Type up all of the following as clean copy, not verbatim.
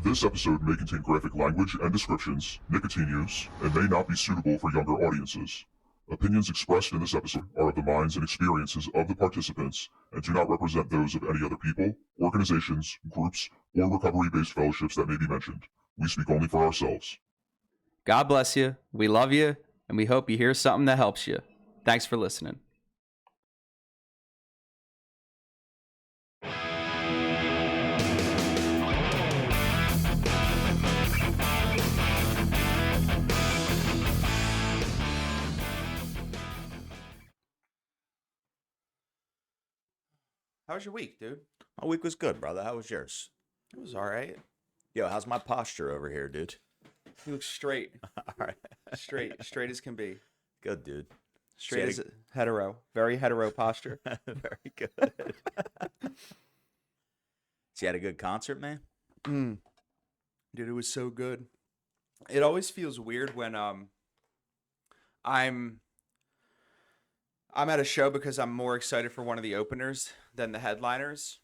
This episode may contain graphic language and descriptions, nicotine use, and may not be suitable for younger audiences. Opinions expressed in this episode are of the minds and experiences of the participants and do not represent those of any other people, organizations, groups, or recovery-based fellowships that may be mentioned. We speak only for ourselves. God bless you. We love you, and we hope you hear something that helps you. Thanks for listening. How was your week, dude? My week was good, brother. How was yours? It was all right. Yo, how's my posture over here, dude? You look straight. All right. Straight as can be. Good, dude. Straight as hetero. Very hetero posture. Very good. So you had a good concert, man? Dude, it was so good. It always feels weird when I'm at a show because I'm more excited for one of the openers than the headliners.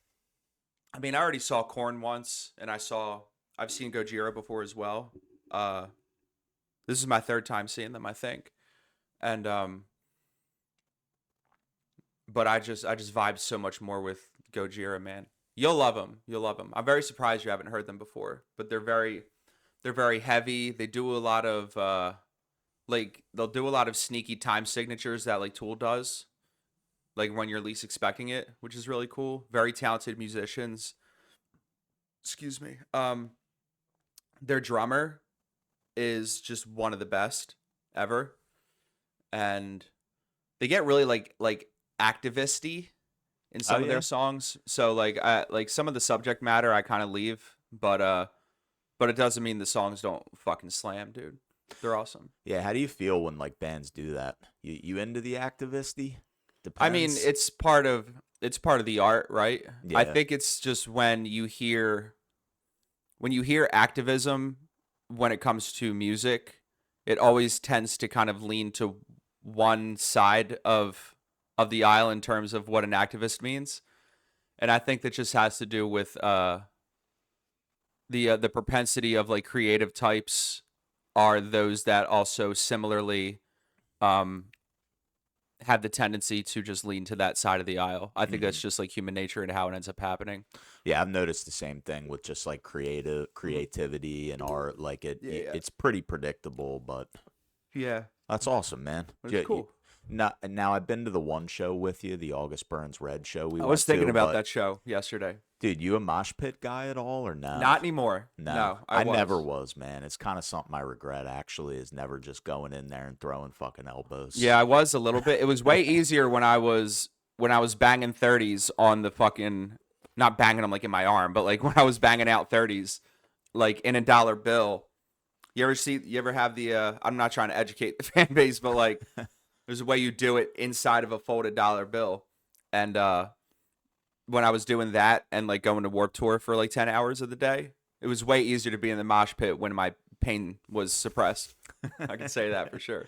I mean, I already saw Korn once, and I've seen Gojira before as well. This is my third time seeing them, I think. And but I just vibe so much more with Gojira, man. You'll love them. I'm very surprised you haven't heard them before, but they're very heavy. They do a lot of they'll do a lot of sneaky time signatures that like Tool does, like when you're least expecting it, which is really cool. Very talented musicians. Excuse me. Their drummer is just one of the best ever, and they get really like activist-y in some of their songs. So like some of the subject matter I kind of leave, but it doesn't mean the songs don't fucking slam, dude. They're awesome. Yeah, how do you feel when like bands do that? You into the activisty? Depends. I mean, it's part of the art, right? Yeah. I think it's just when you hear activism when it comes to music, it always tends to kind of lean to one side of the aisle in terms of what an activist means. And I think that just has to do with the propensity of like creative types are those that also similarly have the tendency to just lean to that side of the aisle. I think that's just like human nature and how it ends up happening. Yeah, I've noticed the same thing with just like creativity and art. Like it's pretty predictable, but yeah, that's awesome, man. It's cool. Now I've been to the one show with you, the August Burns Red show. I was thinking about that show yesterday. Dude, you a mosh pit guy at all or no? Not anymore. No, I never was, man. It's kind of something I regret, actually, is never just going in there and throwing fucking elbows. Yeah, I was a little bit. It was way easier when I was banging 30s on the fucking, not banging them like in my arm, but like when I was banging out 30s, like in a dollar bill. You ever have the, I'm not trying to educate the fan base, but like there's a way you do it inside of a folded dollar bill. And when I was doing that and like going to Warped Tour for like 10 hours of the day, it was way easier to be in the mosh pit when my pain was suppressed. I can say that for sure.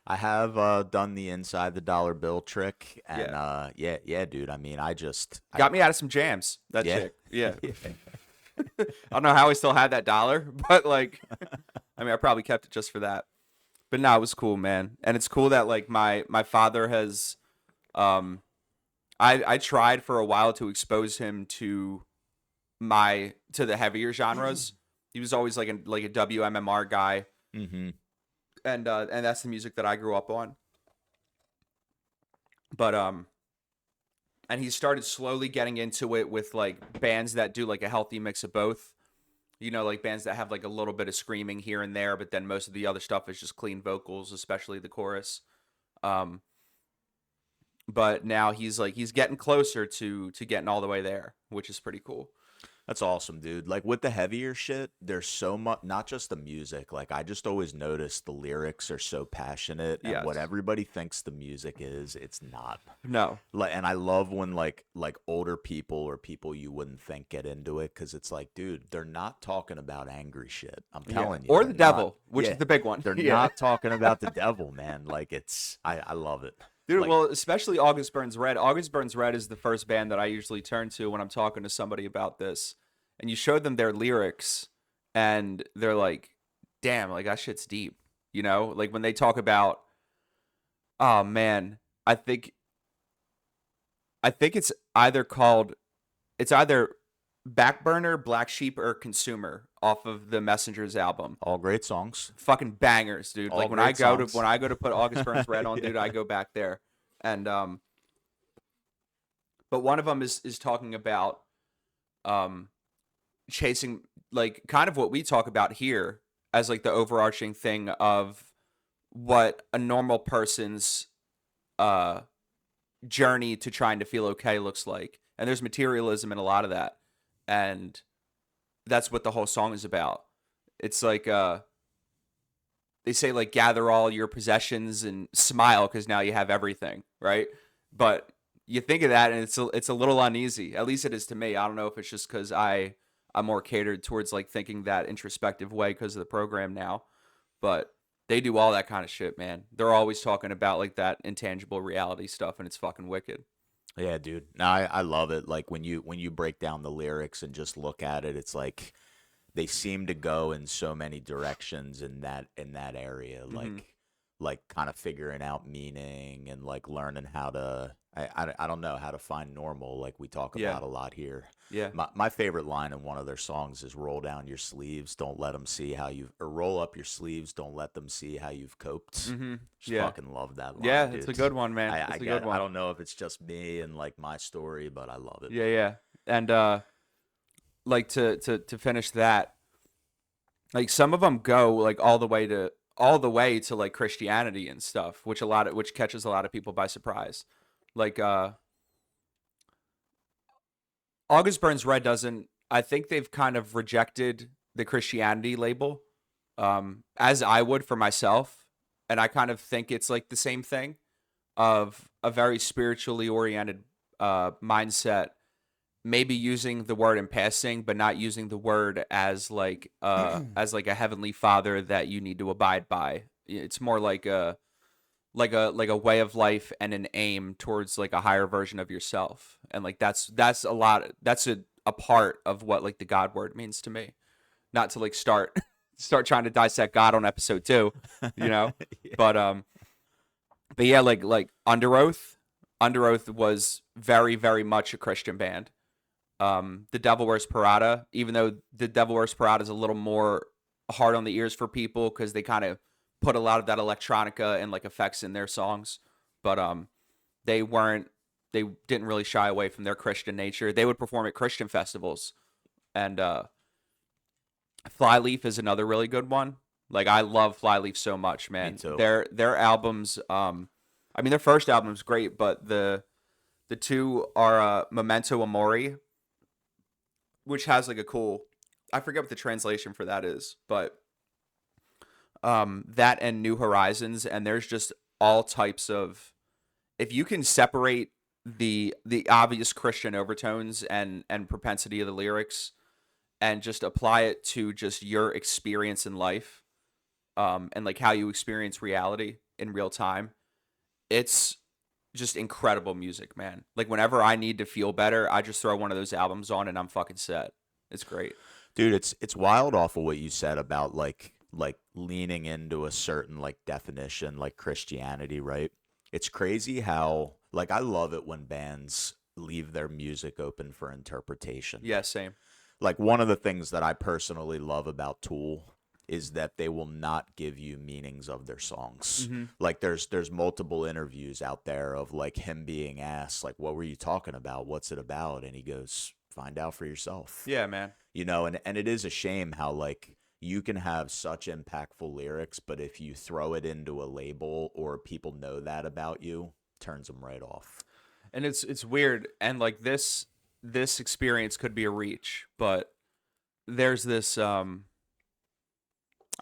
I have done the inside the dollar bill trick, and yeah, dude. I mean, got me out of some jams. That chick, yeah. Yeah. I don't know how I still had that dollar, but like, I mean, I probably kept it just for that. But no, it was cool, man, and it's cool that like my father has, I tried for a while to expose him to the heavier genres. He was always like a WMMR guy. Mm-hmm. And that's the music that I grew up on. But and he started slowly getting into it with like bands that do like a healthy mix of both. You know, like bands that have like a little bit of screaming here and there, but then most of the other stuff is just clean vocals, especially the chorus. But now he's getting closer to getting all the way there, which is pretty cool. That's awesome, dude. Like with the heavier shit, there's so much, not just the music. Like I just always notice the lyrics are so passionate, and what everybody thinks the music is, it's not. No. Like, and I love when like older people or people you wouldn't think get into it, because it's like, dude, they're not talking about angry shit. I'm telling you. Or the devil, which is the big one. They're not talking about the devil, man. Like I love it. Dude, well, especially August Burns Red. August Burns Red is the first band that I usually turn to when I'm talking to somebody about this. And you show them their lyrics, and they're like, damn, like that shit's deep, you know? Like when they talk about, oh man, I think it's either called, it's either Backburner, Black Sheep, or Consumer off of the Messengers album. All great songs. Fucking bangers, dude. All Like when great I go songs. to put August Burns Red on, dude, I go back there. And but one of them is talking about chasing, like kind of what we talk about here as like the overarching thing of what a normal person's journey to trying to feel okay looks like. And there's materialism in a lot of that. And that's what the whole song is about. It's like they say like gather all your possessions and smile because now you have everything, right? But you think of that and it's a little uneasy. At least it is to me. I don't know if it's just because I'm more catered towards like thinking that introspective way because of the program now. But they do all that kind of shit, man. They're always talking about like that intangible reality stuff, and it's fucking wicked. Yeah, dude. No, I love it. Like when you break down the lyrics and just look at it, it's like they seem to go in so many directions in that area. Like kind of figuring out meaning and like learning how to I don't know how to find normal like we talk Yeah. about a lot here. Yeah. My favorite line in one of their songs is roll down your sleeves, don't let them see how you've or roll up your sleeves, don't let them see how you've coped. Mm-hmm. Just Yeah. fucking love that line. Yeah, dude. it's a good one, man. I It's a get good it. one. I don't know if it's just me and like my story, but I love it. Yeah, yeah. And like to finish that, like some of them go like all the way to like Christianity and stuff, which catches a lot of people by surprise. Like August Burns Red doesn't, I think they've kind of rejected the Christianity label, as I would for myself. And I kind of think it's like the same thing of a very spiritually oriented mindset, maybe using the word in passing, but not using the word as like a heavenly father that you need to abide by. It's more like a way of life and an aim towards like a higher version of yourself. And like that's a part of what like the God word means to me. Not to like start trying to dissect God on episode 2, you know. Yeah. But yeah, like Under Oath was very, very much a Christian band. The Devil Wears Prada, even though the Devil Wears Prada is a little more hard on the ears for people because they kind of put a lot of that electronica and like effects in their songs, but they didn't really shy away from their Christian nature. They would perform at Christian festivals, and Flyleaf is another really good one. Like I love Flyleaf so much, man. Me too. Their albums, I mean their first album's great, but the two are Memento Mori, which has like a cool, I forget what the translation for that is, but that and New Horizons, and there's just all types of, if you can separate the obvious Christian overtones and propensity of the lyrics and just apply it to just your experience in life, and like how you experience reality in real time, it's just incredible music, man. Like whenever I need to feel better, I just throw one of those albums on and I'm fucking set. It's great. Dude, it's wild off of what you said about like leaning into a certain like definition like Christianity, right? It's crazy how like I love it when bands leave their music open for interpretation. Yeah, same. Like one of the things that I personally love about Tool is that they will not give you meanings of their songs. Mm-hmm. Like there's multiple interviews out there of like him being asked like what were you talking about? What's it about? And he goes, find out for yourself. Yeah, man. You know, and it is a shame how like you can have such impactful lyrics, but if you throw it into a label or people know that about you, turns them right off. And it's weird, and like this experience could be a reach, but there's this I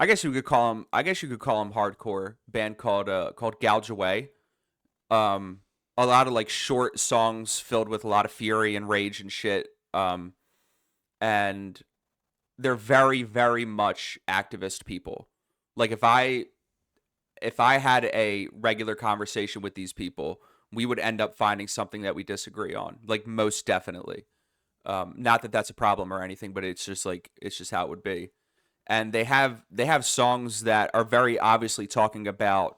guess you could call him hardcore band called Gouge Away. A lot of like short songs filled with a lot of fury and rage and shit. And they're very, very much activist people. Like if I had a regular conversation with these people, we would end up finding something that we disagree on. Like most definitely. Not that that's a problem or anything, but it's just how it would be. and they have songs that are very obviously talking about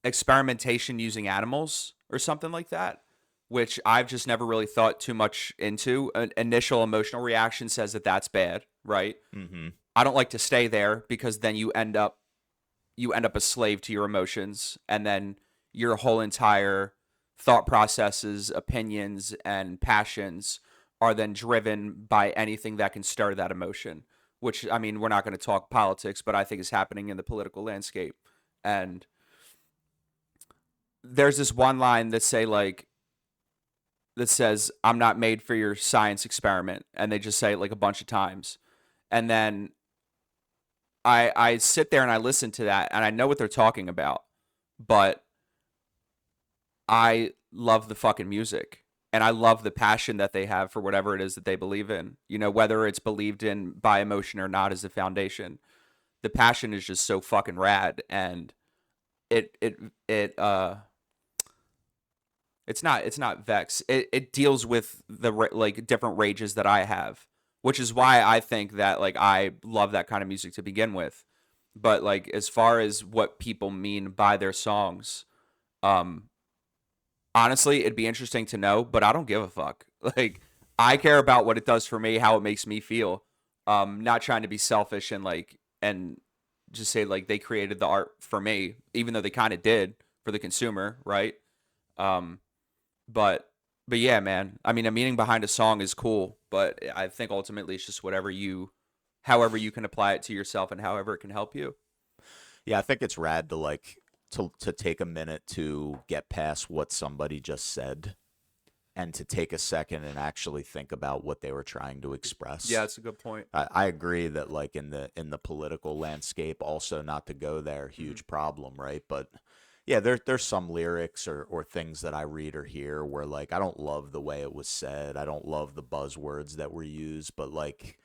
experimentation using animals or something like that, which I've just never really thought too much into. An initial emotional reaction says that that's bad, right? Mm-hmm. I don't like to stay there because then you end up a slave to your emotions, and then your whole entire thought processes, opinions, and passions are then driven by anything that can stir that emotion. Which, I mean, we're not going to talk politics, but I think is happening in the political landscape. And there's this one line that says, "I'm not made for your science experiment," and they just say it like a bunch of times, and then I sit there and I listen to that and I know what they're talking about, but I love the fucking music and I love the passion that they have for whatever it is that they believe in. You know, whether it's believed in by emotion or not as a foundation. The passion is just so fucking rad, and it it's not Vex. It deals with the like different rages that I have, which is why I think that like I love that kind of music to begin with. But like as far as what people mean by their songs, um honestly, it'd be interesting to know, but I don't give a fuck. Like I care about what it does for me, how it makes me feel. Not trying to be selfish and just say like they created the art for me, even though they kind of did for the consumer, right? Um but yeah, man. I mean, a meaning behind a song is cool, but I think ultimately it's just however you can apply it to yourself and however it can help you. Yeah, I think it's rad to like to take a minute to get past what somebody just said and to take a second and actually think about what they were trying to express. Yeah, that's a good point. I agree that like in the political landscape, also not to go there, huge problem, right? But yeah, there's some lyrics or things that I read or hear where like I don't love the way it was said. I don't love the buzzwords that were used, but like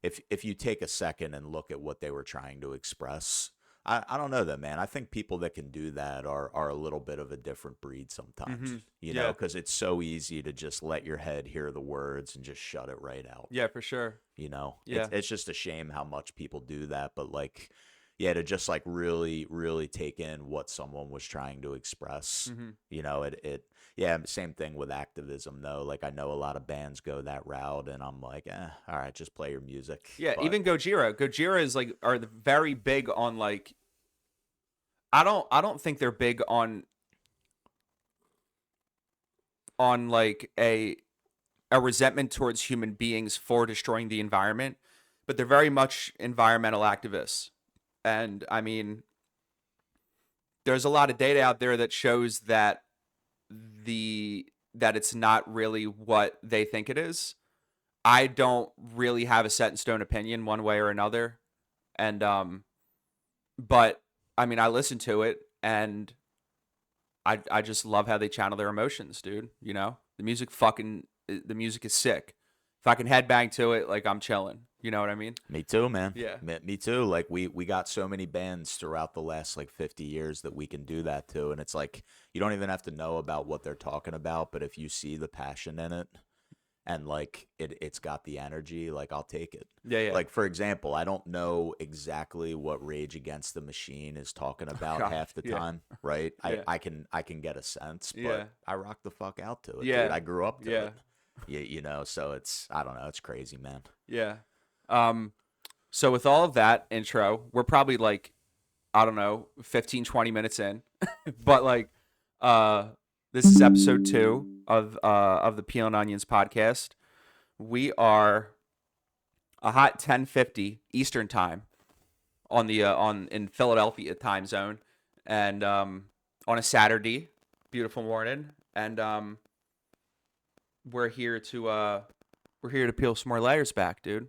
if you take a second and look at what they were trying to express, I don't know that, man. I think people that can do that are a little bit of a different breed sometimes, you know, Yeah. because it's so easy to just let your head hear the words and just shut it right out. Yeah, for sure. You know, Yeah. it's just a shame how much people do that. But like, yeah, to just like really, really take in what someone was trying to express, you know, yeah, same thing with activism though. Like I know a lot of bands go that route and I'm like, all right, just play your music. Yeah, But even Gojira is like are very big on like I don't think they're big on like a resentment towards human beings for destroying the environment, but they're very much environmental activists. And I mean, there's a lot of data out there that shows that that it's not really what they think it is. I don't really have a set in stone opinion one way or another. And but I mean, I listen to it and I just love how they channel their emotions, dude. You know, the music is sick. If I can headbang to it, like I'm chilling. You know what I mean? me too, man. Yeah. Me too. Like we got so many bands throughout the last like 50 years that we can do that to, and it's like you don't even have to know about what they're talking about, but if you see the passion in it and like it's got the energy, like I'll take it. Yeah, yeah. Like for example, I don't know exactly what Rage Against the Machine is talking about God, half the yeah. time, right? Yeah. I can get a sense, but Yeah. I rock the fuck out to it, Yeah. dude. I grew up to Yeah. it. You know, so it's I don't know, it's crazy, man. Yeah. So with all of that intro, we're probably like, I don't know, 15, 20 minutes in. But like, this is episode 2 of the Peel and Onions podcast. We are a hot 10:50 Eastern time on the in Philadelphia time zone, and on a Saturday, beautiful morning, and we're here to peel some more layers back, dude.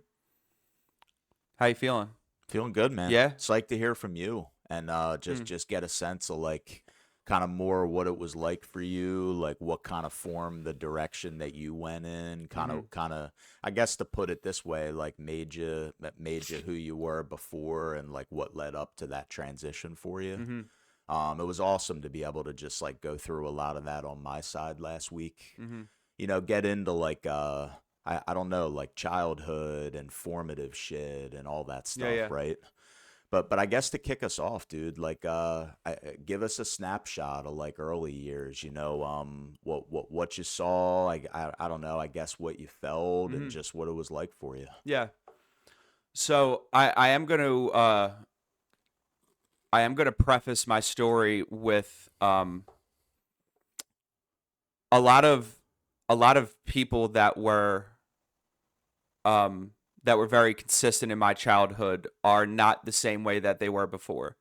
How you feeling? Feeling good, man. Yeah? Psyched to hear from you and just get a sense of like kind of more what it was like for you, like what kind of formed the direction that you went in, kind of I guess to put it this way, like made you who you were before and like what led up to that transition for you. It was awesome to be able to just like go through a lot of that on my side last week. You know, get into like I don't know, like childhood and formative shit and all that Yeah, stuff, yeah. right? But I guess to kick us off, dude, like give us a snapshot of like early years, what you saw, I don't know, I guess what you felt and Hmm. just what it was like for you. Yeah. So I am gonna preface my story with a lot of people um that were very consistent in my childhood are not the same way that they were before.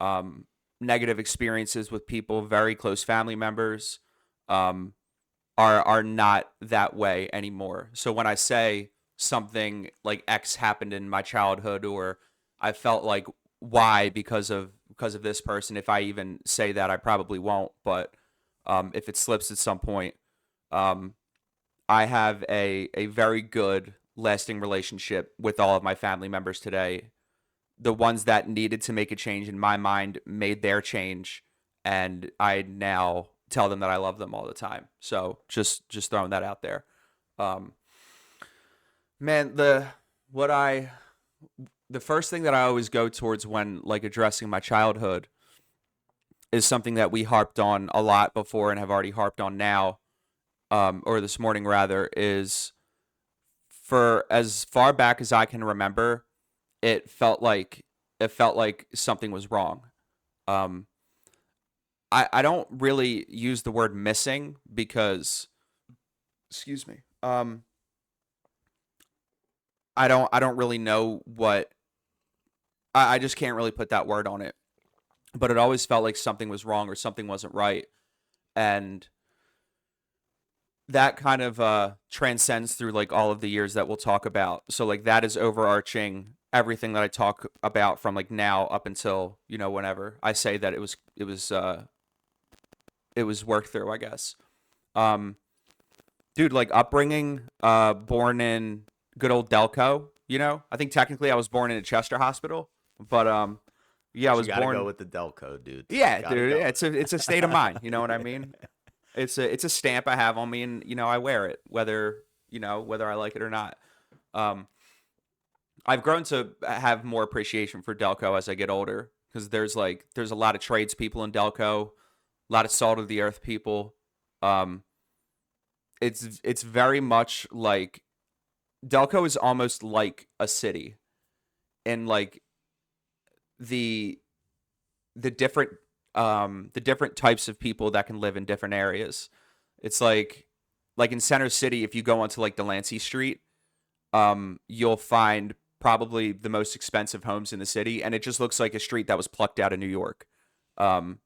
Um, Negative experiences with people, very close family members, um, are not that way anymore. So when I say something like X happened in my childhood, or I felt like Y because of this person, if I even say that, I probably won't. But if it slips at some point, um, I have a very good lasting relationship with all of my family members today. The ones that needed to make a change in my mind made their change, and I now tell them that I love them all the time. So just throwing that out there. Um, Man, what I the first thing that I always go towards when like addressing my childhood is something that we harped on a lot before and have already harped on now, or this morning rather, is for as far back as I can remember, it felt like something was wrong. Um, I don't really use the word missing because, excuse me. I don't really know what I just can't really put that word on it. But it always felt like something was wrong or something wasn't right, and that kind of transcends through like all of the years that we'll talk about. So like that is overarching everything that I talk about from like now up until whenever I say that it was worked through, I guess. Um, Dude, like upbringing, born in good old Delco. I think technically I was born in a Chester hospital, but yeah, I But you was got to go born. with the Delco, dude. Yeah, Got to dude, go. yeah, it's a state of mind. You know what I mean? It's a stamp I have on me, and I wear it whether I like it or not. Um, I've grown to have more appreciation for Delco as I get older because there's a lot of tradespeople in Delco, a lot of salt of the earth people. Um, it's very much like Delco is almost like a city, and like the the different types of people that can live in different areas. It's like in Center City, if you go onto like Delancey Street, you'll find probably the most expensive homes in the city, and it just looks like a street that was plucked out of New York. Um,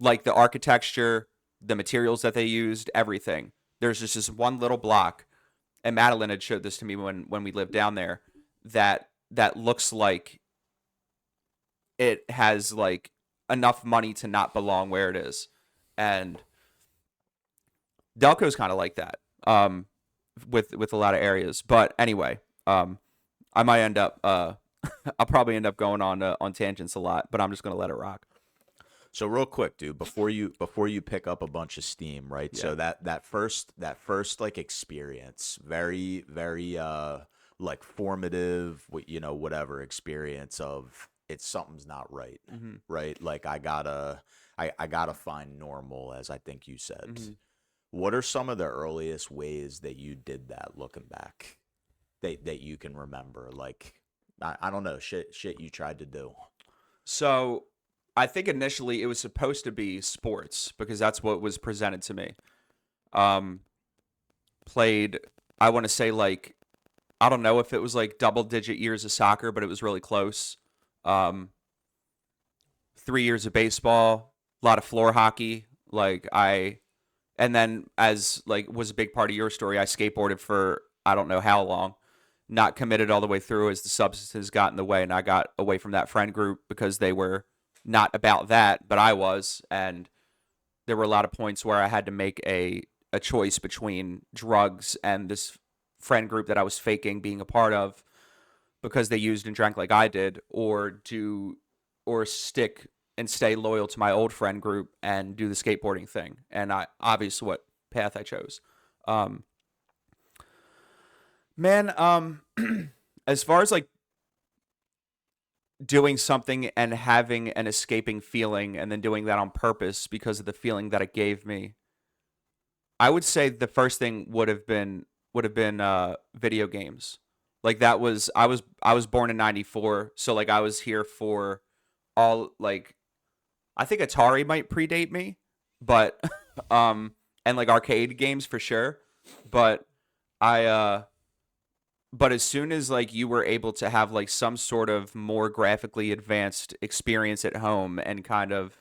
like the architecture, the materials that they used, everything. There's just this one little block, and Madeline had showed this to me when we lived down there. That looks like it has like enough money to not belong where it is, and Delco's kind of like that. With a lot of areas, but anyway, I might end up I'll probably end up going on tangents a lot, but I'm just gonna let it rock. So real quick, dude, before you pick up a bunch of steam, right? Yeah. So that first like experience, very very like formative, whatever experience of it's something's not right, Hmm. right? Like I gotta find normal, as I think you said. Hmm. What are some of the earliest ways that you did that, looking back, that you can remember? Like I don't know, shit you tried to do. So I think initially it was supposed to be sports because that's what was presented to me. Um, Played, I want to say like I don't know if it was like double digit years of soccer, but it was really close. Um, 3 years of baseball, a lot of floor hockey. And then as like was a big part of your story, I skateboarded for I don't know how long, not committed all the way through as the substances got in the way, and I got away from that friend group because they were not about that, but I was, and there were a lot of points where I had to make a choice between drugs and this friend group that I was faking being a part of because they used and drank like I did, or stick and stay loyal to my old friend group and do the skateboarding thing. And I obvious what path I chose. Um, Man, as far as like doing something and having an escaping feeling and then doing that on purpose because of the feeling that it gave me, I would say the first thing would have been video games. Like that was I was born in 94, so like I was here for all like I think Atari might predate me, but and like arcade games for sure. But I but as soon as like you were able to have like some sort of more graphically advanced experience at home and kind of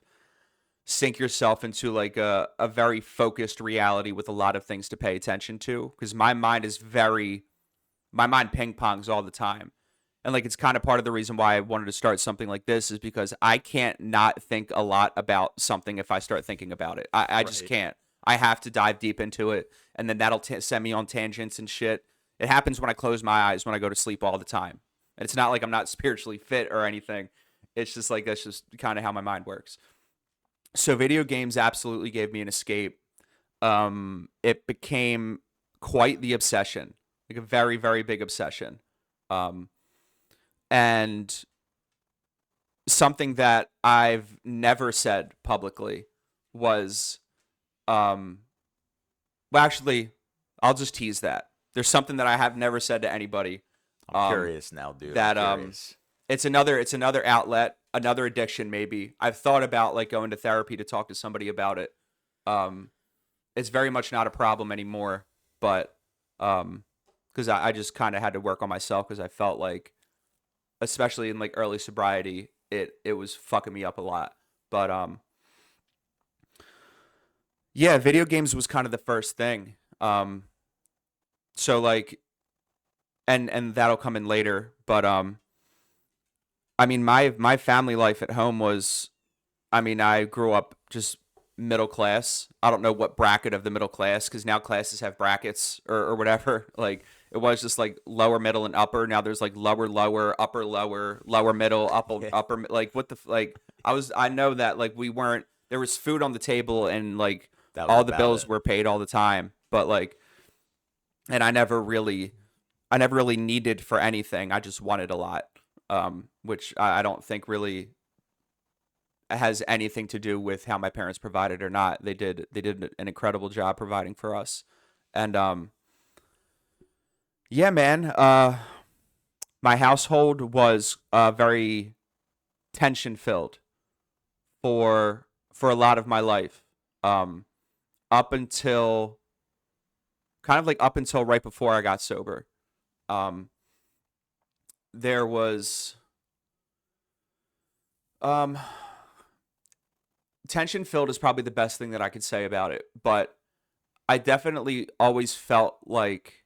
sink yourself into like a very focused reality with a lot of things to pay attention to, because my mind ping pongs all the time. And like it's kind of part of the reason why I wanted to start something like this is because I can't not think a lot about something if I start thinking about it. I just Right. can't. I have to dive deep into it, and then that'll send me on tangents and shit. It happens when I close my eyes when I go to sleep all the time. And it's not like I'm not spiritually fit or anything. It's just like that's just kind of how my mind works. So video games absolutely gave me an escape. It became quite the obsession, like a very, very big obsession. Um, and something that I've never said publicly was, um, well, actually, I'll just tease that. There's something that I have never said to anybody. I'm curious now, dude. That I'm curious. it's another outlet, another addiction. Maybe I've thought about like going to therapy to talk to somebody about it. Um, it's very much not a problem anymore, but because I just kind of had to work on myself because I felt like, especially in like early sobriety, it was fucking me up a lot. But yeah, video games was kind of the first thing. So like, and that'll come in later. But I mean, my family life at home was, I mean, I grew up just middle class. I don't know what bracket of the middle class because now classes have brackets or whatever. Like it was just like lower, middle, and upper. Now there's like lower, lower, upper, lower, lower, middle, upper, Yeah. upper. Like what the like? I know that like we weren't. There was food on the table and like That was all the about bills it. were paid all the time. But like, and I never really needed for anything. I just wanted a lot, which I don't think really has anything to do with how my parents provided or not. They did an incredible job providing for us. And yeah, man, my household was very tension filled for a lot of my life. Um up until kind of like up until right before I got sober. Um there was um tension filled is probably the best thing that I could say about it, but I definitely always felt like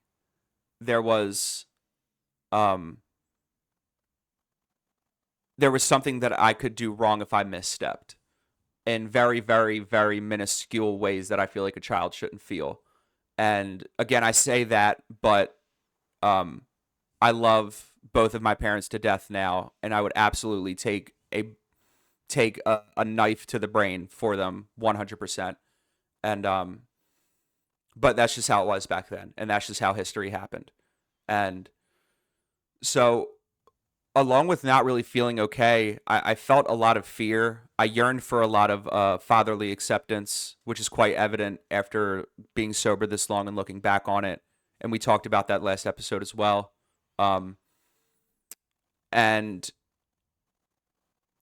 there was um there was something that I could do wrong if I misstepped in very, very, very minuscule ways that I feel like a child shouldn't feel. And again, I say that, but um, I love both of my parents to death now, and I would absolutely take a knife to the brain for them 100%. And but that's just how it was back then, and that's just how history happened. And so along with not really feeling okay, I felt a lot of fear. I yearned for a lot of fatherly acceptance, which is quite evident after being sober this long and looking back on it. And we talked about that last episode as well. Um, and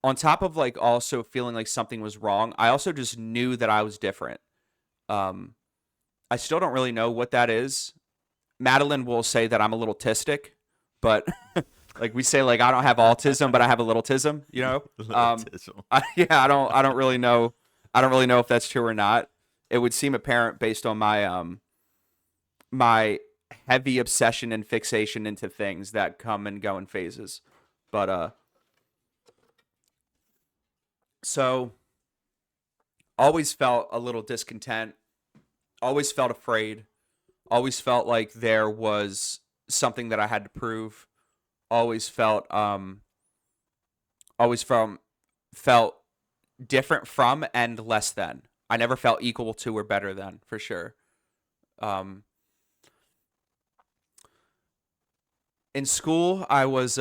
on top of like also feeling like something was wrong, I also just knew that I was different. Um, I still don't really know what that is. Madeline will say that I'm a little tistic, but like we say, like I don't have autism, but I have a little tism, you know. Little Um, tizzle. yeah, I don't really know. I don't really know if that's true or not. It would seem apparent based on my heavy obsession and fixation into things that come and go in phases. But so always felt a little discontent. Always felt afraid. Always felt like there was something that I had to prove. Always felt always from felt different from and less than. I never felt equal to or better than, for sure. Um In school, I was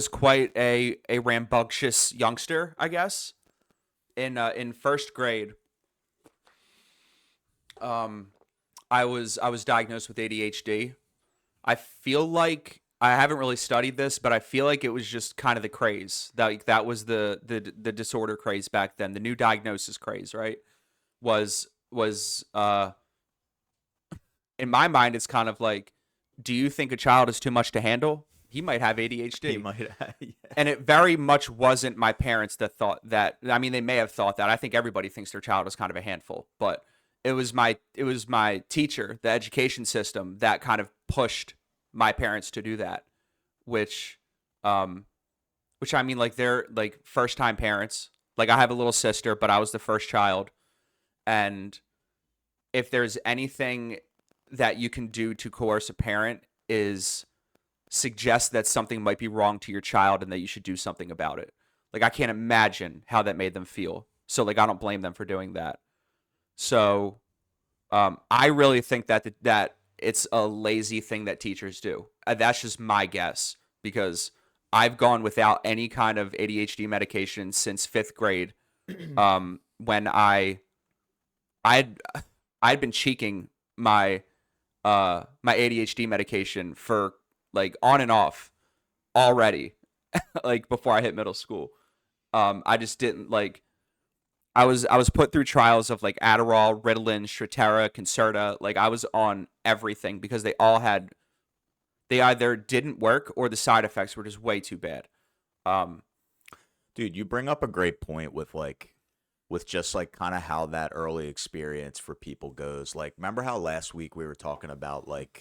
quite a rambunctious youngster, I guess. In first grade, um, I was diagnosed with ADHD. I feel like I haven't really studied this, but I feel like it was just kind of the craze. That was the disorder craze back then. The new diagnosis craze, right? Was in my mind, it's kind of like, do you think a child is too much to handle? He might have He ADHD. might have, yeah. And it very much wasn't my parents that thought that. I mean, they may have thought that. I think everybody thinks their child is kind of a handful, but it was my teacher, the education system, that kind of pushed my parents to do that, which um which I mean, like, they're like first time parents. Like, I have a little sister, but I was the first child, and if there's anything that you can do to coerce a parent is suggest that something might be wrong to your child and that you should do something about it. Like, I can't imagine how that made them feel. So, like, I don't blame them for doing that. So, I really think that it's a lazy thing that teachers do. That's just my guess, because I've gone without any kind of ADHD medication since fifth grade. When I'd I'd been cheeking my ADHD medication for, like, on and off already, like, before I hit middle school. I just didn't like. I was put through trials of, like, Adderall, Ritalin, Strattera, Concerta. Like, I was on everything because they either didn't work or the side effects were just way too bad. Um, Dude, you bring up a great point with just like kind of how that early experience for people goes. Like, remember how last week we were talking about we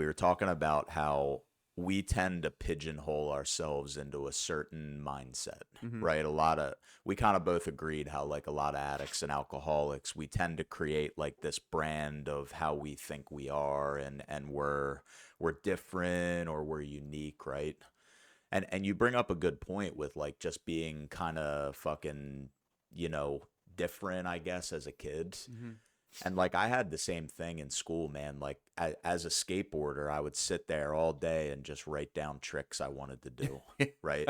were talking about how we tend to pigeonhole ourselves into a certain mindset, mhm. right? We kind of both agreed how, like, a lot of addicts and alcoholics, we tend to create like this brand of how we think we are, and we're different or we're unique, right? And you bring up a good point with, like, just being kind of fucking, you know, different, I guess, as a kid. Mhm. And, like, I had the same thing in school, man. Like, as a skateboarder, I would sit there all day and just write down tricks I wanted to do, right?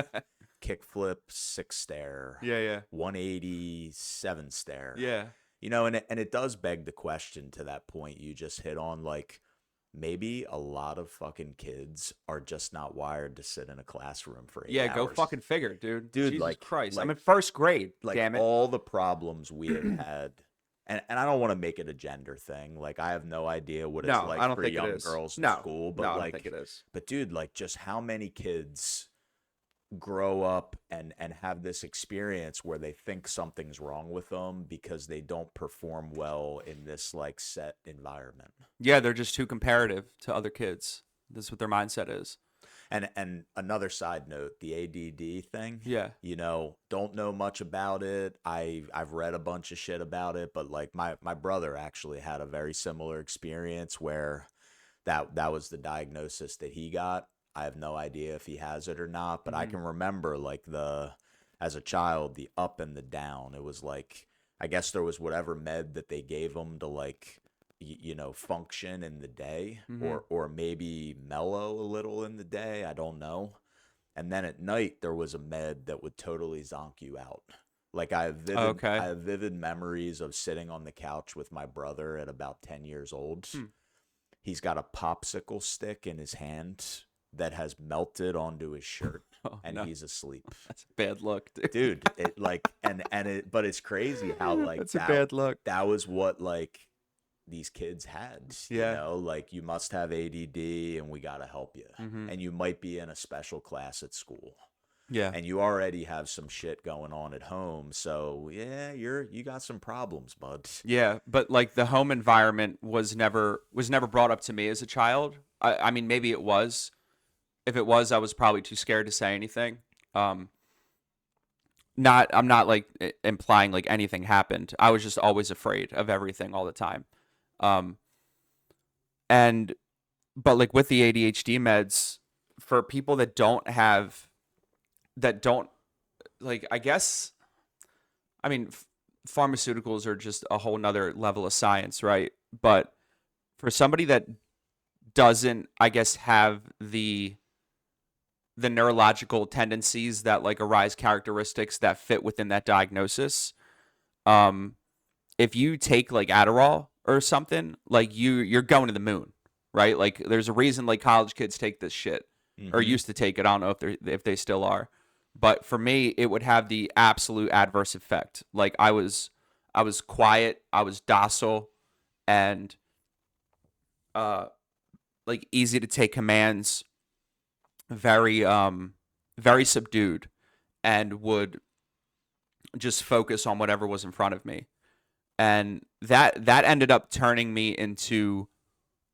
Kickflip, six stair, Yeah, yeah, 180, seven stair. yeah. You know, and it does beg the question to that point you just hit on, like, maybe a lot of fucking kids are just not wired to sit in a classroom for 8 Yeah, go hours. fucking figure, dude. Dude, Jesus like- Christ. I'm like- in first grade, Like, damn it. all the problems we have had, and I don't want to make it a gender thing. Like, I have no idea what it's No, like I don't for think it young is. girls in No, school, but no, I don't like, think it is. but dude, like, just how many kids grow up and have this experience where they think something's wrong with them because they don't perform well in this, like, set environment. Yeah, they're just too comparative to other kids. That's what their mindset is. And another side note, the ADD thing. Yeah. You know, don't know much about it. I've read a bunch of shit about it, but, like, my brother actually had a very similar experience where that was the diagnosis that he got. I have no idea if he has it or not, but I Mhm. can remember, like, as a child, the up and the down. It was like, I guess there was whatever med that they gave him to, like, function in the day, Mhm. or maybe mellow a little in the day. I don't know. And then at night, there was a med that would totally zonk you out. Like, I Okay. have vivid memories of sitting on the couch with my brother at about 10 years old. Hmm. He's got a popsicle stick in his hand that has melted onto his shirt, Oh, and no. he's asleep. That's a bad look, dude. Dude, it, like, but it's crazy how, like, That's a bad look. that was what, like, these kids had. Yeah. You know, like, you must have ADD and we got to help you. Mhm. And you might be in a special class at school. Yeah. And you already have some shit going on at home. So, yeah, you got some problems, bud. Yeah, but, like, the home environment was never brought up to me as a child. I mean, maybe it was. If it was, I was probably too scared to say anything. I'm not, like, implying, like, anything happened. I was just always afraid of everything all the time. Um, but, like, with the ADHD meds, for people that don't, like, I guess, I mean, pharmaceuticals are just a whole nother level of science, right? But for somebody that doesn't, I guess, have the neurological tendencies that like arise characteristics that fit within that diagnosis. Um, if you take like Adderall or something, like you're going to the moon, right? Like there's a reason like college kids take this shit or Mm-hmm. used to take it. I don't know if they still are, but for me, it would have the absolute adverse effect. Like I was quiet, I was docile, and uh, like easy to take commands, very very subdued, and would just focus on whatever was in front of me. And that ended up turning me into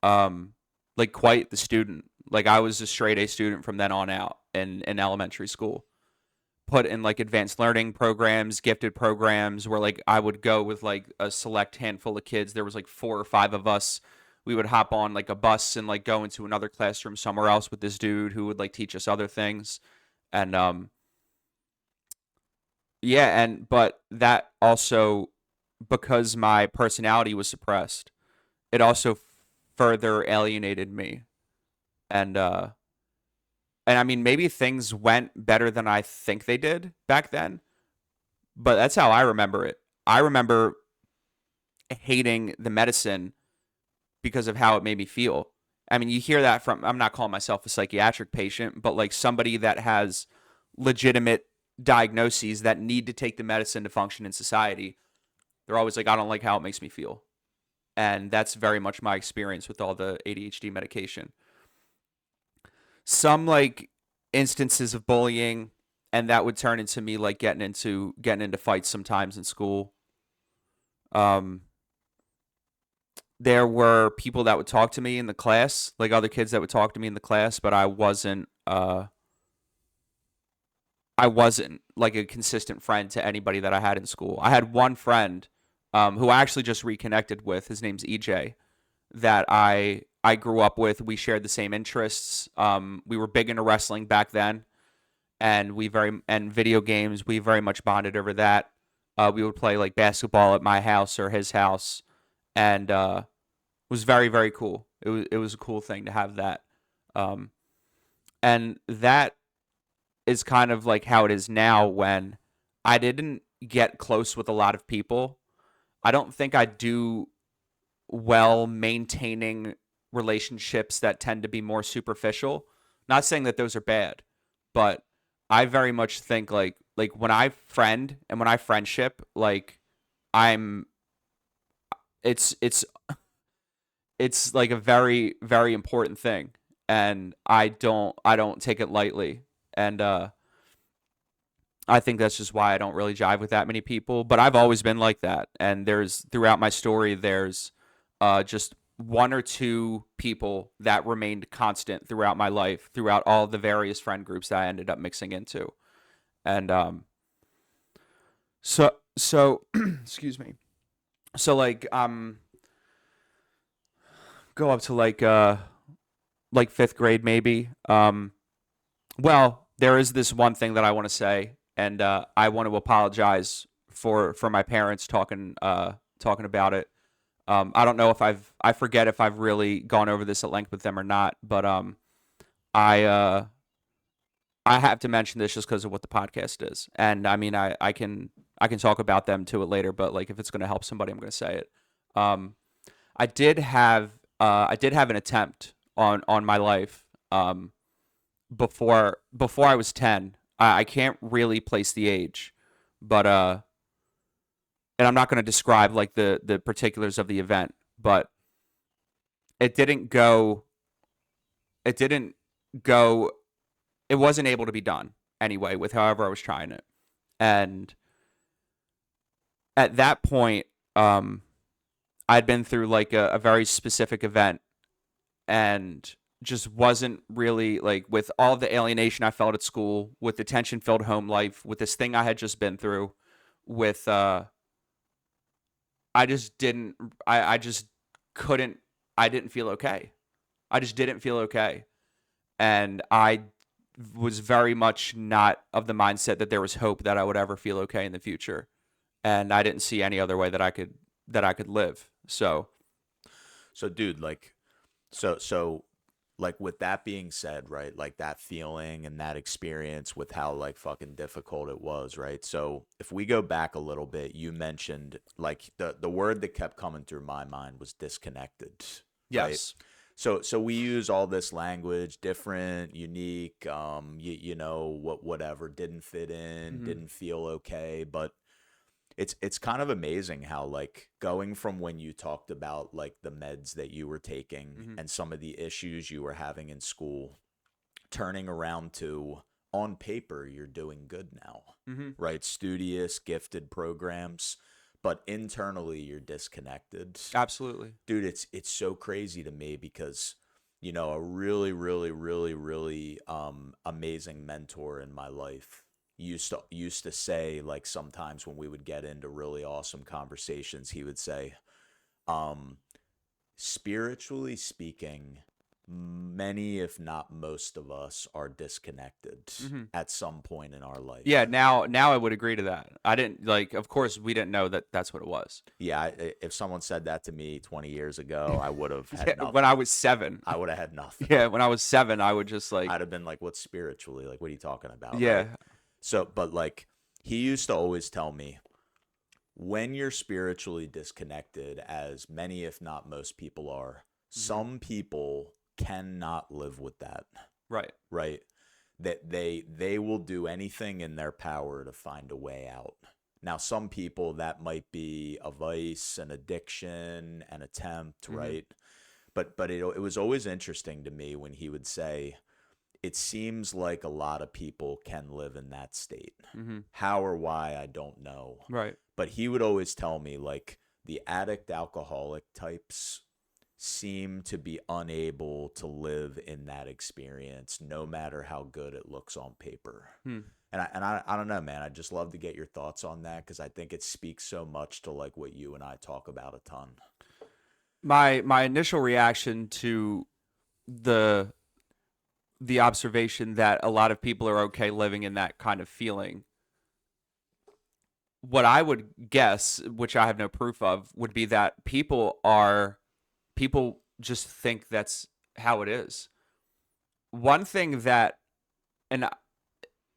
um like quite the student. Like I was a straight A student from then on out in elementary school. Put in like advanced learning programs, gifted programs where like I would go with like a select handful of kids. There was like 4 or 5 of us. We would hop on like a bus and like go into another classroom somewhere else with this dude who would like teach us other things. And yeah, and but that also, because my personality was suppressed, it also further alienated me. And and I mean maybe things went better than I think they did back then, but that's how I remember it. I remember hating the medicine because of how it made me feel. I mean, you hear that from, I'm not calling myself a psychiatric patient, but like somebody that has legitimate diagnoses that need to take the medicine to function in society. They're always like, I don't like how it makes me feel. And that's very much my experience with all the ADHD medication. Some like instances of bullying, and that would turn into me like getting into fights sometimes in school. Um, there were people that would talk to me in the class, like other kids that would talk to me in the class, but I wasn't like a consistent friend to anybody that I had in school. I had one friend who I actually just reconnected with. His name's EJ, that I grew up with. We shared the same interests. We were big into wrestling back then, and video games. We very much bonded over that. We would play like basketball at my house or his house, and it was very very cool. It was a cool thing to have that, um, and that is kind of like how it is now. When I didn't get close with a lot of people, I don't think I do well maintaining relationships that tend to be more superficial. Not saying that those are bad, but I very much think like when I friend and when I friendship, like I'm it's it's like a very very important thing, and I don't take it lightly. And I think that's just why I don't really jive with that many people. But I've always been like that. And there's throughout my story, there's just one or two people that remained constant throughout my life, throughout all the various friend groups that I ended up mixing into. And so excuse me. So like go up to like fifth grade maybe. Well, there is this one thing that I want to say, and I want to apologize for my parents talking about it. I don't know if I forget if I've really gone over this at length with them or not, but I uh, I have to mention this just because of what the podcast is, and I mean I can talk about them to it later, but like if it's going to help somebody, I'm going to say it. Um, I did have an attempt on my life. Before I was 10. I can't really place the age, but and I'm not going to describe like the particulars of the event, but it didn't go it didn't go it wasn't able to be done anyway with however I was trying it. And at that point, I'd been through like a very specific event, and just wasn't really like, with all the alienation I felt at school, with the tension filled home life, with this thing I had just been through, with I just didn't I just couldn't I didn't feel okay. I just didn't feel okay. And I was very much not of the mindset that there was hope that I would ever feel okay in the future. And I didn't see any other way that I could live. So So, dude, like, So like with that being said, right? Like that feeling and that experience with how like fucking difficult it was, right? So if we go back a little bit, you mentioned like the word that kept coming through my mind was disconnected, right? Yes. So we use all this language, different, unique, whatever didn't fit in, Hmm. didn't feel okay, but it's kind of amazing how like going from when you talked about like the meds that you were taking Hmm. and some of the issues you were having in school turning around to on paper you're doing good now, Hmm. right? Studious, gifted programs, but internally you're disconnected. Absolutely. Dude, it's so crazy to me because a really really really really amazing mentor in my life used to say, like, sometimes when we would get into really awesome conversations, he would say, um spiritually speaking, many if not most of us are disconnected Hmm. at some point in our life. Yeah. Now I would agree to that. I didn't like. Of course, we didn't know that that's what it was. Yeah, if someone said that to me 20 years ago, I would have had Yeah. When I nothing. was 7. I would have had nothing. Yeah. When I was 7, I would just like. I'd have been like, what's spiritually? Like, what are you talking about? Right. Yeah. So, but like, he used to always tell me, when you're spiritually disconnected, as many, if not most people are, Hmm. some people cannot live with that, Right. right? That they will do anything in their power to find a way out. Now, some people that might be a vice, an addiction, an attempt, Hmm. right? But it was always interesting to me when he would say, it seems like a lot of people can live in that state. Hmm. How or why, I don't know. Right. But he would always tell me, like, the addict alcoholic types seem to be unable to live in that experience no matter how good it looks on paper. Hmm. And I don't know, man. I just love to get your thoughts on that because I think it speaks so much to like what you and I talk about a ton. My initial reaction to the the observation that a lot of people are okay living in that kind of feeling, what I would guess, which I have no proof of, would be that people just think that's how it is. One thing that, and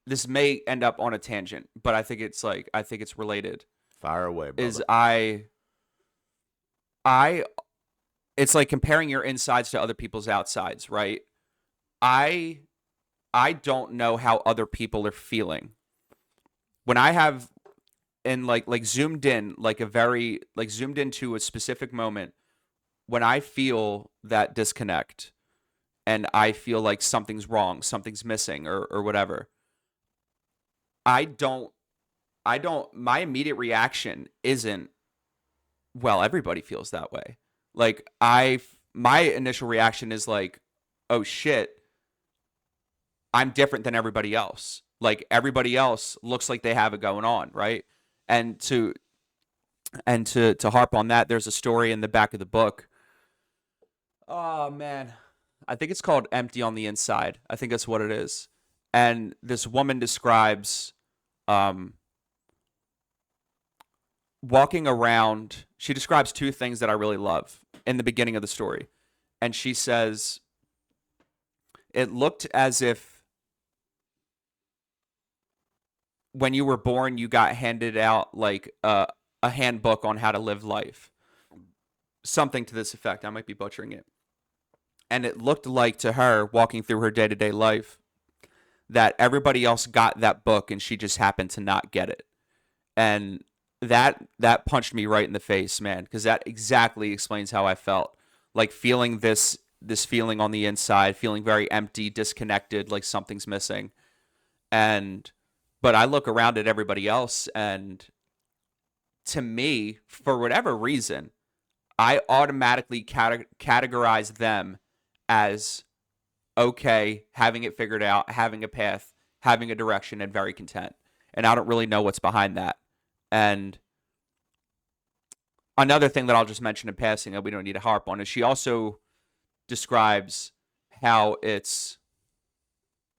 this may end up on a tangent, but I think it's related, Fire away, is brother. I it's like comparing your insides to other people's outsides, right? I I don't know how other people are feeling. When I have, and like zoomed in, like a very like zoomed into a specific moment, when I feel that disconnect and I feel like something's wrong, something's missing, or whatever, I don't my immediate reaction isn't, well, everybody feels that way. Like, my initial reaction is like, oh shit, I'm different than everybody else. Like, everybody else looks like they have it going on, right? And to harp on that, there's a story in the back of the book. Oh man, I think it's called "Empty on the Inside." I think that's what it is. And this woman describes um, walking around. She describes two things that I really love in the beginning of the story, and she says it looked as if when you were born, you got handed out like a handbook on how to live life, something to this effect. I might be butchering it. And it looked like to her, walking through her day to day life, that everybody else got that book and she just happened to not get it. And that punched me right in the face, man, because that exactly explains how I felt. Like, feeling this feeling on the inside, feeling very empty, disconnected, like something's missing. And but I look around at everybody else, and to me, for whatever reason, I automatically categorize them as okay, having it figured out, having a path, having a direction, and very content. And I don't really know what's behind that. And another thing that I'll just mention in passing that we don't need to harp on is she also describes how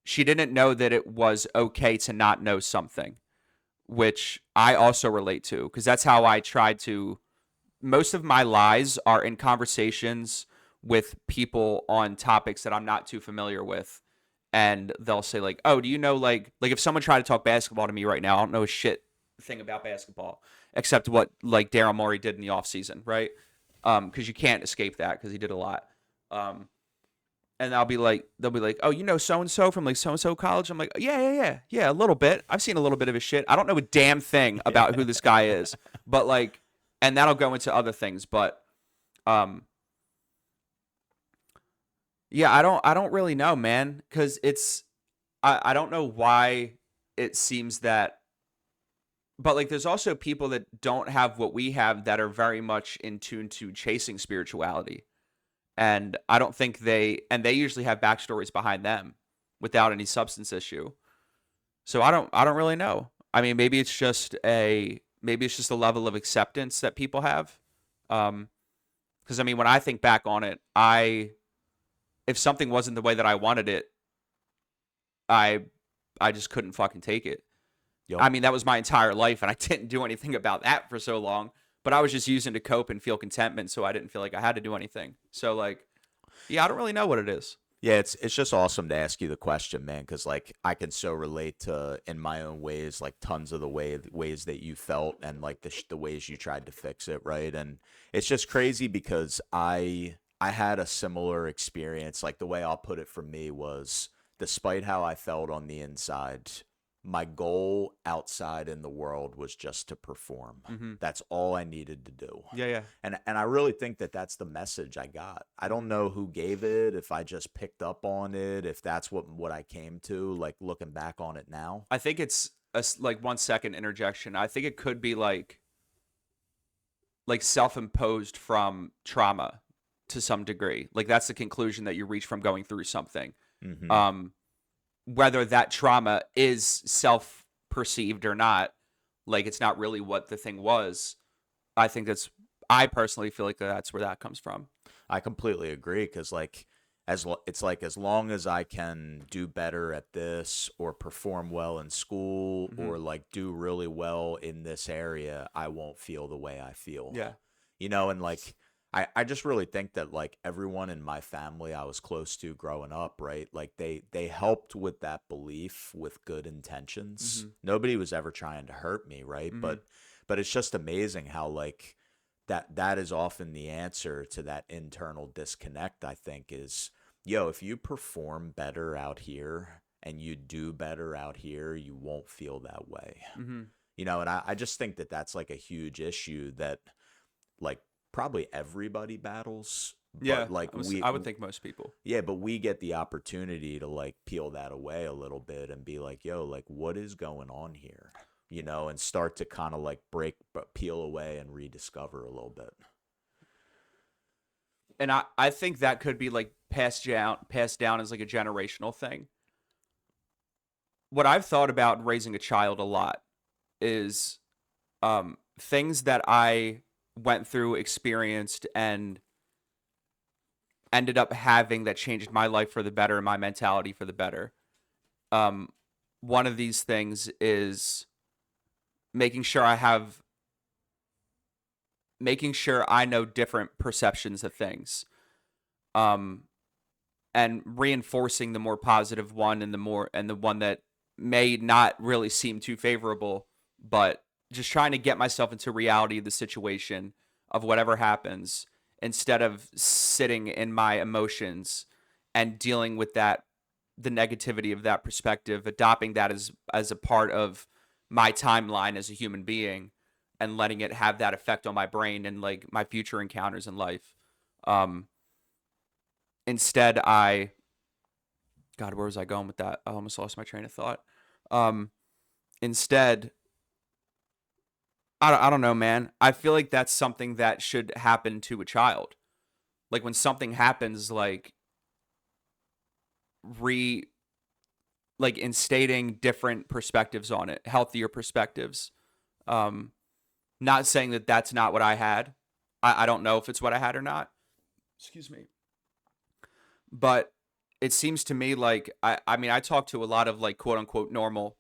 she didn't know that it was okay to not know something, which I also relate to because that's how I tried to. Most of my lies are in conversations with people on topics that I'm not too familiar with, and they'll say like, "Oh, do you know like if someone tried to talk basketball to me right now, I don't know a shit thing about basketball except what like Daryl Morey did in the offseason, right? Because you can't escape that because he did a lot. And they'll be like, "Oh, you know so and so from like so and so college." I'm like, "Yeah, a little bit. I've seen a little bit of his shit. I don't know a damn thing about who this guy is, but like, and that'll go into other things, but um, yeah, I don't really know, man, because I don't know why it seems that, but like, there's also people that don't have what we have that are very much in tune to chasing spirituality. And I don't think they usually have backstories behind them without any substance issue. So I don't really know. I mean, maybe it's just a level of acceptance that people have. Because I mean, when I think back on it, if something wasn't the way that I wanted it, I I just couldn't fucking take it. Yep. I mean, that was my entire life, and I didn't do anything about that for so long. But I was just using to cope and feel contentment, so I didn't feel like I had to do anything. So like, yeah, I don't really know what it is. Yeah, it's just awesome to ask you the question, man, because like I can so relate to in my own ways, like tons of the ways that you felt and like the ways you tried to fix it, right? And it's just crazy because I had a similar experience. Like the way I'll put it for me was, despite how I felt on the inside, my goal outside in the world was just to perform. Mm-hmm. That's all I needed to do. Yeah. And I really think that that's the message I got. I don't know who gave it, if I just picked up on it, if that's what I came to, like looking back on it now. I think it's like 1 second interjection. I think it could be like self-imposed from trauma to some degree. Like that's the conclusion that you reach from going through something. Mm-hmm. Whether that trauma is self-perceived or not, like it's not really what the thing was. I personally feel like that's where that comes from. I completely agree because like it's like as long as I can do better at this or perform well in school Mm-hmm. or like do really well in this area, I won't feel the way I feel. Yeah. And like I just really think that like everyone in my family I was close to growing up, right? Like they helped with that belief with good intentions. Mm-hmm. Nobody was ever trying to hurt me, right? Mm-hmm. But it's just amazing how like that is often the answer to that internal disconnect, I think, is yo, if you perform better out here and you do better out here, you won't feel that way. Mm-hmm. And I just think that that's like a huge issue that like probably everybody battles. Yeah. But like I would think most people. yeah, but we get the opportunity to like peel that away a little bit and be like, yo, like what is going on here? And start to kind of like peel away and rediscover a little bit. And I think that could be like passed down as like a generational thing. What I've thought about raising a child a lot is things that I went through, experienced, and ended up having that changed my life for the better and my mentality for the better. One of these things is making sure I know different perceptions of things. And reinforcing the more positive one and the one that may not really seem too favorable, but just trying to get myself into reality of the situation of whatever happens instead of sitting in my emotions and dealing with the negativity of that perspective, adopting that as a part of my timeline as a human being and letting it have that effect on my brain and like my future encounters in life. Instead, God, where was I going with that? I almost lost my train of thought. Instead, I don't know, man. I feel like that's something that should happen to a child. Like when something happens, like instating different perspectives on it, healthier perspectives. Not saying that that's not what I had. I don't know if it's what I had or not. Excuse me. But it seems to me like, I mean, I talk to a lot of like quote unquote normal,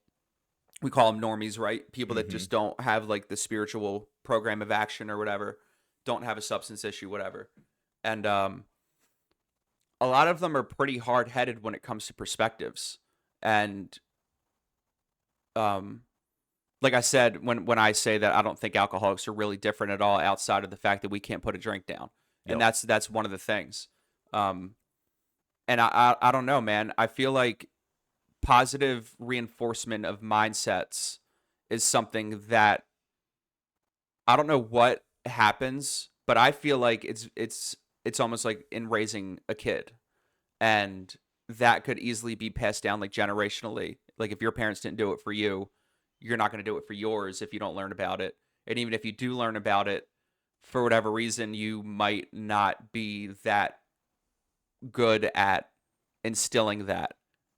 we call them normies, right? People that just don't have like the spiritual program of action or whatever, don't have a substance issue, whatever. And a lot of them are pretty hard-headed when it comes to perspectives. And um like I said, when I say that I don't think alcoholics are really different at all outside of the fact that we can't put a drink down. And Yep. that's one of the things. Um and I don't know, man. I feel like positive reinforcement of mindsets is something that I don't know what happens, but I feel like it's almost like in raising a kid, and that could easily be passed down like generationally. Like if your parents didn't do it for you, you're not going to do it for yours if you don't learn about it. And even if you do learn about it, for whatever reason, you might not be that good at instilling that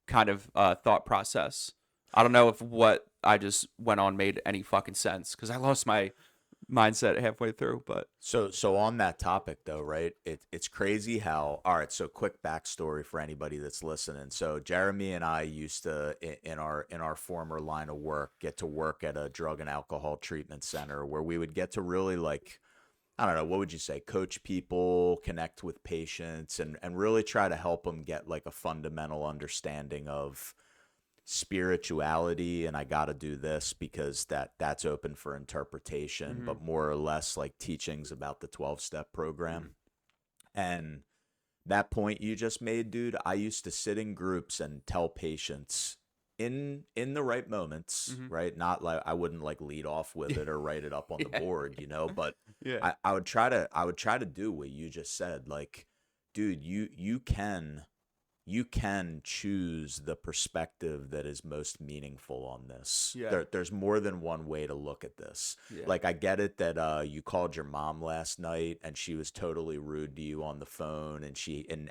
kind of thought process. I don't know if what I just went on made any fucking sense because I lost my mindset halfway through. But So on that topic though, right? It's crazy how. All right, so quick backstory for anybody that's listening. So Jeremy and I used to in our former line of work get to work at a drug and alcohol treatment center where we would get to really like, I don't know, what would you say, coach people, connect with patients, and really try to help them get like a fundamental understanding of spirituality. And I got to do this because that's open for interpretation, but more or less like teachings about the 12-step program. And that point you just made, dude, I used to sit in groups and tell patients in the right moments, right? Not like I wouldn't like lead off with it or write it up on the board, but yeah, I would try to do what you just said. Like, dude, you can choose the perspective that is most meaningful on this. Yeah. There's more than one way to look at this. Yeah. Like, I get it that you called your mom last night and she was totally rude to you on the phone, and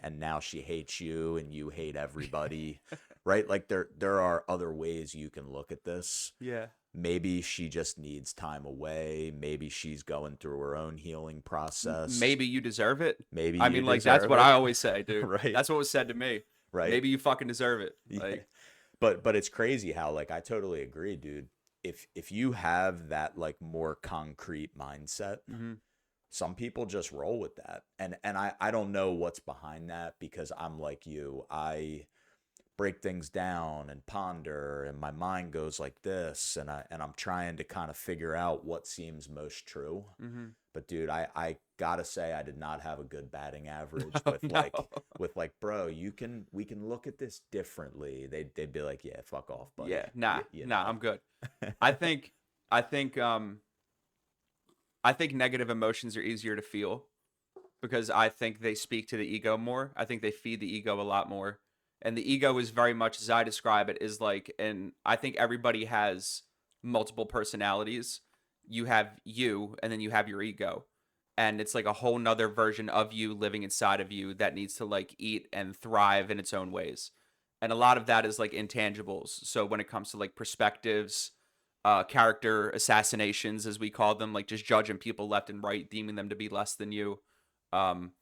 and now she hates you and you hate everybody, right? Like there are other ways you can look at this. yeah, Maybe she just needs time away. Maybe she's going through her own healing process. maybe you deserve it. Maybe I you mean, like that's deserve what it. I always say, dude. Right. That's what was said to me. Right. Maybe you fucking deserve it. Yeah. Like, But it's crazy how, like, I totally agree, dude. If you have that like more concrete mindset, some people just roll with that. And I don't know what's behind that because I'm like you. I break things down and ponder, and my mind goes like this, and I'm trying to kind of figure out what seems most true. But dude, I gotta say I did not have a good batting average with like, bro, we can look at this differently. They'd be like, yeah, fuck off, buddy. yeah, nah, You nah, know? I'm good. I think, I think, I think negative emotions are easier to feel because I think they speak to the ego more. I think they feed the ego a lot more. And the ego is very much, as I describe it, is like, and I think everybody has multiple personalities. You have you, and then you have your ego. And it's like a whole nother version of you living inside of you that needs to like eat and thrive in its own ways. And a lot of that is like intangibles. So when it comes to like perspectives, character assassinations, as we call them, like just judging people left and right, deeming them to be less than you. Um,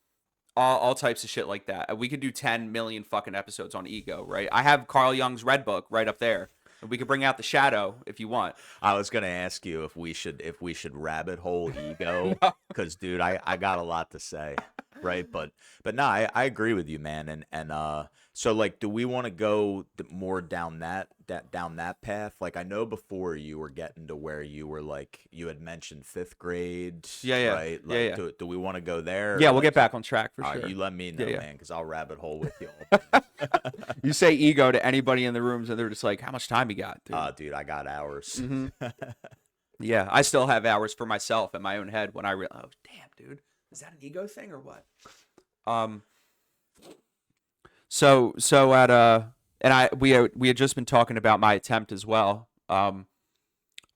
all types of shit like that. We could do 10 million fucking episodes on ego, right? I have Carl Jung's Red Book right up there. We could bring out the shadow if you want. I was gonna ask you if we should rabbit hole ego, because dude, I got a lot to say, right? But no, I agree with you, man. And so like, do we want to go more down that path? Like, I know before you were getting to where you were like, you had mentioned fifth grade, Yeah. right? Like, Yeah. Do we want to go there? Yeah, we'll Like, get back on track for all right, sure. you let me know, Yeah. man, because I'll rabbit hole with you all day. You say ego to anybody in the rooms, and they're just like, how much time you got, dude? Dude, I got hours. Yeah, I still have hours for myself in my own head when I realize, oh, damn, dude, is that an ego thing or what? So at and we had just been talking about my attempt as well.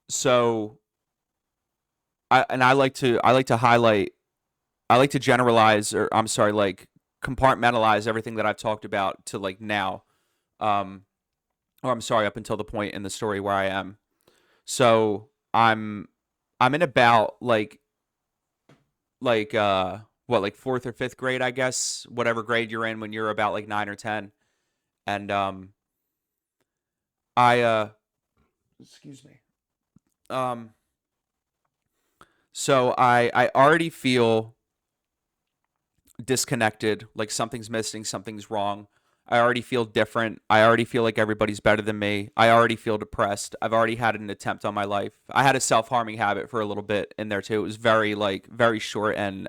So I like to highlight, I like to generalize, or I'm sorry, like compartmentalize everything that I've talked about to like now. Or I'm sorry, up until the point in the story where I am. So I'm in about like what, like fourth or fifth grade, I guess, whatever grade you're in when you're about like 9 or 10. And I excuse me. So I already feel disconnected, like something's missing, something's wrong. I already feel different. I already feel like everybody's better than me. I already feel depressed. I've already had an attempt on my life. I had a self-harming habit for a little bit in there too. It was very short and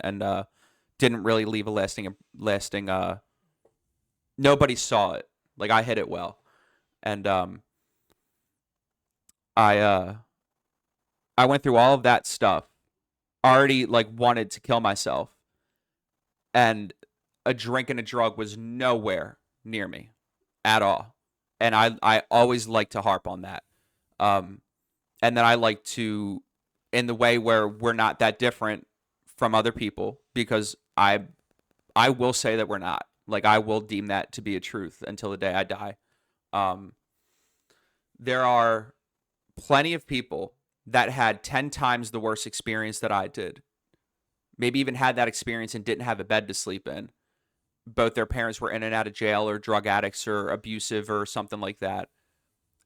didn't really leave a lasting nobody saw it. Like I hid it well. And I uh I went through all of that stuff. Already like wanted to kill myself. And a drink and a drug was nowhere near me at all. And I always like to harp on that. Um, and then I like to, in the way where we're not that different from other people, because I will say that we're not. Like I will deem that to be a truth until the day I die. Um, there are plenty of people that had 10 times the worst experience that I did. Maybe even had that experience and didn't have a bed to sleep in. Both their parents were in and out of jail or drug addicts or abusive or something like that,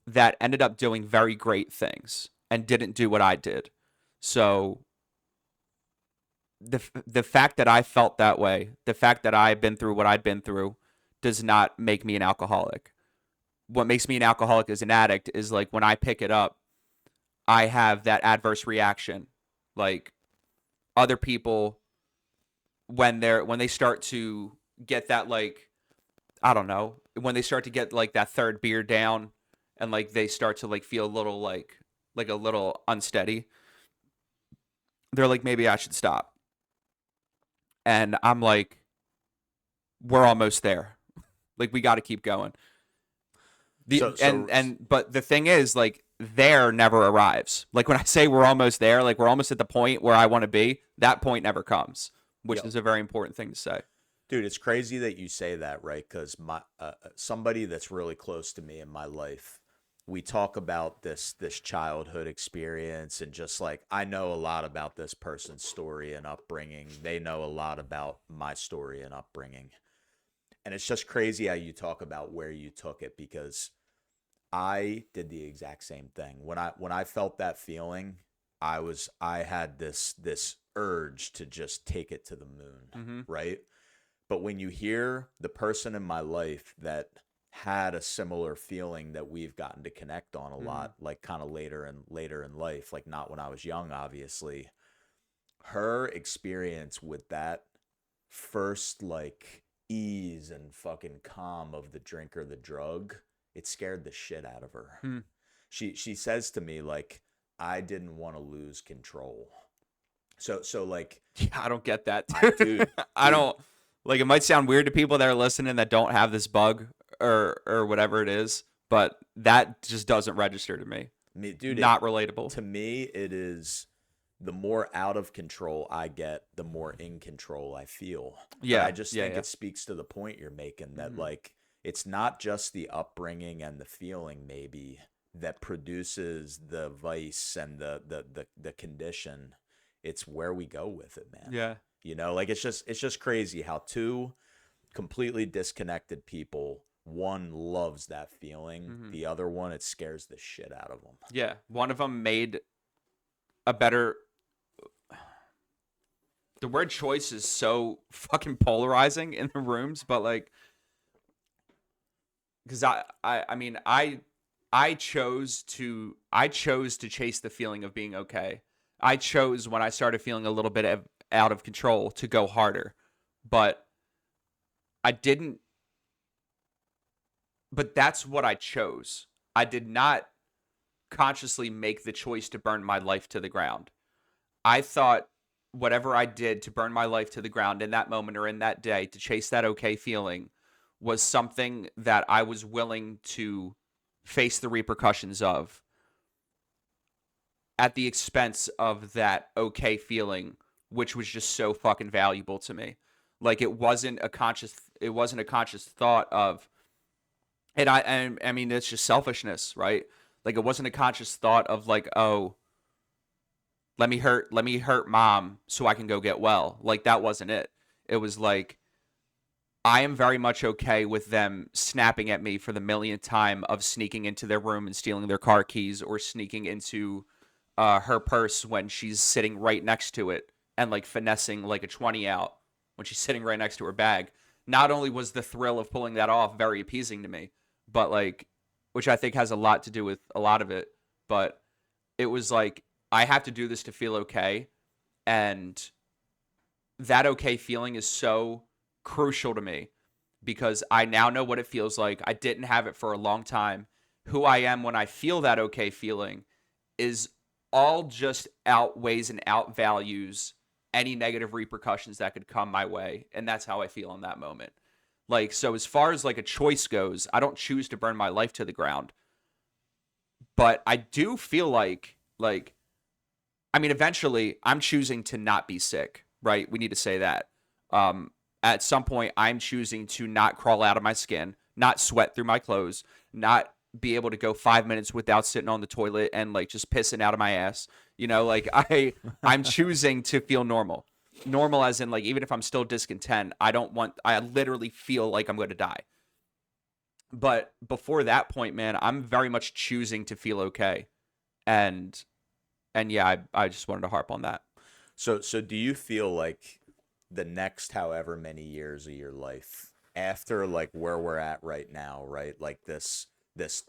that ended up doing very great things and didn't do what I did. So the fact that I felt that way, the fact that I've been through what I'd been through, does not make me an alcoholic. What makes me an alcoholic as an addict is like when I pick it up, I have that adverse reaction. Like other people, when they start to get that, like, I don't know, when they start to get like that third beer down and like they start to like feel a little like a little unsteady, they're like, maybe I should stop. And I'm like, we're almost there. Like we got to keep going. But the thing is, like, there never arrives. Like when I say we're almost there, like we're almost at the point where I want to be, that point never comes, which is a very important thing to say. Dude, it's crazy that you say that, right? Because my somebody that's really close to me in my life, we talk about this childhood experience, and just like I know a lot about this person's story and upbringing. They know a lot about my story and upbringing, and it's just crazy how you talk about where you took it, because I did the exact same thing. When I felt that feeling, I had this urge to just take it to the moon, right? But when you hear the person in my life that had a similar feeling that we've gotten to connect on a lot, like kind of later in life, like not when I was young, obviously, her experience with that first like ease and fucking calm of the drink or the drug, it scared the shit out of her. She says to me, like, I didn't want to lose control. So like, yeah, I don't get that, dude. I don't. Like, it might sound weird to people that are listening that don't have this bug or whatever it is, but that just doesn't register to me. Dude, not relatable. To me, it is the more out of control I get, the more in control I feel. Yeah, but I just think yeah. it speaks to the point you're making that like it's not just the upbringing and the feeling maybe that produces the vice and the condition. It's where we go with it, man. Yeah. You know, like it's just crazy how two completely disconnected people, one loves that feeling, the other one, it scares the shit out of them. Yeah, one of them made a better. The word choice is so fucking polarizing in the rooms, but like, because I chose to chase the feeling of being okay. I chose when I started feeling a little bit out of control to go harder, but I didn't. But that's what I chose. I did not consciously make the choice to burn my life to the ground. I thought whatever I did to burn my life to the ground in that moment or in that day to chase that okay feeling was something that I was willing to face the repercussions of at the expense of that okay feeling, which was just so fucking valuable to me. Like it wasn't a conscious thought of, and I mean it's just selfishness, right? Like it wasn't a conscious thought of like, oh, let me hurt mom so I can go get well. Like that wasn't it. It was like, I am very much okay with them snapping at me for the millionth time of sneaking into their room and stealing their car keys, or sneaking into her purse when she's sitting right next to it and like finessing like a 20 out. when she's sitting right next to her bag. Not only was the thrill of pulling that off very appeasing to me, but like, which I think has a lot to do with a lot of it, but it was like, I have to do this to feel okay. And that okay feeling is so crucial to me because I now know what it feels like. I didn't have it for a long time. Who I am when I feel that okay feeling is all just outweighs and outvalues any negative repercussions that could come my way. And that's how I feel in that moment. Like, so as far as like a choice goes, I don't choose to burn my life to the ground. But I do feel like, I mean, eventually I'm choosing to not be sick, right? We need to say that. At some point, I'm choosing to not crawl out of my skin, not sweat through my clothes, not be able to go 5 minutes without sitting on the toilet and like just pissing out of my ass. You know, like I'm choosing to feel normal. Normal as in like, even if I'm still discontent, I literally feel like I'm going to die. But before that point, man, I'm very much choosing to feel okay. And yeah, I just wanted to harp on that. So do you feel like the next however many years of your life after like where we're at right now, right? Like this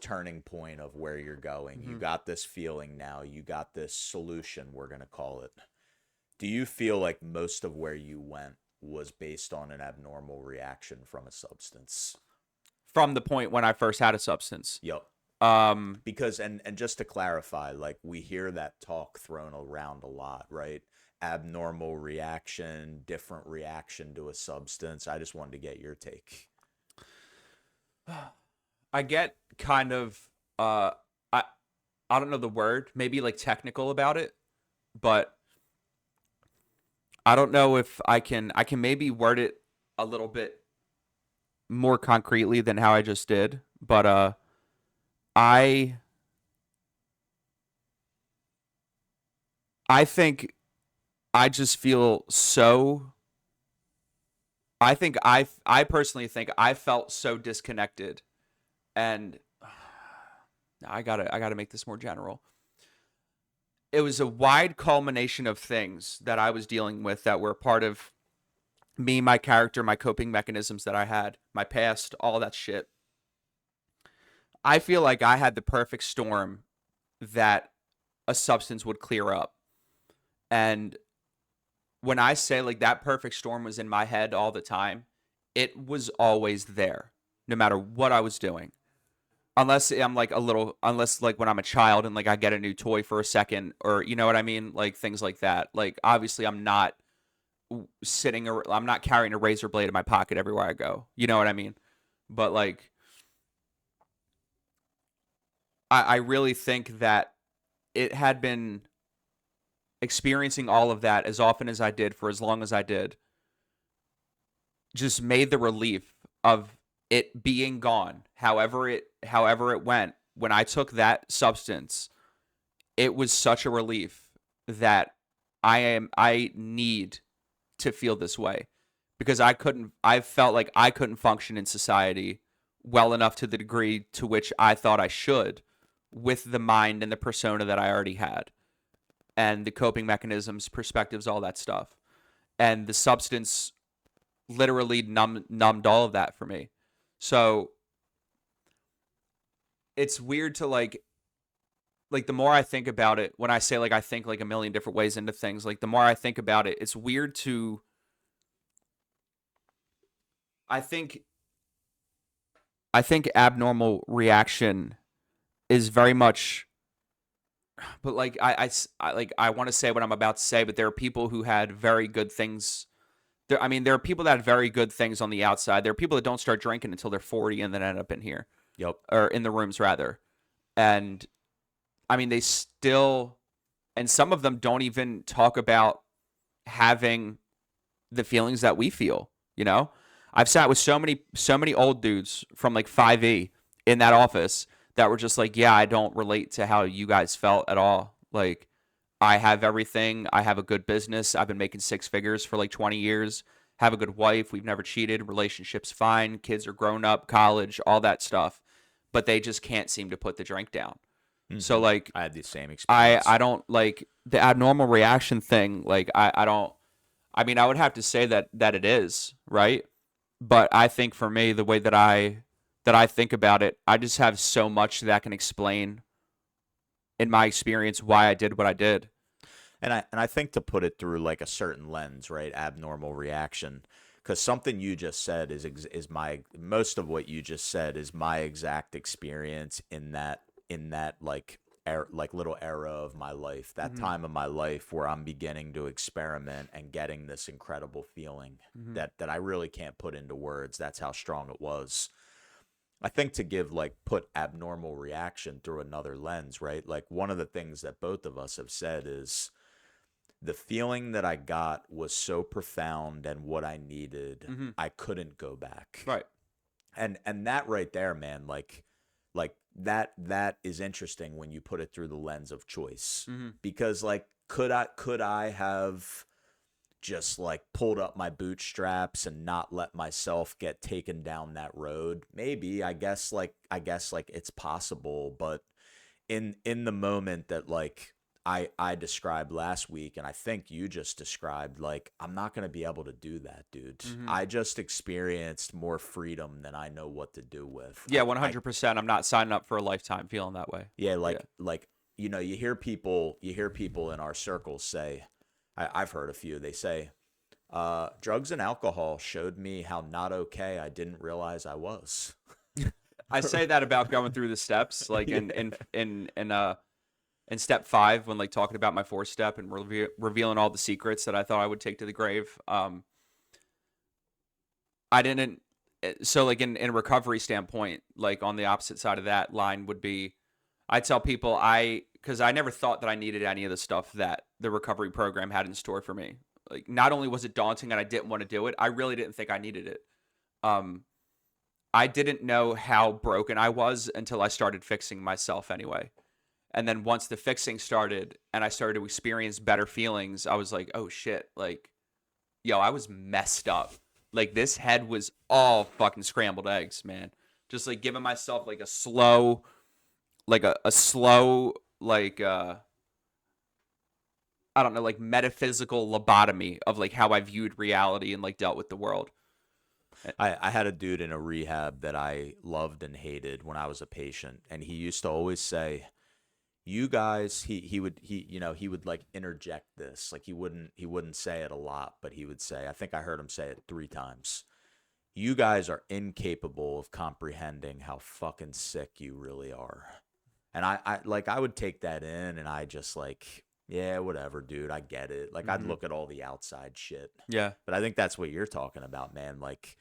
turning point of where you're going. You got this feeling now, you got this solution, we're going to call it. Do you feel like most of where you went was based on an abnormal reaction from a substance? From the point when I first had a substance. Yep. Because and just to clarify, like we hear that talk thrown around a lot, right? Abnormal reaction, different reaction to a substance. I just wanted to get your take. I get kind of I don't know the word, maybe like technical about it, but I don't know if I can maybe word it a little bit more concretely than how I just did, but I think I just feel so I personally think I felt so disconnected, and I gotta make this more general. It was a wide culmination of things that I was dealing with that were part of me, my character, my coping mechanisms that I had, my past, all that shit. I feel like I had the perfect storm that a substance would clear up. And when I say like that perfect storm was in my head all the time, it was always there, no matter what I was doing. Unless like when I'm a child and like I get a new toy for a second, or you know what I mean? Like things like that. Like obviously I'm not I'm not carrying a razor blade in my pocket everywhere I go. You know what I mean? But like, I really think that it had been experiencing all of that as often as I did for as long as I did just made the relief of it being gone. However it went, when I took that substance, it was such a relief that I need to feel this way, because I felt like I couldn't function in society well enough to the degree to which I thought I should, with the mind and the persona that I already had, and the coping mechanisms, perspectives, all that stuff. And the substance literally numbed all of that for me. So it's weird to like the more I think about it, when I say like I think like a million different ways into things, like the more I think about it, it's weird to I think abnormal reaction is very much, but like I want to say what I'm about to say, but there are people who had very good things. There are people that had very good things on the outside. There are people that don't start drinking until they're 40 and then end up in here. Yep. Or in the rooms rather. And I mean, they still, and some of them don't even talk about having the feelings that we feel, you know? I've sat with so many old dudes from like 5E in that office that were just like, yeah, I don't relate to how you guys felt at all. Like, I have everything. I have a good business. I've been making six figures for like 20 years. Have a good wife. We've never cheated. Relationship's fine. Kids are grown up, college, all that stuff. But they just can't seem to put the drink down. Mm-hmm. So like, I had the same experience. I don't like the abnormal reaction thing. Like I don't I mean, I would have to say that it is, right? But I think for me, the way that I think about it, I just have so much that can explain in my experience why I did what I did. And I think to put it through like a certain lens, right? Abnormal reaction, because something you just said is my most of what you just said is my exact experience in that like little era of my life, that Mhm. time of my life where I'm beginning to experiment and getting this incredible feeling Mhm. that I really can't put into words. That's how strong it was. I think to give like put abnormal reaction through another lens, right? Like one of the things that both of us have said is the feeling that I got was so profound and what I needed, Mhm. I couldn't go back. Right. And that right there, man, like that is interesting when you put it through the lens of choice. Mhm. Because like could I have just like pulled up my bootstraps and not let myself get taken down that road? Maybe. I guess like it's possible, but in the moment that like I described last week, and I think you just described, like I'm not going to be able to do that, dude. Mhm. I just experienced more freedom than I know what to do with. Yeah, 100%. I'm not signing up for a lifetime feeling that way. Yeah, Yeah. like you hear people in our circles say, I've heard a few. They say, drugs and alcohol showed me how not okay I didn't realize I was. I say that about going through the steps, like Yeah. in step 5 when like talking about my 4th step and revealing all the secrets that I thought I would take to the grave. I didn't. So like in a recovery standpoint, like on the opposite side of that line would be, I tell people because I never thought that I needed any of the stuff that the recovery program had in store for me. Like not only was it daunting and I didn't want to do it, I really didn't think I needed it. Um, I didn't know how broken I was until I started fixing myself anyway. And then once the fixing started and I started to experience better feelings, I was like, oh shit, like, yo, I was messed up. Like this head was all fucking scrambled eggs, man. Just like giving myself like a slow, a slow, I don't know, like metaphysical lobotomy of like how I viewed reality and like dealt with the world. I had a dude in a rehab that I loved and hated when I was a patient, and he used to always say, "You guys," he would like interject this, like he wouldn't say it a lot, but he would say, I think I heard him say it 3 times. You guys are incapable of comprehending how fucking sick you really are. And I would take that in, and I just like, yeah, whatever, dude, I get it. Like I'd Mm-hmm. look at all the outside shit. Yeah. But I think that's what you're talking about, man. Like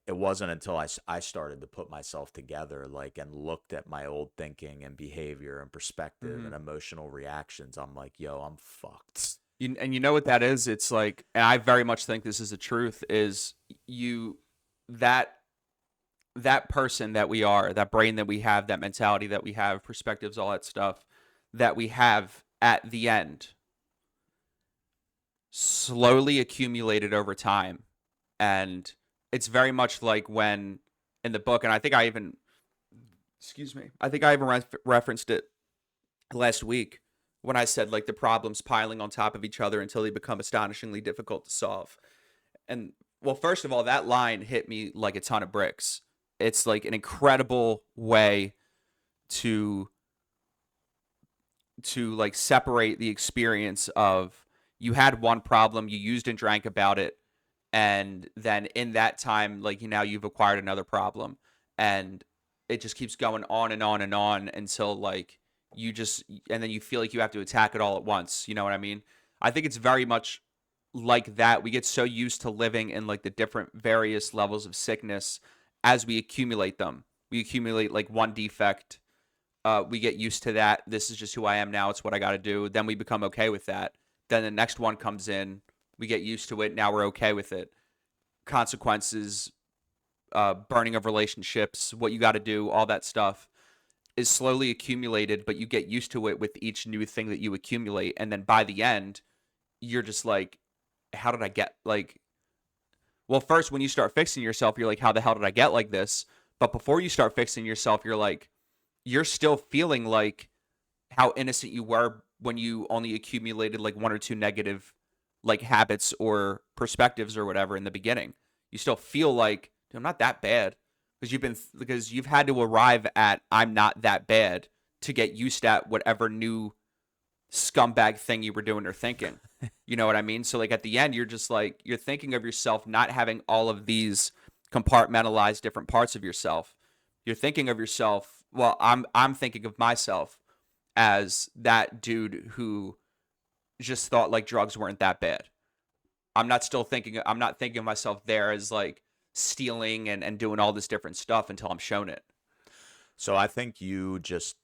it wasn't until I started to put myself together, like, and looked at my old thinking and behavior and perspective Mm-hmm. and emotional reactions. I'm like, yo, I'm fucked. And you know what that is? It's like, and I very much think this is the truth, is you, that, that person that we are, that brain that we have, that mentality that we have, perspectives, all that stuff that we have at the end slowly accumulated over time. And it's very much like when in the book, and I think I even, excuse me, I think I even referenced it last week when I said like the problems piling on top of each other until they become astonishingly difficult to solve. And well, first of all, that line hit me like a ton of bricks. It's like an incredible way to like separate the experience of you had one problem, you used and drank about it, and then in that time, like now you've acquired another problem, and it just keeps going on and on and on until like you just, and then you feel like you have to attack it all at once. You know what I mean? I think it's very much like that. We get so used to living in like the different various levels of sickness as we accumulate them. We accumulate like one defect, we get used to that. This is just who I am now. It's what I got to do. Then we become okay with that. Then the next one comes in. We get used to it. Now we're okay with it. Consequences, burning of relationships, what you got to do, all that stuff is slowly accumulated, but you get used to it with each new thing that you accumulate. And then by the end, you're just like, how did I get like, well, first, when you start fixing yourself, you're like, how the hell did I get like this? But before you start fixing yourself, you're like, you're still feeling like how innocent you were when you only accumulated like one or two negative like habits or perspectives or whatever in the beginning. You still feel like, dude, I'm not that bad, because you've had to arrive at I'm not that bad to get used to whatever new scumbag thing you were doing or thinking. You know what I mean? So like at the end, you're just like, you're thinking of yourself not having all of these compartmentalized different parts of yourself. You're thinking of yourself, well, I'm thinking of myself as that dude who just thought like drugs weren't that bad. I'm not thinking of myself there as like stealing and doing all this different stuff until I'm shown it. So I think you just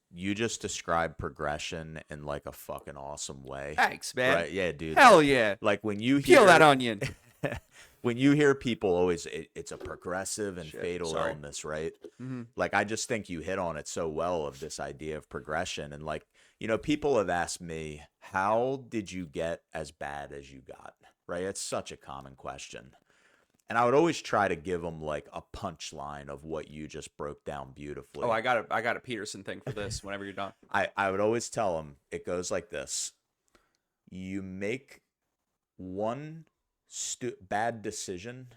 described progression in like a fucking awesome way. Thanks, man. Right? Yeah, dude. Hell yeah. Like when you Peel that onion. when you hear people always, it's a progressive and Shit, fatal sorry. illness, right? Mm-hmm. Like I just think you hit on it so well of this idea of progression. And like, people have asked me, how did you get as bad as you got? Right? It's such a common question. And I would always try to give them like a punchline of what you just broke down beautifully. Oh, I got a Peterson thing for this whenever you're done. I would always tell them it goes like this. You make one bad decision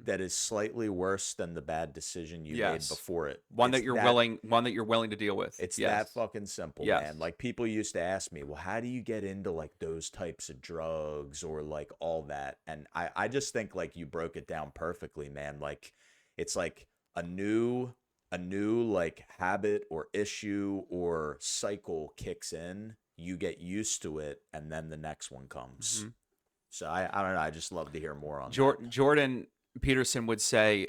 that is slightly worse than the bad decision you made before it. One that you're willing to deal with. It's that fucking simple, Yes. man. Like people used to ask me, well, how do you get into like those types of drugs or like all that? And I just think like you broke it down perfectly, man. Like it's like a new like habit or issue or cycle kicks in, you get used to it, and then the next one comes. Mm-hmm. So I don't know. I just love to hear more on that. Jordan Peterson would say,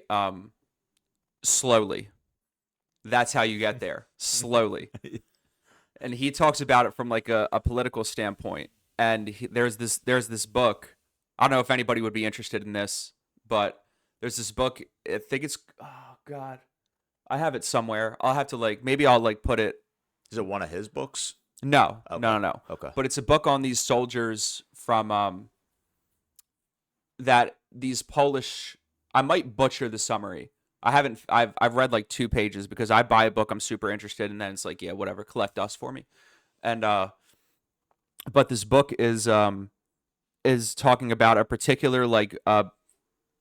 slowly. That's how you get there. Slowly. And he talks about it from like a political standpoint. And there's this book. I don't know if anybody would be interested in this, but there's this book. I think it's, oh God, I have it somewhere. I'll have to maybe I'll put it. Is it one of his books? No, Okay. no. Okay. But it's a book on these soldiers from that these Polish. I might butcher the summary. I've read like 2 pages because I buy a book I'm super interested in, and then it's like, yeah, whatever, collect dust for me. And but this book is talking about a particular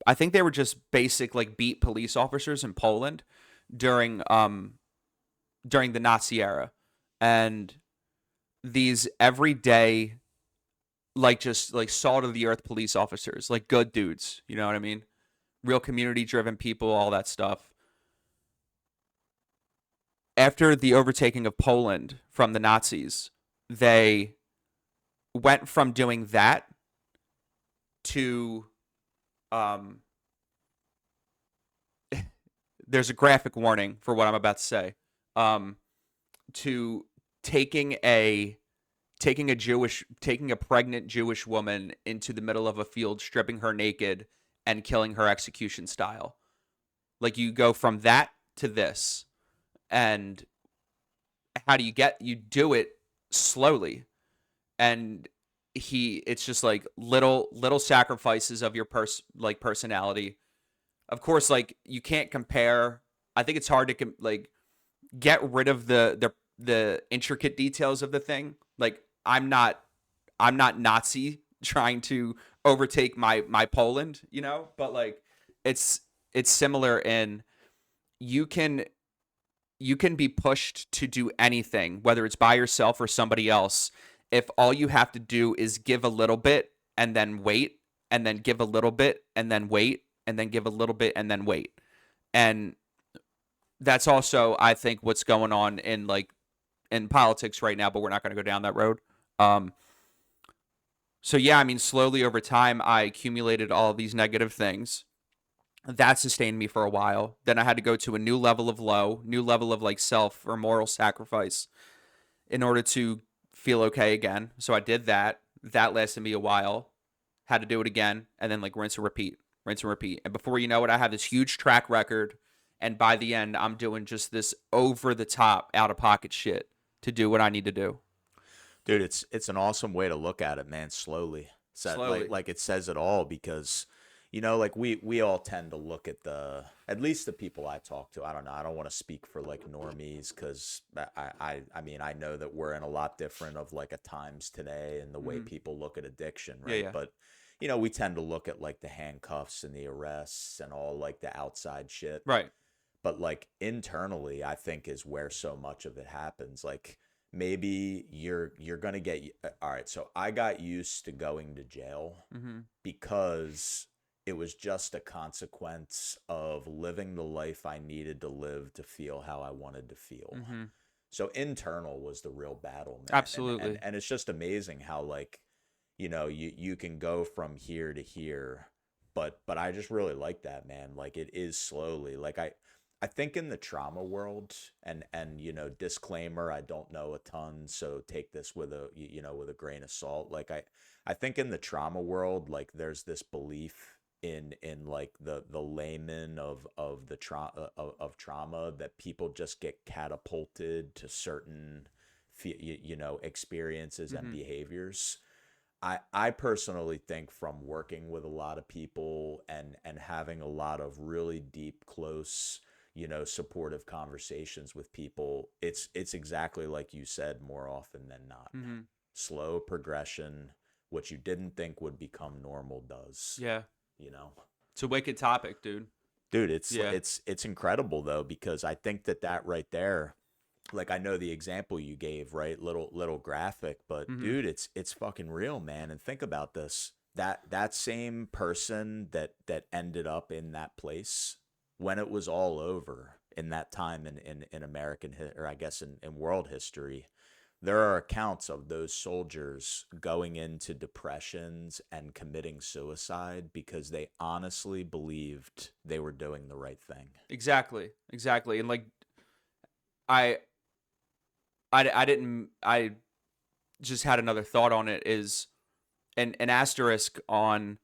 I think they were just basic beat police officers in Poland during the Nazi era, and these everyday just salt of the earth police officers, like good dudes, you know what I mean? Real community driven people, all that stuff. After the overtaking of Poland from the Nazis, they went from doing that to there's a graphic warning for what I'm about to say. To taking a pregnant Jewish woman into the middle of a field, stripping her naked, and killing her execution style. Like, you go from that to this. And how do you do it slowly. And it's just like little sacrifices of your personality. Of course, you can't compare. I think it's hard to get rid of the intricate details of the thing. Like, I'm not Nazi trying to overtake my Poland, but it's similar in you can be pushed to do anything, whether it's by yourself or somebody else, if all you have to do is give a little bit and then wait, and then give a little bit and then wait, and then give a little bit and then wait. And that's also, I think, what's going on in politics right now, but we're not going to go down that road. So yeah, I mean, slowly over time, I accumulated all of these negative things. That sustained me for a while. Then I had to go to a new level of self or moral sacrifice in order to feel okay again. So I did that. That lasted me a while. Had to do it again, and then rinse and repeat. And before you know it, I have this huge track record. And by the end, I'm doing just this over the top, out of pocket shit to do what I need to do. Dude, it's an awesome way to look at it, man. Slowly. Slowly. Like it says it all, because we all tend to look at at least the people I talk to. I don't know. I don't want to speak for normies, because I mean, I know that we're in a lot different of a times today and the way people look at addiction, right? Yeah. But we tend to look at like the handcuffs and the arrests and all like the outside shit. Right. But like internally, I think is where so much of it happens. Like maybe you're gonna get all right. So I got used to going to jail Mm-hmm. because it was just a consequence of living the life I needed to live to feel how I wanted to feel. Mm-hmm. So internal was the real battle, man. Absolutely. And it's just amazing how like, you can go from here to here, but I just really like that, man. Like it is slowly. Like I think in the trauma world, and disclaimer, I don't know a ton, so take this with with a grain of salt. Like I think in the trauma world, like there's this belief in like the layman of the trauma of trauma, that people just get catapulted to certain experiences and Mm-hmm. behaviors. I personally think, from working with a lot of people and having a lot of really deep, close, supportive conversations with people, it's exactly like you said, more often than not. Mm-hmm. Slow progression, what you didn't think would become normal does. Yeah. You know. It's a wicked topic, dude. Dude, it's Yeah. it's incredible though, because I think that right there, like, I know the example you gave, right? Little graphic, but Mm-hmm. dude, it's fucking real, man. And think about this. That same person that ended up in that place, when it was all over in that time in American or I guess in world history, there are accounts of those soldiers going into depressions and committing suicide because they honestly believed they were doing the right thing. Exactly. And like, I didn't. I just had another thought on it. Is an asterisk on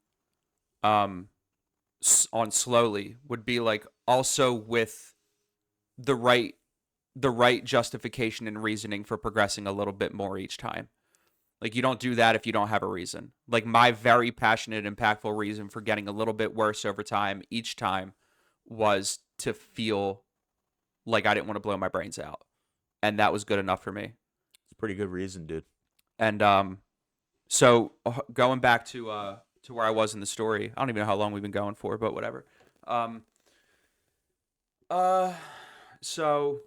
on slowly would be like, also with the right justification and reasoning for progressing a little bit more each time. Like, you don't do that if you don't have a reason. Like, my very passionate, impactful reason for getting a little bit worse over time each time was to feel like I didn't want to blow my brains out, and that was good enough for me. It's a pretty good reason, dude. And so going back to where I was in the story, I don't even know how long we've been going for, but whatever. So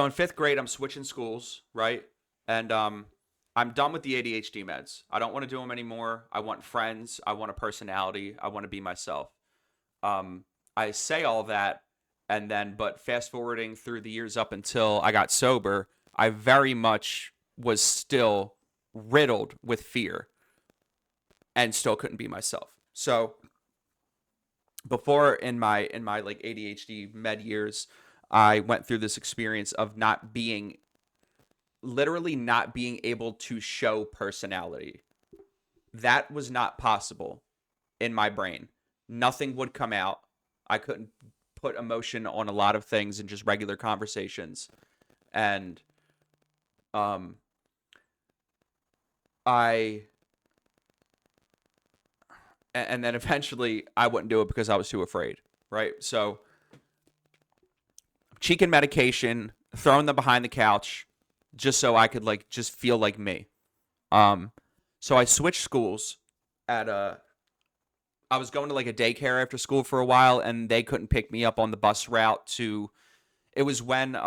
in 5th grade, I'm switching schools, right? And I'm done with the ADHD meds. I don't want to do them anymore. I want friends. I want a personality. I want to be myself. I say all that, and then, but fast forwarding through the years up until I got sober, I very much was still riddled with fear and still couldn't be myself. So before, in my like ADHD med years, I went through this experience of literally not being able to show personality. That was not possible in my brain. Nothing would come out. I couldn't put emotion on a lot of things in just regular conversations. And and then eventually I wouldn't do it because I was too afraid, right? So cheeking medication, throwing them behind the couch, just so I could like just feel like me. So I switched schools I was going to like a daycare after school for a while, and they couldn't pick me up on the bus route to. It was when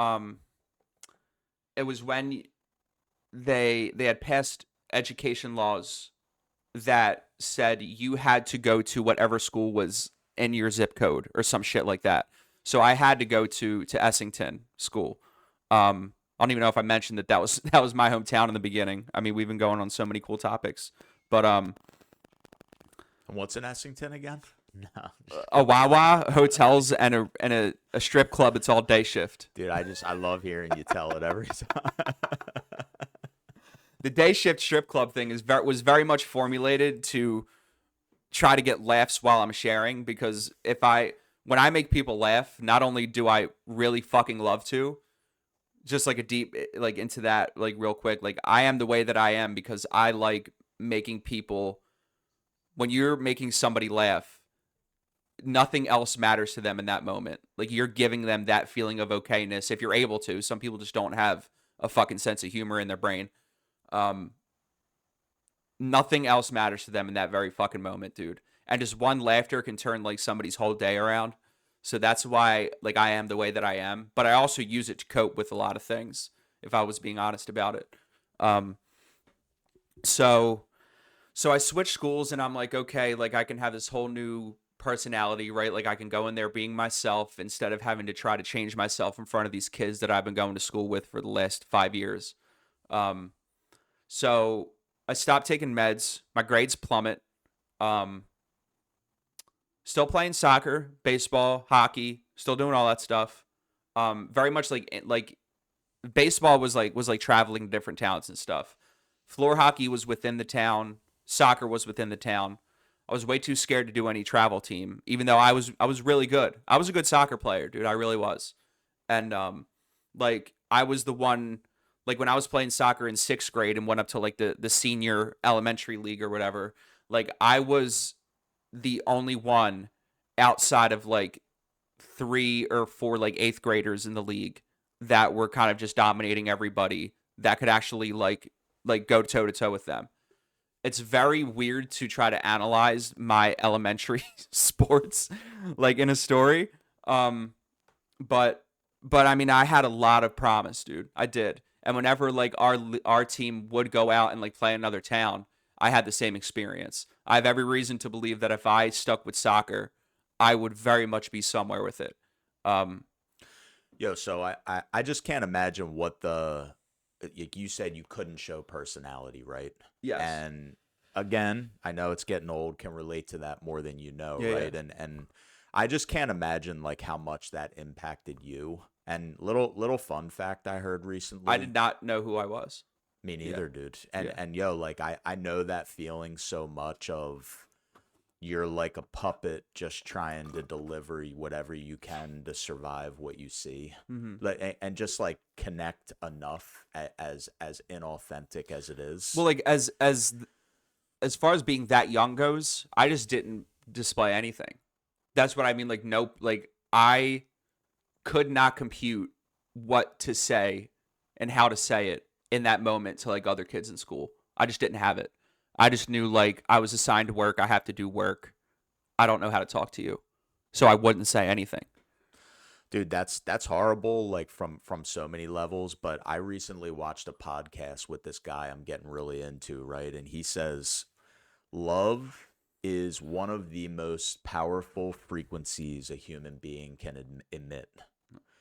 they had passed education laws that said you had to go to whatever school was in your zip code or some shit like that. So I had to go to Essington School. I don't even know if I mentioned that was my hometown in the beginning. I mean, we've been going on so many cool topics, but And what's in Essington again? No, a Wawa, hotels, and a strip club. It's all day shift. dude, I love hearing you tell it every time. The day shift strip club thing was very much formulated to try to get laughs while I'm sharing, because when I make people laugh, not only do I really fucking love to, just like a deep, like into that, like real quick, like I am the way that I am because I like making people, when you're making somebody laugh, nothing else matters to them in that moment. Like, you're giving them that feeling of okayness if you're able to. Some people just don't have a fucking sense of humor in their brain. Nothing else matters to them in that very fucking moment, dude. And just one laughter can turn like somebody's whole day around. So that's why like I am the way that I am. But I also use it to cope with a lot of things, if I was being honest about it. Um, so I switched schools and I'm like, okay, like I can have this whole new personality, right? Like I can go in there being myself instead of having to try to change myself in front of these kids that I've been going to school with for the last 5 years. Um, so I stopped taking meds. My grades plummet. Um, Still playing soccer, baseball, hockey, still doing all that stuff. Very much like baseball was like traveling to different towns and stuff. Floor hockey was within the town. Soccer was within the town. I was way too scared to do any travel team, even though I was really good. I was a good soccer player, dude. I really was. And like I was the one like when I was playing soccer in 6th grade and went up to like the senior elementary league or whatever, like I was the only one outside of like 3 or 4 like 8th graders in the league that were kind of just dominating everybody that could actually like go toe to toe with them. It's very weird to try to analyze my elementary sports like in a story. Um but I mean I had a lot of promise, dude. I did. And whenever like our team would go out and like play another town, I had the same experience. I have every reason to believe that if I stuck with soccer, I would very much be somewhere with it. Um Yo, so I just can't imagine what the like you said you couldn't show personality, right? yes. And again, I know it's getting old, can relate to that more than you know, Yeah, right? yeah. And I just can't imagine like how much that impacted you. And little fun fact I heard I recently. did not know who I was. Me Yeah. neither, dude. And Yeah. and yo, like I know that feeling so much of you're like a puppet just trying to deliver whatever you can to survive what you see. Mhm. Like and just like connect enough as inauthentic as it is. Well, like as far as being that young goes, I just didn't display anything. That's what I mean. Like, nope. Like, I could not compute what to say and how to say it in that moment to like other kids in school. I just didn't have it. I just knew like I was assigned to work. I have to do work. I don't know how to talk to you. So I wouldn't say anything. Dude, that's horrible like from so many levels, but I recently watched a podcast with this guy I'm getting really into, right? And he says love is one of the most powerful frequencies a human being can emit.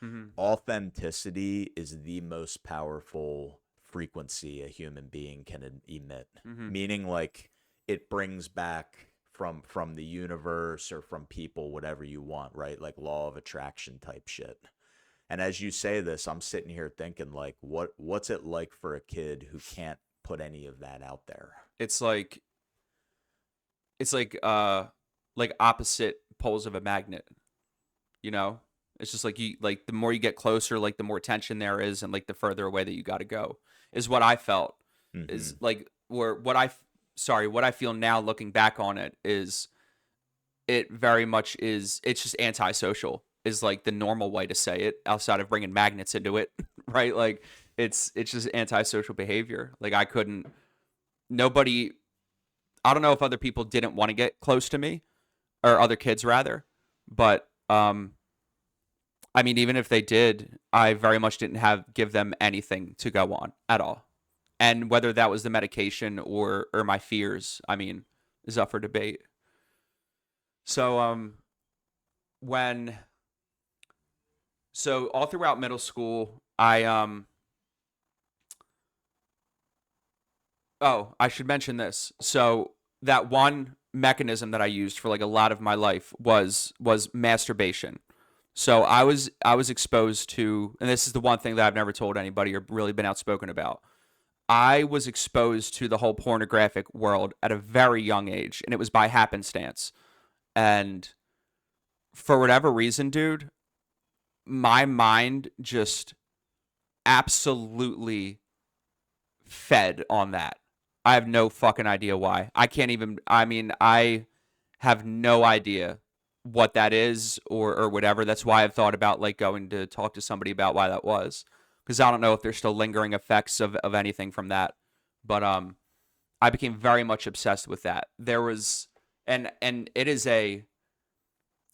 Mm-hmm. Authenticity is the most powerful frequency a human being can emit, Mm-hmm. meaning like it brings back from the universe or from people whatever you want, right? Like law of attraction type shit. And as you say this, I'm sitting here thinking like what's it like for a kid who can't put any of that out there? It's like it's like opposite poles of a magnet, you know? It's just like you like the more you get closer, like the more tension there is and like the further away that you got to go. Is what I felt. Is Mhm. like or what I sorry, what I feel now looking back on it is it very much is it's just antisocial is like the normal way to say it outside of bringing magnets into it, right? Like it's just antisocial behavior. Like I couldn't nobody I don't know if other people didn't want to get close to me or other kids rather, but I mean even if they did, I very much didn't have give them anything to go on at all. And whether that was the medication or my fears, I mean, is up for debate. So when so all throughout middle school, I should mention this. So that one mechanism that I used for like a lot of my life was masturbation. So I was exposed to, and this is the one thing that I've never told anybody or really been outspoken about. I was exposed to the whole pornographic world at a very young age, and it was by happenstance. And for whatever reason, dude, my mind just absolutely fed on that. I have no fucking idea why. I can't even, I mean, I have no idea what that is or whatever. That's why I've thought about like going to talk to somebody about why that was. Because I don't know if there's still lingering effects of anything from that. But I became very much obsessed with that. There was, and it is a,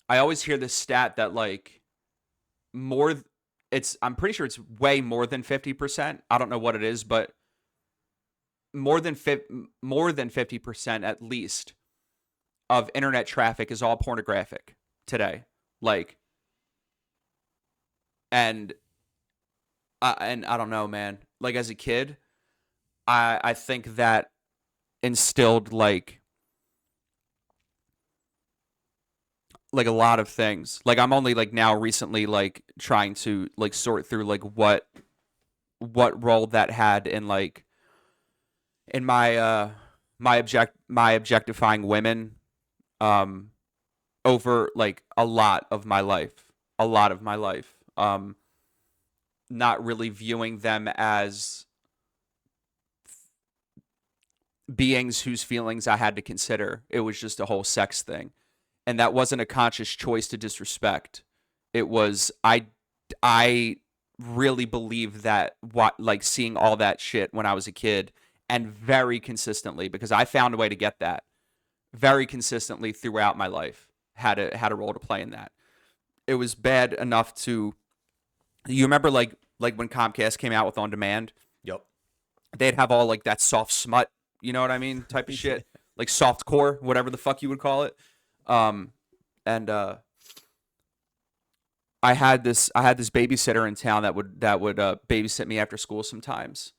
I always hear this stat that like more, I'm pretty sure it's way more than 50%. I don't know what it is, but more than 50% at least of internet traffic is all pornographic today. Like, and I don't know, man. Like as a kid, I think that instilled like a lot of things. Like I'm only like now recently like trying to like sort through like what role that had in like in my objectifying women um over like a lot of my life. A lot of my life. Not really viewing them as beings whose feelings I had to consider. It was just a whole sex thing. And that wasn't a conscious choice to disrespect. It was I really believe that what like seeing all that shit when I was a kid and very consistently because I found a way to get that very consistently throughout my life had a role to play in that. It was bad enough to you remember like when Comcast came out with on demand, Yep. they'd have all like that soft smut, you know what I mean, type of shit, like soft core, whatever the fuck you would call it. And I had this babysitter in town that would babysit me after school sometimes,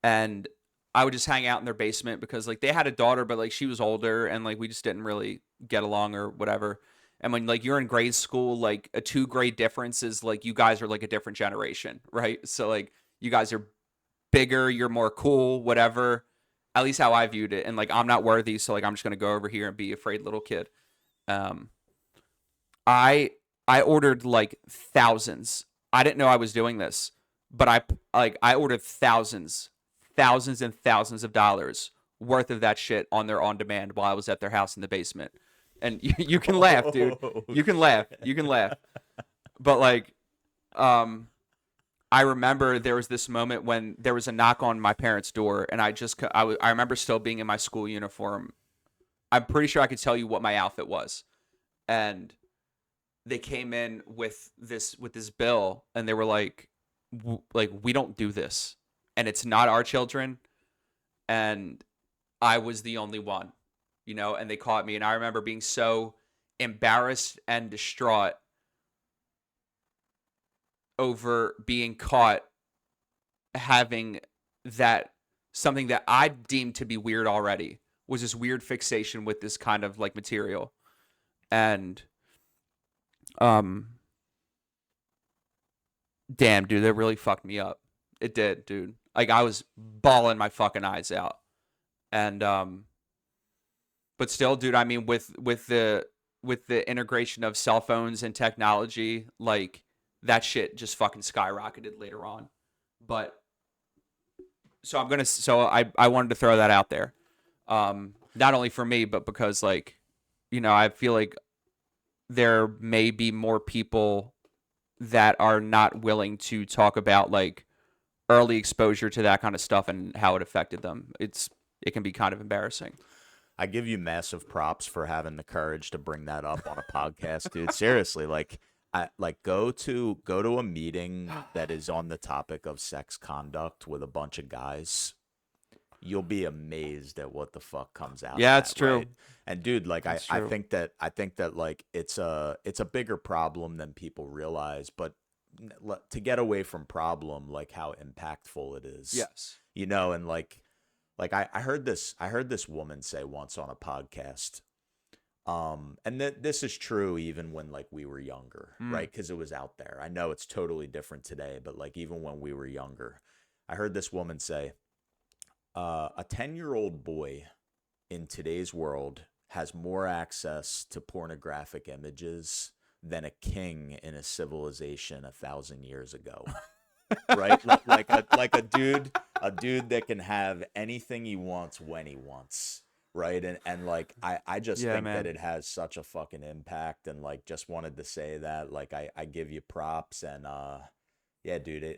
and I would just hang out in their basement because like they had a daughter, but like she was older and like we just didn't really get along or whatever. And when like you're in grade school, like a 2 grade difference is like you guys are like a different generation, right? So like you guys are bigger, you're more cool, whatever. At least how I viewed it. And like I'm not worthy, so like I'm just gonna go over here and be a afraid little kid. Um, I ordered like thousands. I didn't know I was doing this, but I ordered thousands and thousands of dollars worth of that shit on their on demand while I was at their house in the basement. And you can laugh, dude. You can laugh. You can laugh. But like, I remember there was this moment when there was a knock on my parents' door, and I remember still being in my school uniform. I'm pretty sure I could tell you what my outfit was, and they came in with this bill, and they were like, we don't do this, and it's not our children, and I was the only one, and they caught me, and I remember being so embarrassed and distraught over being caught having that something that I deemed to be weird already was this weird fixation with this kind of like material. And damn, dude, that really fucked me up. It did, dude. Like I was bawling my fucking eyes out. And but still, dude, I mean with the integration of cell phones and technology, like that shit just fucking skyrocketed later on. But so I wanted to throw that out there. Not only for me, but because like, I feel like there may be more people that are not willing to talk about like early exposure to that kind of stuff and how it affected them. It can be kind of embarrassing. I give you massive props for having the courage to bring that up on a podcast, dude. Seriously, like go to a meeting that is on the topic of sex conduct with a bunch of guys. You'll be amazed at what the fuck comes out. Yeah, of it's that, true. Right? And dude, like I true. think that like it's a bigger problem than people realize, but to get away from problem, like how impactful it is. Yes. And like I heard this woman say once on a podcast, and this is true even when like we were younger, right? Because it was out there. I know it's totally different today, but like even when we were younger, I heard this woman say, a 10-year-old boy in today's world has more access to pornographic images than a king in a civilization 1,000 years ago. Right? Like a dude that can have anything he wants when he wants. Right. And like I just think man. that it has such a fucking impact, and like just wanted to say that. Like I give you props, and yeah, dude,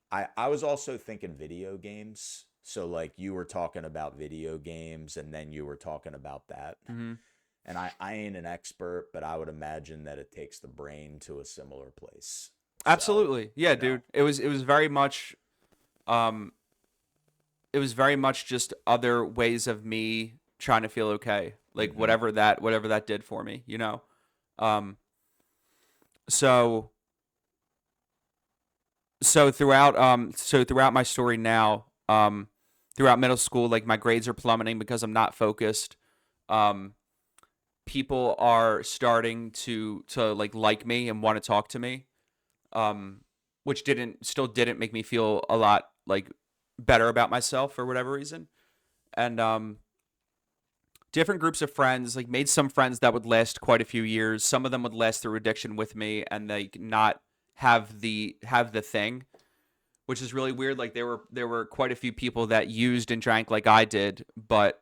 I was also thinking video games. So like you were talking about video games and then you were talking about that. Mm-hmm. And I ain't an expert, but I would imagine that it takes the brain to a similar place. So, Absolutely. Yeah, you know, dude. It was very much um it was very much just other ways of me trying to feel okay. Like Mhm. whatever that did for me, you know. Um so throughout my story now, throughout middle school, like my grades are plummeting because I'm not focused. Um People are starting to like me and want to talk to me. Which didn't make me feel a lot like better about myself for whatever reason. And different groups of friends, like made some friends that would last quite a few years. Some of them would last through addiction with me and like not have the thing, which is really weird. Like there were quite a few people that used and drank like I did, but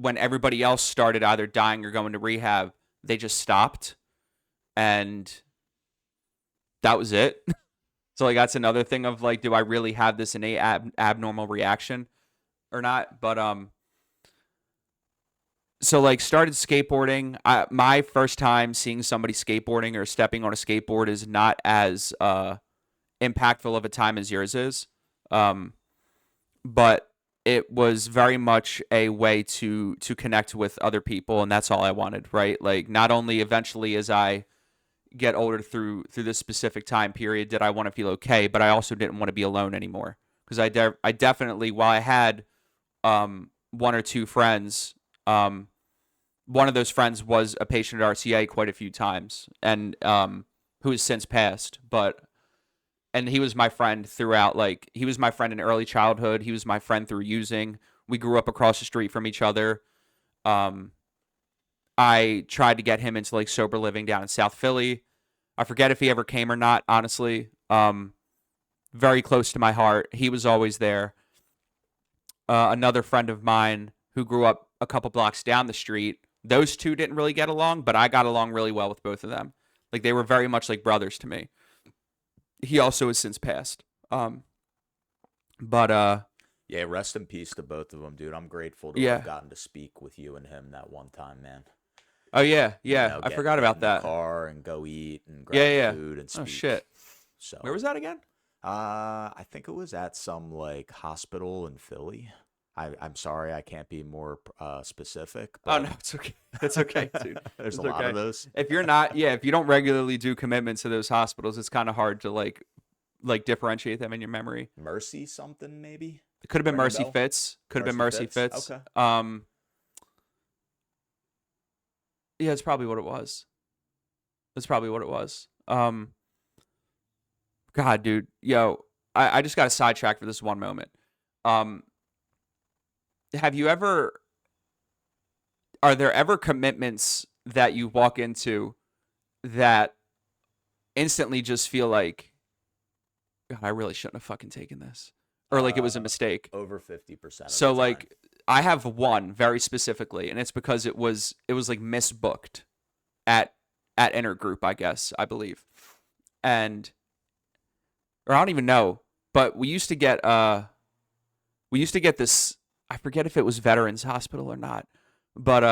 when everybody else started either dying or going to rehab, they just stopped, and that was it. So like that's another thing of like, do I really have this innate abnormal reaction or not? But so like started skateboarding. My first time seeing somebody skateboarding or stepping on a skateboard is not as impactful of a time as yours is. Um, but it was very much a way to connect with other people, and that's all I wanted, right? Like not only eventually as I get older through this specific time period did I want to feel okay, but I also didn't want to be alone anymore because I definitely, while I had one or two friends, one of those friends was a patient at RCA quite a few times, and who has since passed, but and he was my friend throughout. Like he was my friend in early childhood. He was my friend through using. We grew up across the street from each other. Um, I tried to get him into like sober living down in South Philly. I forget if he ever came or not, honestly. Very close to my heart. He was always there. Another friend of mine who grew up a couple blocks down the street. Those two didn't really get along, but I got along really well with both of them. Like they were very much like brothers to me. He also has since passed. But yeah, rest in peace to both of them, dude. I'm grateful to yeah. have gotten to speak with you and him that one time, man. Oh yeah, yeah. You know, I get forgot about in the that. car and go eat and Yeah, grab yeah. food and Oh speak. shit. So Where was that again? I think it was at some like hospital in Philly. I'm sorry, I can't be more specific. Oh But no, it's okay. It's okay, dude. there's It's a lot okay. of those. If you're not, yeah, if you don't regularly do commitments to those hospitals, it's kind of hard to like differentiate them in your memory. Mercy something maybe. It could have been Ring a Mercy bell? Fitz. Could have been Mercy Fitz. Okay. Yeah, it's probably what it was. That's probably what it was. God, dude, yo, I just got a sidetrack for this one moment. Have you ever? Are there ever commitments that you walk into that instantly just feel like, God, I really shouldn't have fucking taken this, or like it was a mistake? Over 50%. So of the time. like, I have one very specifically, and it's because it was like misbooked at Intergroup, I guess, I believe, and or I don't even know, but we used to get this. I forget if it was Veterans Hospital or not, but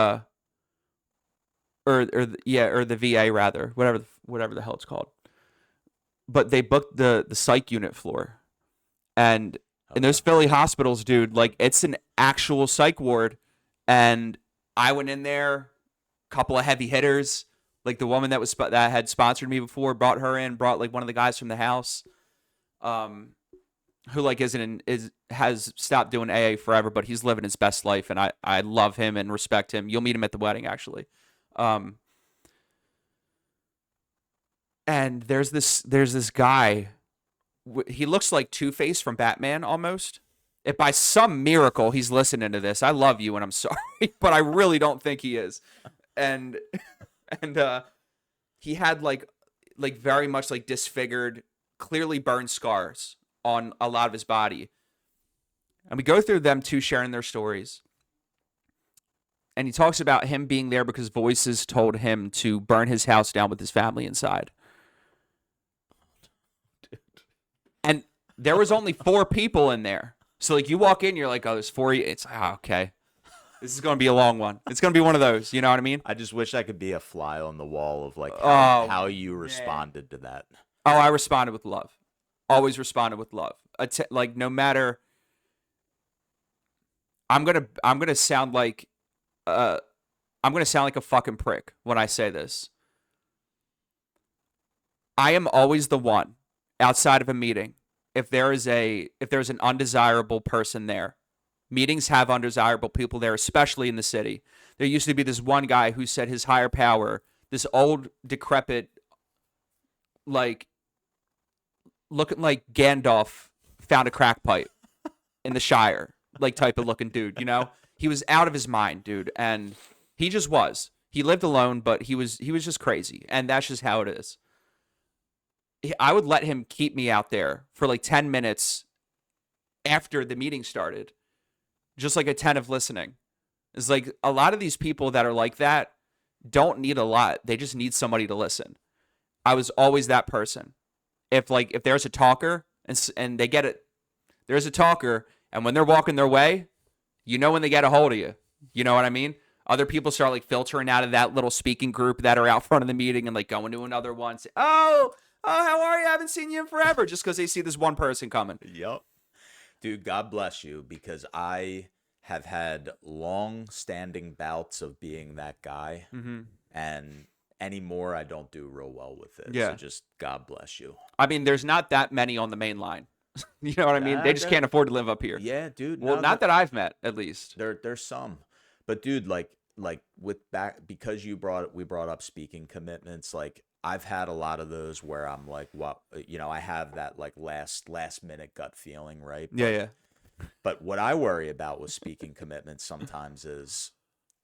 or the VA rather, whatever the hell it's called. But they booked the psych unit floor, and in those Philly hospitals, dude, like it's an actual psych ward, and I went in there, couple of heavy hitters, like the woman that had sponsored me before, brought her in, brought like one of the guys from the house, who like has stopped doing AA forever, but he's living his best life, and I love him and respect him. You'll meet him at the wedding, actually. And there's this guy. He looks like Two-Face from Batman almost. If by some miracle he's listening to this, I love you and I'm sorry, but I really don't think he is. And he had like very much like disfigured, clearly burned scars on a lot of his body. And we go through them two sharing their stories. And he talks about him being there because voices told him to burn his house down with his family inside. And There was only 4 people in there. So like you walk in, you're like, oh, there's 4. It's okay. This is going to be a long one. It's going to be one of those. You know what I mean? I just wish I could be a fly on the wall of like Oh, how you man. responded to that. Oh, I responded with love. Always responded with love. Like no matter. I'm gonna sound like I'm gonna sound like a fucking prick when I say this. I am always the one outside of a meeting. If there's an undesirable person there, meetings have undesirable people there, especially in the city. There used to be this one guy who said his higher power, this old decrepit, like looking like Gandalf found a crack pipe in the Shire, like type of looking dude, you know? He was out of his mind, dude, and he just was. He lived alone, but he was just crazy, and that's just how it is. I would let him keep me out there for like 10 minutes after the meeting started, just like attentive listening. It's like a lot of these people that are like that don't need a lot. They just need somebody to listen. I was always that person. If there's a talker and they get it, there's a talker, and when they're walking their way, you know when they get a hold of you. You know what I mean? Other people start like filtering out of that little speaking group that are out front of the meeting and like going to another one. Say, oh, how are you? I haven't seen you in forever. Just because they see this one person coming. Yep. Dude, God bless you, because I have had long-standing bouts of being that guy, and anymore I don't do real well with it. Yeah. So just God bless you. I mean, there's not that many on the main line. You know what I mean? They just can't afford to live up here. Yeah, dude. Well, not that I've met, at least. There's some, but dude, like with back, because we brought up speaking commitments. Like I've had a lot of those where I'm like, what, I have that like last minute gut feeling, right? Yeah. But what I worry about with speaking commitments sometimes is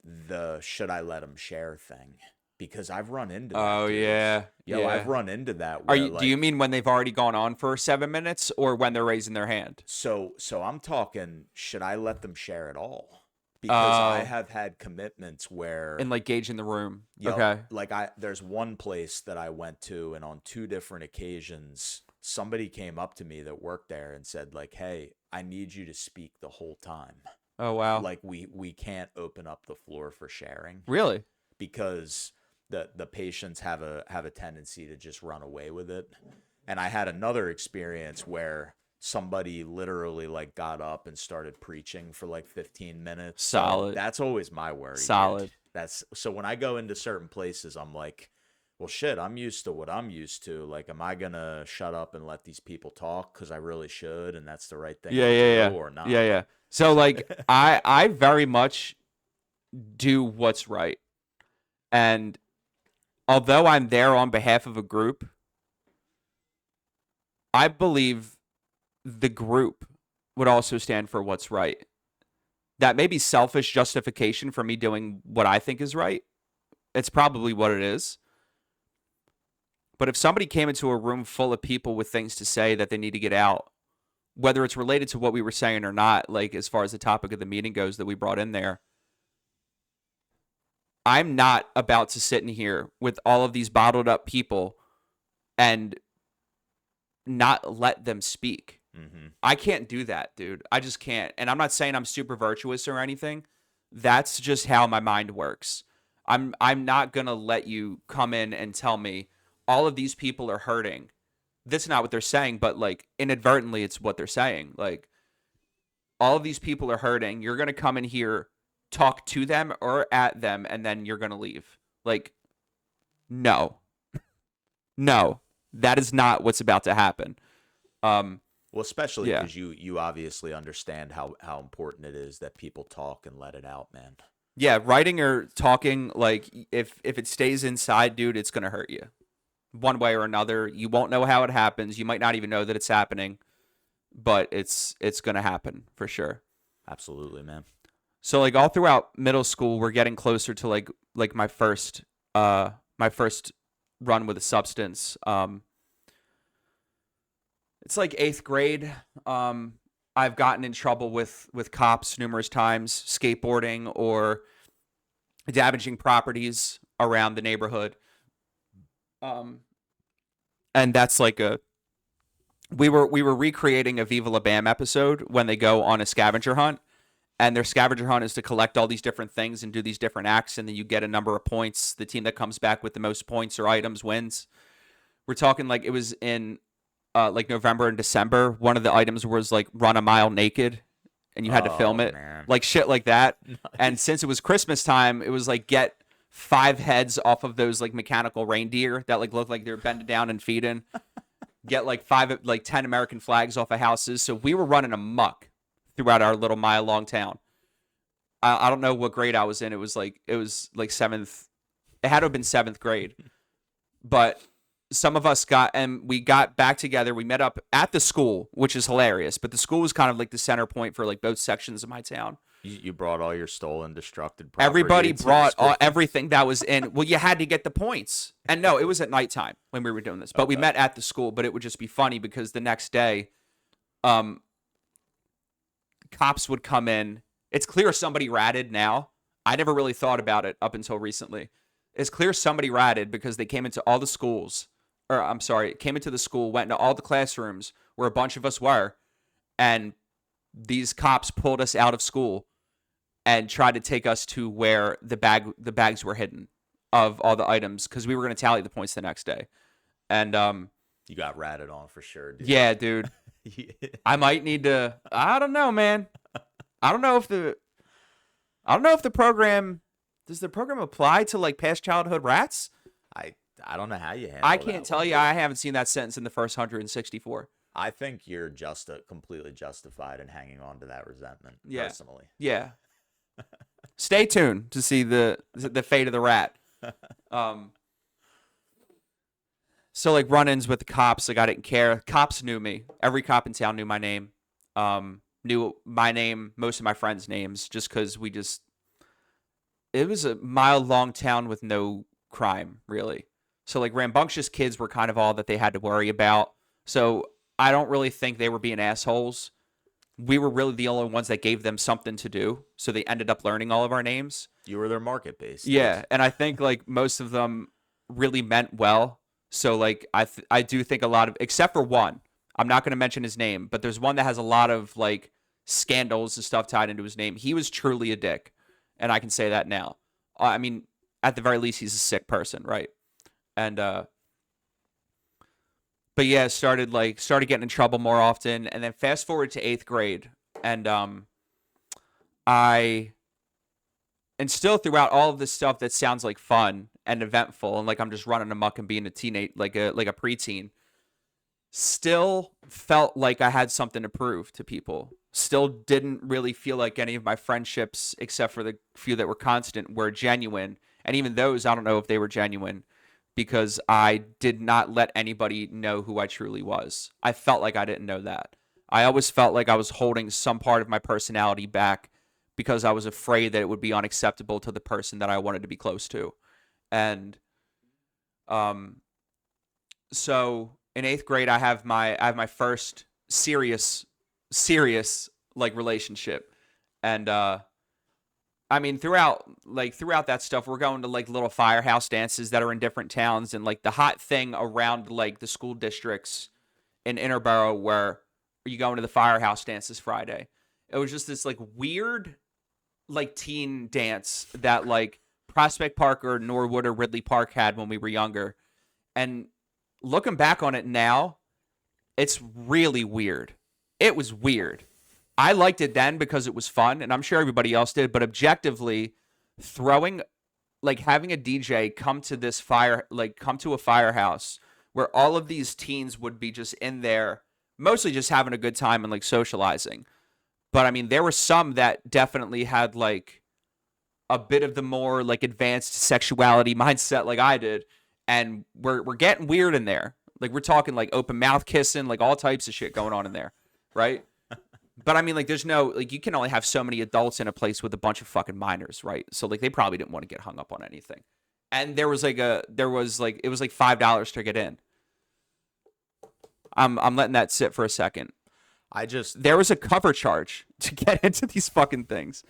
the should I let them share thing, because I've run into that. Oh, dude. yeah. I've run into that. Are Where, you? Do you mean when they've already gone on for 7 minutes, or when they're raising their hand? So I'm talking, should I let them share at all? Because I Oh. have had commitments where And like gauging the room. Yep. Okay. Like there's one place that I went to, and on 2 different occasions, somebody came up to me that worked there and said like, "Hey, I need you to speak the whole time. Oh, wow. Like we can't open up the floor for sharing Really? because the patients have a tendency to just run away with it." And I had another experience where somebody literally like got up and started preaching for like 15 minutes. Solid. So that's always my worry. Solid. Dude. So when I go into certain places, I'm like, well, shit, I'm used to what I'm used to. Like, am I gonna shut up and let these people talk because I really should, and that's the right thing to do, or not? Yeah. So like, I very much do what's right, and although I'm there on behalf of a group, I believe the group would also stand for what's right. That may be selfish justification for me doing what I think is right. It's probably what it is. But if somebody came into a room full of people with things to say that they need to get out, whether it's related to what we were saying or not, like as far as the topic of the meeting goes that we brought in there, I'm not about to sit in here with all of these bottled up people and not let them speak. I can't do that, dude. I just can't. And I'm not saying I'm super virtuous or anything. That's just how my mind works. I'm not going to let you come in and tell me all of these people are hurting. That's not what they're saying, but like inadvertently it's what they're saying. Like all of these people are hurting. You're going to come in here, talk to them or at them, and then you're going to leave. Like, no. No. That is not what's about to happen. Well, especially because you obviously understand how important it is that people talk and let it out, man. Yeah, writing or talking, like if it stays inside, dude, it's gonna hurt you, one way or another. You won't know how it happens. You might not even know that it's happening, but it's gonna happen for sure. Absolutely, man. So like all throughout middle school, we're getting closer to like my first run with a substance. It's like 8th grade. I've gotten in trouble with cops numerous times, skateboarding or damaging properties around the neighborhood. And that's like we were recreating a Viva La Bam episode when they go on a scavenger hunt, and their scavenger hunt is to collect all these different things and do these different acts, and then you get a number of points. The team that comes back with the most points or items wins. We're talking like it was in like November and December. One of the items was like run a mile naked, and you had to film it, man. like shit like that. And since it was Christmas time, it was like get 5 heads off of those like mechanical reindeer that like look like they're bending down and feeding. Get like 10 American flags off of houses. So we were running amok throughout our little mile-long town. I don't know what grade I was in. It was like 7th. It had to have been 7th grade. But some of us we got back together. We met up at the school, which is hilarious. But the school was kind of like the center point for like both sections of my town. You brought all your stolen, destructed property. Everybody to the brought school. everything that was in. Well, you had to get the points. And no, it was at nighttime when we were doing this. But we met at the school. But it would just be funny because the next day, cops would come in. It's clear somebody ratted now. I never really thought about it up until recently. It's clear somebody ratted because they came into all the schools. Or I'm sorry, came into the school, went into all the classrooms where a bunch of us were. And these cops pulled us out of school and tried to take us to where the bags were hidden of all the items because we were going to tally the points the next day. And you got ratted on for sure, dude. yeah, dude. Yeah. I might need to. I don't know, man. I don't know if the program does the program apply to like past childhood rats. I don't know how you handle I that can't tell one. you. I haven't seen that sentence in the first 164. I think you're just completely justified in hanging on to that resentment. Yeah. Personally. Yeah. Stay tuned to see the fate of the rat. So like run-ins with the cops, like I didn't care. Cops knew me. Every cop in town knew my name. Knew my name, most of my friends' names, just because it was a mile-long town with no crime, really. So like rambunctious kids were kind of all that they had to worry about. So I don't really think they were being assholes. We were really the only ones that gave them something to do. So they ended up learning all of our names. You were their market base. Yeah, and I think like most of them really meant well. So like I do think a lot of, except for one, I'm not going to mention his name, but there's one that has a lot of like scandals and stuff tied into his name. He was truly a dick, and I can say that now. I mean, at the very least, he's a sick person, right? And but yeah, started getting in trouble more often, and then fast forward to 8th grade, and and still throughout all of this stuff that sounds like fun and eventful, and like I'm just running amok and being a teenage, like a preteen, still felt like I had something to prove to people. Still didn't really feel like any of my friendships, except for the few that were constant, were genuine. And even those, I don't know if they were genuine because I did not let anybody know who I truly was. I felt like I didn't know that. I always felt like I was holding some part of my personality back because I was afraid that it would be unacceptable to the person that I wanted to be close to. And so in 8th grade, I have my first serious like relationship. And I mean, throughout that stuff, we're going to like little firehouse dances that are in different towns, and like the hot thing around like the school districts in Interborough where you go into the firehouse dance this Friday. It was just this like weird like teen dance that like Prospect Park or Norwood or Ridley Park had when we were younger. And looking back on it now, it's really weird. It was weird. I liked it then because it was fun, and I'm sure everybody else did, but objectively, having a DJ come to a firehouse where all of these teens would be just in there, mostly just having a good time and like socializing. But I mean, there were some that definitely had like a bit of the more like advanced sexuality mindset like I did, and we're getting weird in there. Like we're talking like open mouth kissing, like all types of shit going on in there, right? But I mean, like, there's no, like, you can only have so many adults in a place with a bunch of fucking minors, right? So, like, they probably didn't want to get hung up on anything. And it was like $5 to get in. I'm letting that sit for a second. There was a cover charge to get into these fucking things.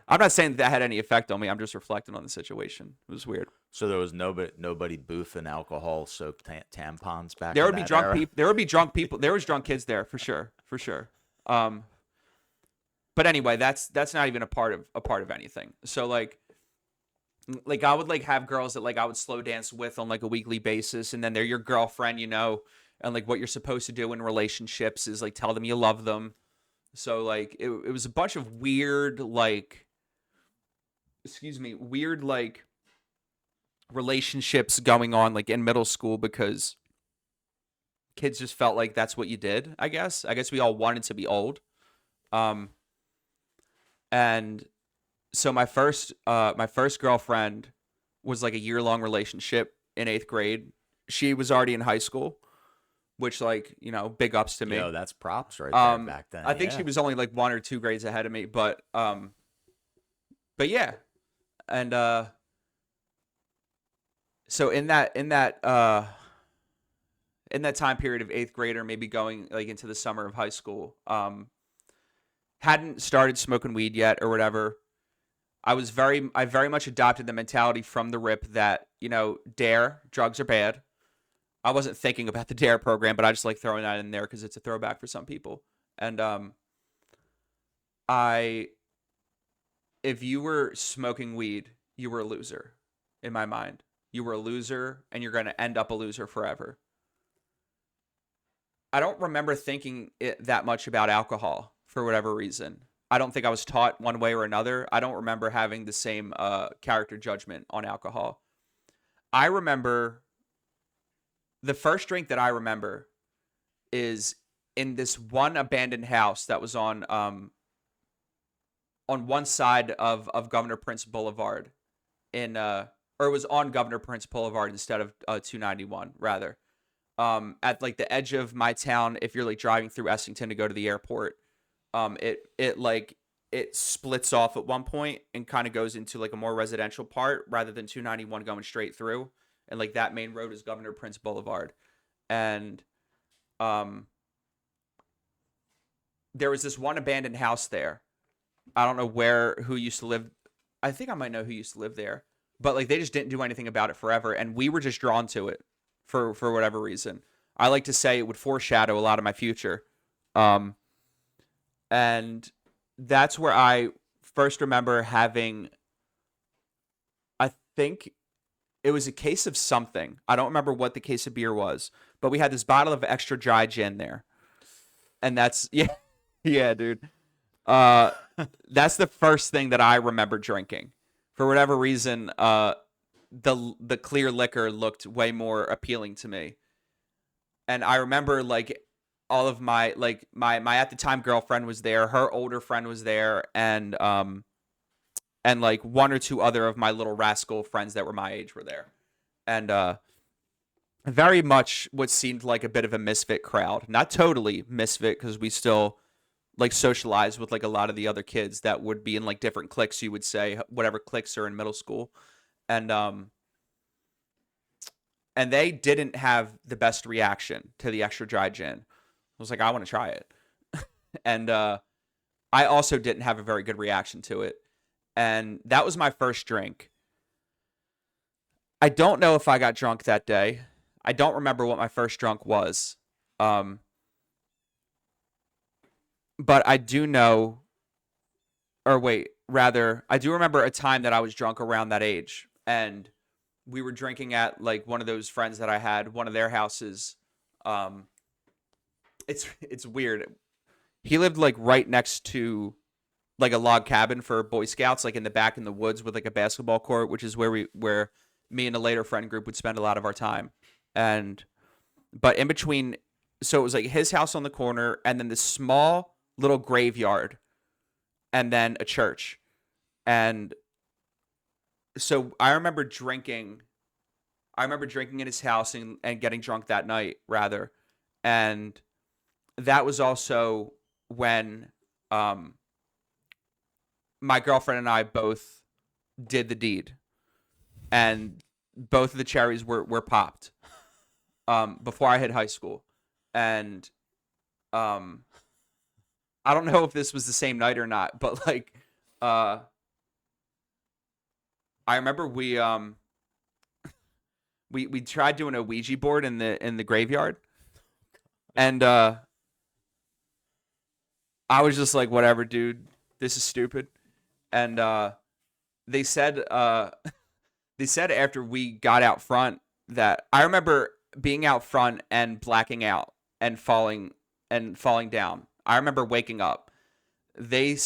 I'm not saying that had any effect on me. I'm just reflecting on the situation. It was weird. So there was nobody boofing alcohol-soaked tampons back There in would be that drunk era? people. There would be drunk people. There was drunk kids there for sure, for sure. But anyway, that's not even a part of anything. So like I would like have girls that like I would slow dance with on like a weekly basis, and then they're your girlfriend, you know, and like what you're supposed to do in relationships is like tell them you love them. So like it was a bunch of weird like, weird like relationships going on like in middle school because kids just felt like that's what you did. I guess we all wanted to be old. And so my first girlfriend was like a year-long relationship in 8th grade. She was already in high school, which like, you know, big ups to me. Yo, that's props right there back then. I think yeah. she was only like 1 or 2 grades ahead of me, but yeah. And so in that time period of 8th grade or maybe going like into the summer of high school, hadn't started smoking weed yet or whatever. I very much adopted the mentality from the rip that, you know, drugs are bad. I wasn't thinking about the DARE program, but I just like throwing that in there because it's a throwback for some people. And if you were smoking weed, you were a loser in my mind. You were a loser and you're going to end up a loser forever. I don't remember thinking that much about alcohol for whatever reason. I don't think I was taught one way or another. I don't remember having the same character judgment on alcohol. I remember the first drink that I remember is in this one abandoned house that was on one side of Governor Prince Boulevard or it was on Governor Prince Boulevard instead of 291 rather. At like the edge of my town, if you're like driving through Essington to go to the airport, it splits off at one point and kind of goes into like a more residential part rather than 291 going straight through. And like that main road is Governor Prince Boulevard. And there was this one abandoned house there. I don't know who used to live. I think I might know who used to live there, but like they just didn't do anything about it forever. And we were just drawn to it for whatever reason. I like to say it would foreshadow a lot of my future. And that's where I first remember having, I think it was a case of something. I don't remember what the case of beer was, but we had this bottle of extra dry gin there. And that's, yeah, dude. That's the first thing that I remember drinking. For whatever reason, the clear liquor looked way more appealing to me. And I remember like all of my at the time girlfriend was there, her older friend was there, and like 1 or 2 other of my little rascal friends that were my age were there. And very much what seemed like a bit of a misfit crowd. Not totally misfit because we still like socialize with like a lot of the other kids that would be in like different cliques, you would say, whatever cliques are in middle school. And they didn't have the best reaction to the extra dry gin. I was like, I want to try it. And I also didn't have a very good reaction to it. And that was my first drink. I don't know if I got drunk that day. I don't remember what my first drunk was. But I do know, or wait, rather, I do remember a time that I was drunk around that age. And we were drinking at like one of those friends that I had, one of their houses. It's weird. He lived like right next to like a log cabin for Boy Scouts, like in the back in the woods with like a basketball court, which is where me and a later friend group would spend a lot of our time. But in between, so it was like his house on the corner and then this small little graveyard and then a church. And so I remember drinking in his house and getting drunk that night rather. And that was also when my girlfriend and I both did the deed. And both of the cherries were popped before I hit high school. And I don't know if this was the same night or not, but like I remember we tried doing a Ouija board in the graveyard, and I was just like, whatever, dude, this is stupid. And they said they said after we got out front that I remember being out front and blacking out and falling down. I remember waking up. They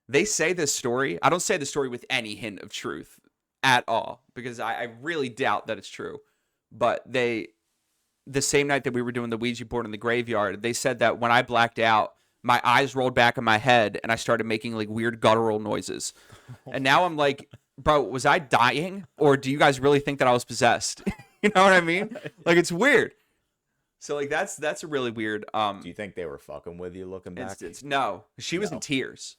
they say this story. I don't say the story with any hint of truth at all because I really doubt that it's true. But the same night that we were doing the Ouija board in the graveyard, they said that when I blacked out, my eyes rolled back in my head and I started making like weird guttural noises. And now I'm like, bro, was I dying or do you guys really think that I was possessed? You know what I mean? Like it's weird. So like that's a really weird Do you think they were fucking with you looking back? instance. No, she was No. in tears.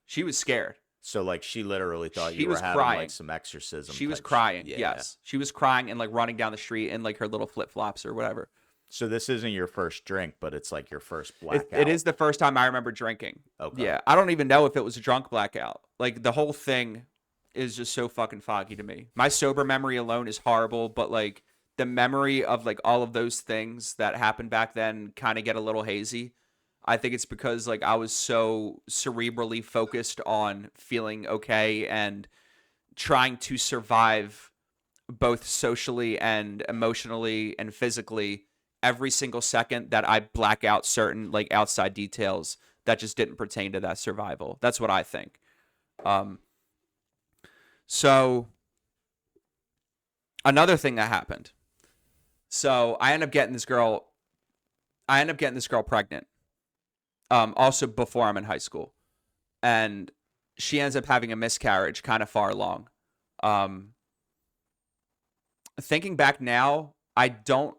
She was scared. So like she literally thought She you were was having crying. like some exorcism. She was type crying. shit. Yes. She was crying and like running down the street in like her little flip-flops or whatever. So this isn't your first drink, but it's like your first It, blackout. it is the first time I remember drinking. Okay. Yeah. I don't even know if it was a drunk blackout. Like the whole thing is just so fucking foggy to me. My sober memory alone is horrible, but like the memory of like all of those things that happened back then kind of get a little hazy. I think it's because like I was so cerebrally focused on feeling okay and trying to survive both socially and emotionally and physically every single second that I black out certain like outside details that just didn't pertain to that survival. That's what I think. So another thing that happened. So I end up getting this girl pregnant. Also before I'm in high school. And she ends up having a miscarriage kind of far along. Thinking back now, I don't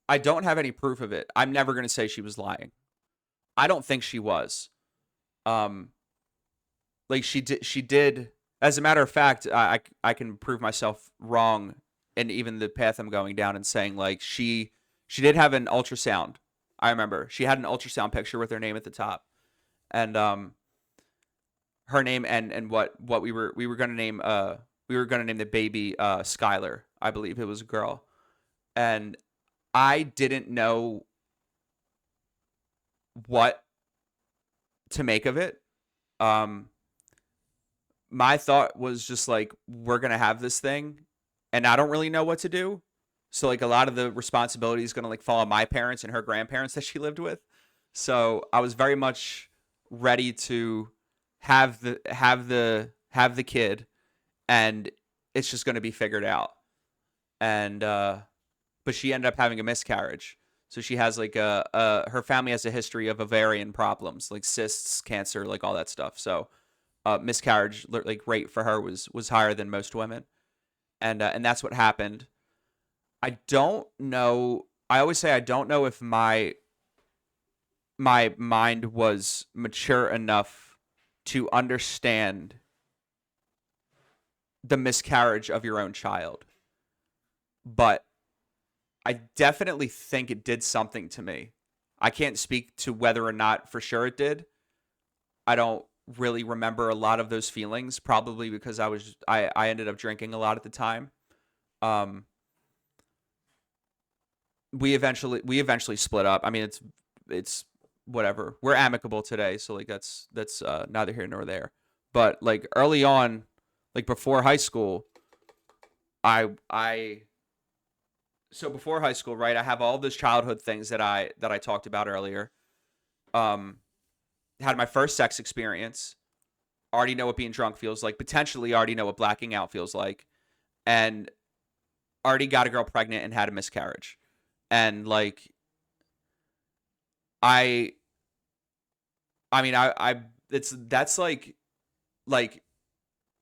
have any proof of it. I'm never going to say she was lying. I don't think she was. Like she did. As a matter of fact, I can prove myself wrong in even the path I'm going down and saying like she did have an ultrasound. I remember she had an ultrasound picture with her name at the top, and her name and what we were gonna name the baby Skylar. I believe it was a girl, and I didn't know what to make of it. My thought was just like, we're gonna have this thing, and I don't really know what to do. So like a lot of the responsibility is gonna like fall on my parents and her grandparents that she lived with. So I was very much ready to have the kid, and it's just gonna be figured out. And but she ended up having a miscarriage. So she has like her family has a history of ovarian problems, like cysts, cancer, like all that stuff. So miscarriage like rate for her was higher than most women, and that's what happened. I don't know. I always say I don't know if my mind was mature enough to understand the miscarriage of your own child. But I definitely think it did something to me. I can't speak to whether or not for sure it did. I don't really remember a lot of those feelings, probably because I ended up drinking a lot at the time. We eventually split up. I mean, it's whatever. We're amicable today, so like that's neither here nor there. But like early on, like before high school, so before high school, right? I have all those childhood things that I talked about earlier. Had my first sex experience. Already know what being drunk feels like. Potentially already know what blacking out feels like, and already got a girl pregnant and had a miscarriage. And like I mean that's like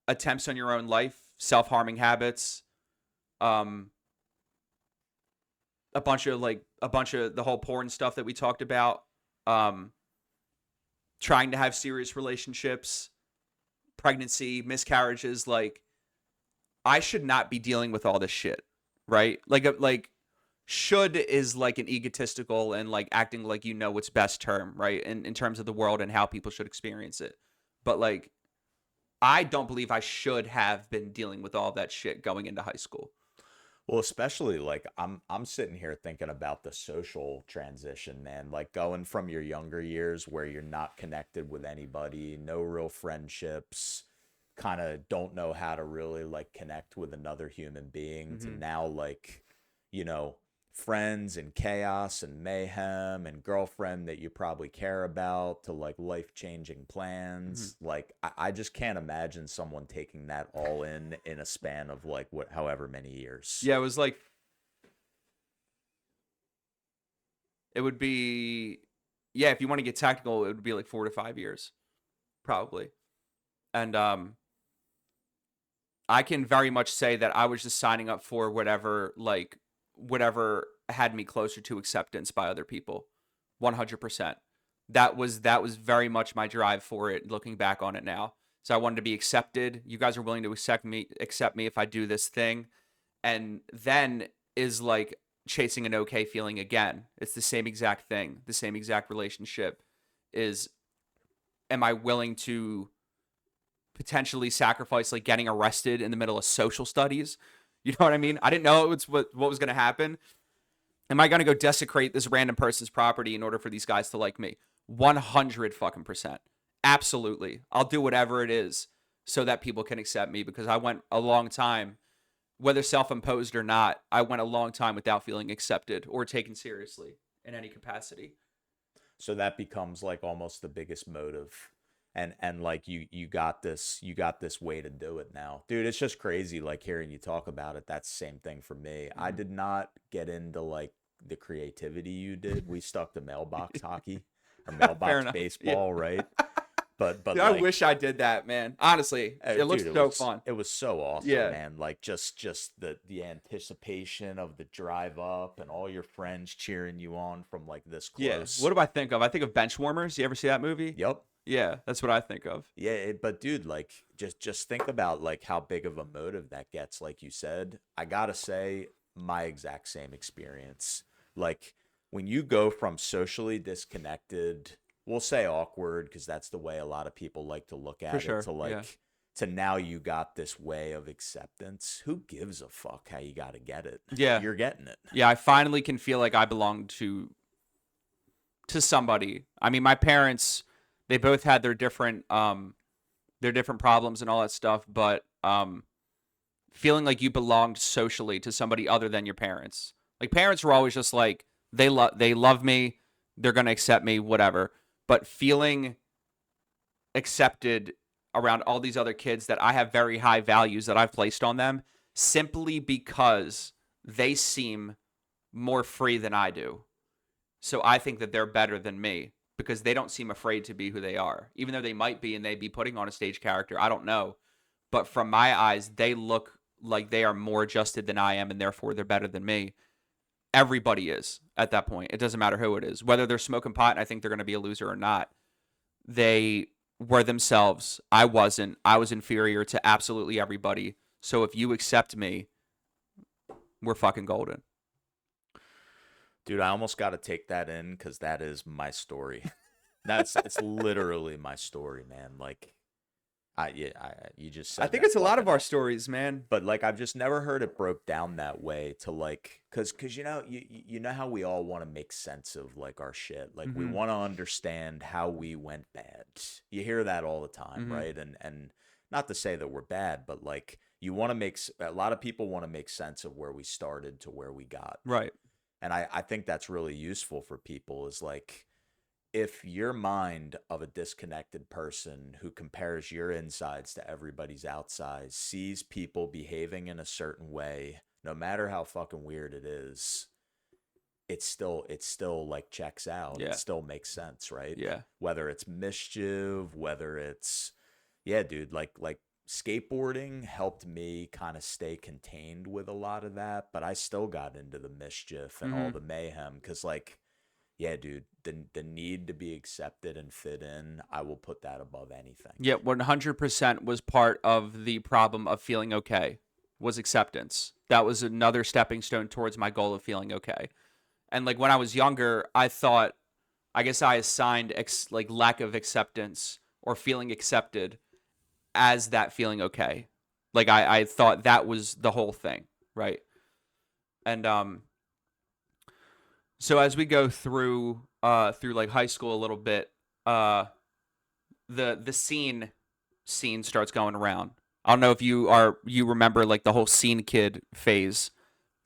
attempts on your own life, self-harming habits, a bunch of the whole porn stuff that we talked about, trying to have serious relationships, pregnancy, miscarriages. Like I should not be dealing with all this shit, right? Like should is like an egotistical and like acting like you know what's best term, right? In terms of the world and how people should experience it. But like I don't believe I should have been dealing with all that shit going into high school. Well, especially like I'm sitting here thinking about the social transition, man. Like going from your younger years where you're not connected with anybody, no real friendships, kind of don't know how to really like connect with another human being to Mm-hmm. now like, you know, friends and chaos and mayhem and girlfriend that you probably care about to like life-changing Mm-hmm. plans. Like I just can't imagine someone taking that all in a span of like what however many years. Yeah, it was like it would be yeah, if you want to get technical, it would be like 4 to 5 years probably. And I can very much say that I was just signing up for whatever had me closer to acceptance by other people. 100%. That was very much my drive for it looking back on it now. So I wanted to be accepted. You guys are willing to accept me if I do this thing. And then is like chasing an okay feeling again. It's the same exact thing. The same exact relationship is, am I willing to potentially sacrifice like getting arrested in the middle of social studies? You know what I mean? I didn't know what was going to happen. Am I going to go desecrate this random person's property in order for these guys to like me? 100 fucking percent. Absolutely. I'll do whatever it is so that people can accept me, because I went a long time, whether self-imposed or not, I went a long time without feeling accepted or taken seriously in any capacity. So that becomes like almost the biggest motive. And like you got this way to do it now. Dude, it's just crazy like hearing you talk about it. That's the same thing for me. I Mhm. did not get into like the creativity you did. We stuck to mailbox hockey or Fair mailbox enough. Yeah. baseball, right? But Dude, I like wish I did that, man. Honestly, it looks dude, so fun. it was so awesome, Yeah. man. Like just the anticipation of the drive up and all your friends cheering you on from like this Yeah. close. What do I think of? I think of Benchwarmers. You ever see that movie? Yep. Yeah, that's what I think of. Yeah, but dude, like just think about like how big of a motive that gets. Like you said, I gotta say, my exact same experience. Like when you go from socially disconnected, we'll say awkward because that's the way a lot of people like to look For at sure. it, to Yeah. like to now you got this way of acceptance. Who gives a fuck how you gotta get it? Yeah. You're getting it. Yeah, I finally can feel like I belong to somebody. I mean, my parents, they both had their different problems and all that stuff, but feeling like you belonged socially to somebody other than your parents. Like parents were always just like they love me, they're going to accept me, whatever. But feeling accepted around all these other kids that I have very high values that I've placed on them simply because they seem more free than I do. So I think that they're better than me because they don't seem afraid to be who they are, even though they might be and they'd be putting on a stage character. I don't know. But from my eyes, they look like they are more adjusted than I am, and therefore they're better than me. Everybody is at that point. It doesn't matter who it is. Whether they're smoking pot and I think they're going to be a loser or not, they were themselves. I wasn't. I was inferior to absolutely everybody. So if you accept me, we're fucking golden. Dude, I almost got to take that in because that is my story. It's literally my story, man. Like, you just said I think that it's a lot of fucking our stories, man. but like I've just never heard it broke down that way to like cuz you know you know how we all want to make sense of like our shit. Like we Mhm. want to understand how we went bad. You hear that all the time, Mhm. right? And not to say that we're bad, but like you want to a lot of people want to make sense of where we started to where we got. Right. And I think that's really useful for people is like if your mind of a disconnected person who compares your insides to everybody's outsides sees people behaving in a certain way, no matter how fucking weird it is, it's still like checks out. Yeah. It still makes sense, right? Yeah. Whether it's mischief, whether it's yeah, dude, like skateboarding helped me kind of stay contained with a lot of that, but I still got into the mischief and all Mhm. the mayhem cuz like yeah, dude, the need to be accepted and fit in, I will put that above anything. Yeah, 100% was part of the problem of feeling okay, was acceptance. That was another stepping stone towards my goal of feeling okay. And like when I was younger, I guess I assigned like lack of acceptance or feeling accepted as that feeling okay. Like I thought that was the whole thing, right? And so as we go through like high school a little bit, the scene starts going around. I don't know if you remember like the whole scene kid phase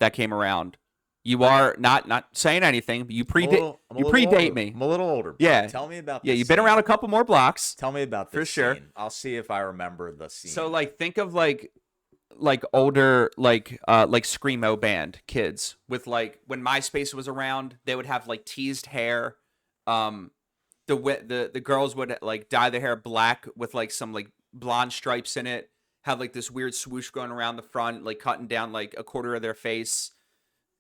that came around. You are not saying anything, but you predate me. I'm a little older. Bro. Yeah. Tell me about Yeah, this you've been scene. around a couple more blocks. Tell me about this For sure. scene. I'll see if I remember the scene. So like think of like older like screamo band kids with like when MySpace was around, they would have like teased hair. The girls would like dye their hair black with like some like blonde stripes in it, have like this weird swoosh going around the front, like cutting down like a quarter of their face.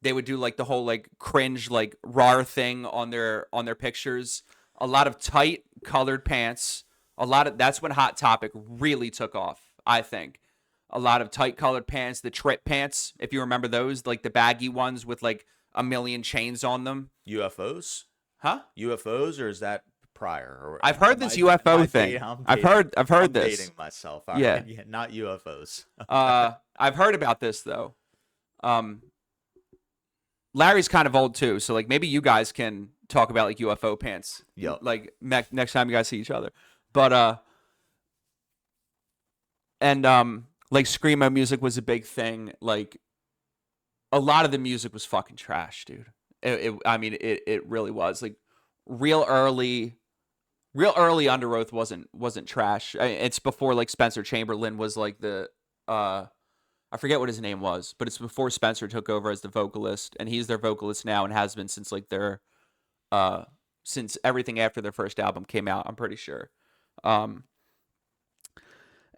They would do like the whole like cringe like RAR thing on their pictures. A lot of tight colored pants. That's when Hot Topic really took off, I think. A lot of tight colored pants, the trip pants, if you remember those, like the baggy ones with like a million chains on them. UFOs? Huh? UFOs, or is that prior? Or I've heard this UFO thing. I've heard I'm this. dating myself. All Yeah. right. Yeah, not UFOs. I've heard about this though. Larry's kind of old too, so like maybe you guys can talk about like UFO pants. Yep. Like next time you guys see each other. But like screamo music was a big thing. Like a lot of the music was fucking trash, dude. It really was. Like real early Under Oath wasn't trash. It's before like Spencer Chamberlain was like the I forget what his name was, but it's before Spencer took over as the vocalist, and he's their vocalist now and has been since like their since everything after their first album came out, I'm pretty sure.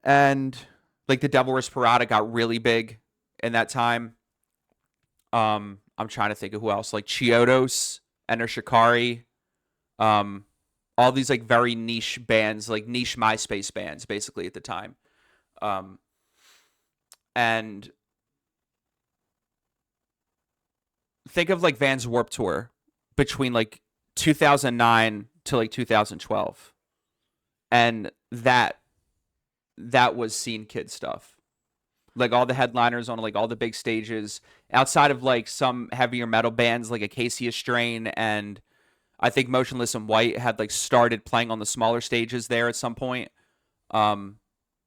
And like the Devil Wears Prada got really big in that time. I'm trying to think of who else, like Chiodos, Enter Shikari, all these like very niche bands, like niche MySpace bands, basically at the time. And think of like Vans Warped Tour between like 2009 to like 2012, and that was scene kid stuff. Like all the headliners on like all the big stages, outside of like some heavier metal bands like Acacia Strain, and I think Motionless in White had like started playing on the smaller stages there at some point.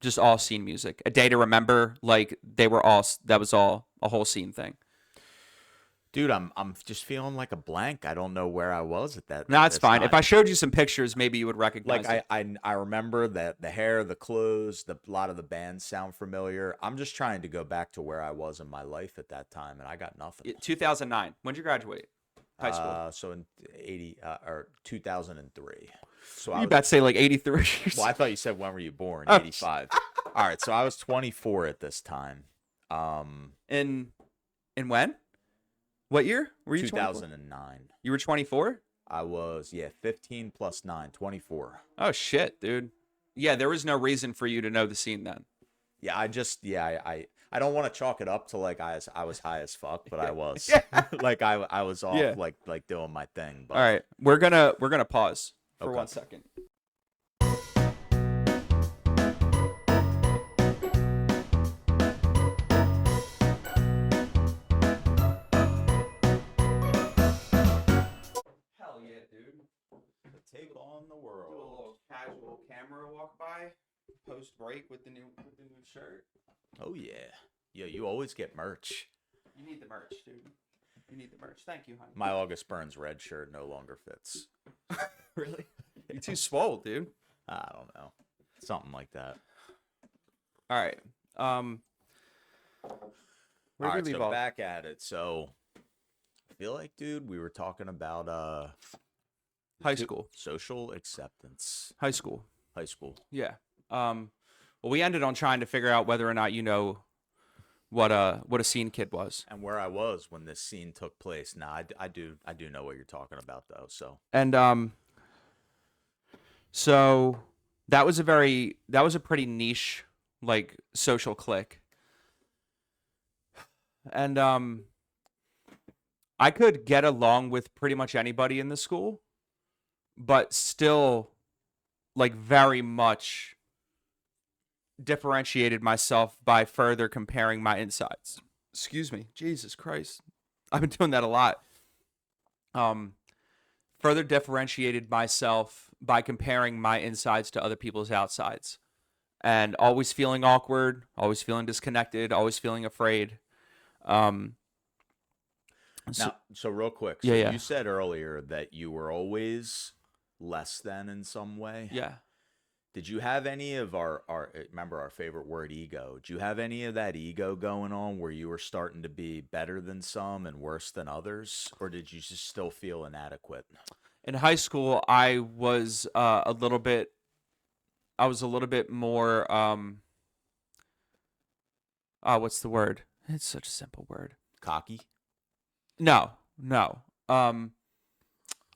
Just all scene music. A Day to Remember, like that was all a whole scene thing. Dude, I'm just feeling like a blank. I don't know where I was at that. No, it's fine. If I showed you some pictures, maybe you would recognize like it. I remember that the hair, the clothes, a lot of the bands sound familiar. I'm just trying to go back to where I was in my life at that time, and I got nothing. 2009. When did you graduate? High school. So in 2003. So You about to say like 83. Well, I thought you said when were you born? Oh. 85. All right, so I was 24 at this time. In when? What year were you? 2009. You were 24? I was 15 plus 9, 24. Oh shit, dude. Yeah, there was no reason for you to know the scene then. Yeah, I don't want to chalk it up to like I was high as fuck, but I was like I was off like doing my thing. But... All right, we're gonna pause for Okay. 1 second. Hell yeah, dude. Take on the Do a world. little casual camera walk by post break with the new shirt. Oh yeah. Yeah, you always get merch. You need the merch, dude. You need the merch. Thank you, honey. My August Burns red shirt no longer fits. Really? You're too swole, dude. I don't know. Something like that. All right. Where All did right, we leave so off? back at it. So I feel like, dude, we were talking about High school. social acceptance. High school. High school. Yeah. Well, we ended on trying to figure out whether or not you know what a scene kid was. And where I was when this scene took place. Nah, I do know what you're talking about though. So And so that was a pretty niche like social clique. And I could get along with pretty much anybody in the school, but still like very much differentiated myself by further comparing my insides. Excuse me. Jesus Christ. I've been doing that a lot. Further differentiated myself by comparing my insides to other people's outsides. And always feeling awkward, always feeling disconnected, always feeling afraid. Um, so, Now, so real quick, so yeah. you said earlier that you were always less than in some way. Yeah. Did you have any of our remember our favorite word, ego? Did you have any of that ego going on where you were starting to be better than some and worse than others? Or did you just still feel inadequate? In high school, I was a little bit more what's the word? It's such a simple word. Cocky? No.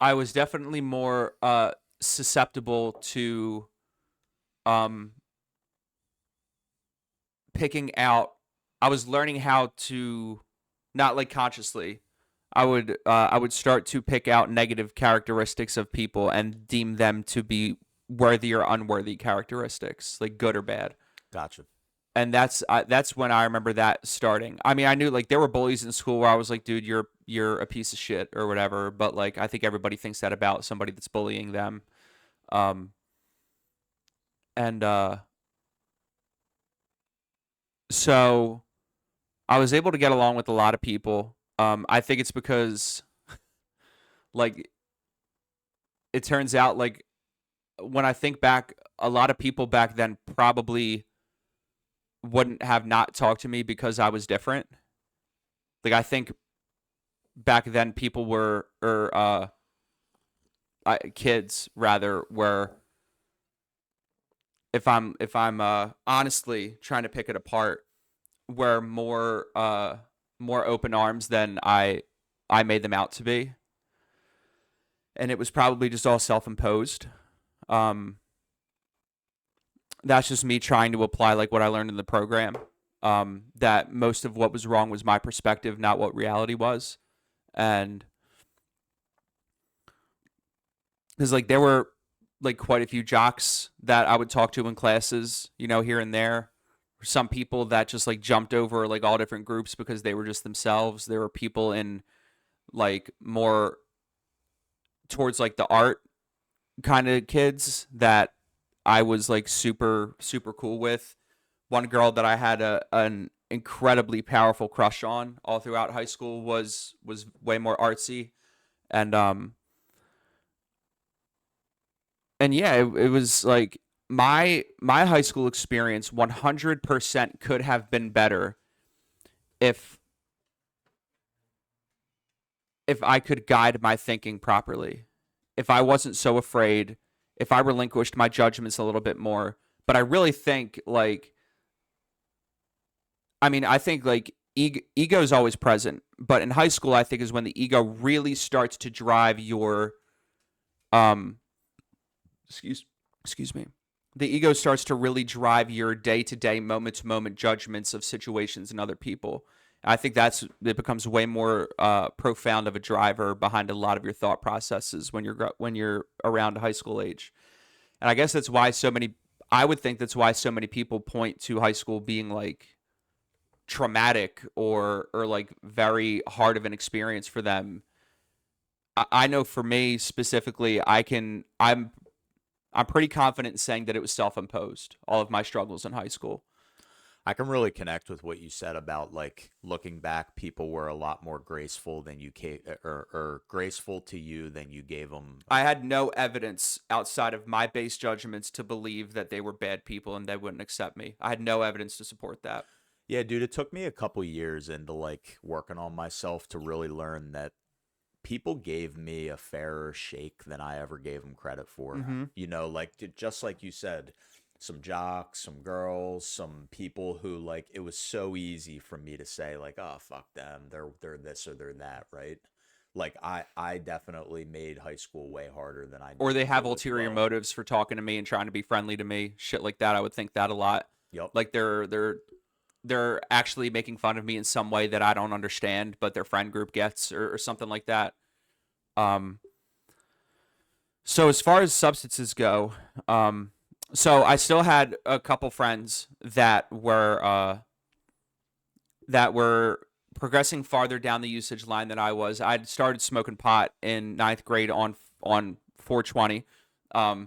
I was definitely more susceptible to picking out. I was learning how to, not like consciously, I would start to pick out negative characteristics of people and deem them to be worthy or unworthy characteristics, like good or bad. Gotcha. And that's when I remember that starting. I mean, I knew like there were bullies in school where I was like, dude, you're a piece of shit or whatever. But like, I think everybody thinks that about somebody that's bullying them. And so I was able to get along with a lot of people. I think it's because like it turns out like when I think back, a lot of people back then probably wouldn't have not talked to me because I was different. Like I think back then people were kids rather were, if I'm honestly trying to pick it apart, were more open arms than I made them out to be. And it was probably just all self-imposed. That's just me trying to apply like what I learned in the program. That most of what was wrong was my perspective, not what reality was. And because like there were like quite a few jocks that I would talk to in classes, you know, here and there. Some people that just like jumped over like all different groups because they were just themselves. There were people in like more towards like the art kind of kids that I was like super cool with. One girl that I had an incredibly powerful crush on all throughout high school was way more artsy, and yeah, it was like my high school experience 100% could have been better if I could guide my thinking properly, if I wasn't so afraid, if I relinquished my judgments a little bit more. But I really think like, I mean, I think like ego is always present, but in high school, I think is when the ego really starts to drive your, excuse me, the ego starts to really drive your day-to-day, moment-to-moment judgments of situations and other people. I think it becomes way more profound of a driver behind a lot of your thought processes when you're around high school age. And I guess that's why I would think that's why so many people point to high school being like traumatic or like very hard of an experience for them. I know for me specifically, I'm pretty confident in saying that it was self-imposed, all of my struggles in high school. I can really connect with what you said about like looking back, people were a lot more graceful than you or graceful to you than you gave them. I had no evidence outside of my base judgments to believe that they were bad people and they wouldn't accept me. I had no evidence to support that. Yeah, dude, it took me a couple years into like working on myself to really learn that people gave me a fairer shake than I ever gave them credit for. Mm-hmm. You know, like just like you said, some jocks, some girls, some people who like it was so easy for me to say like, oh fuck them, they're this or they're that, right? Like I definitely made high school way harder than I Or needed they have to as ulterior well. motives for talking to me and trying to be friendly to me, shit like that. I would think that a lot. Yep. Like they're actually making fun of me in some way that I don't understand, but their friend group gets, or something like that. So as far as substances go, So I still had a couple friends that were progressing farther down the usage line than I was. I'd started smoking pot in ninth grade on 420.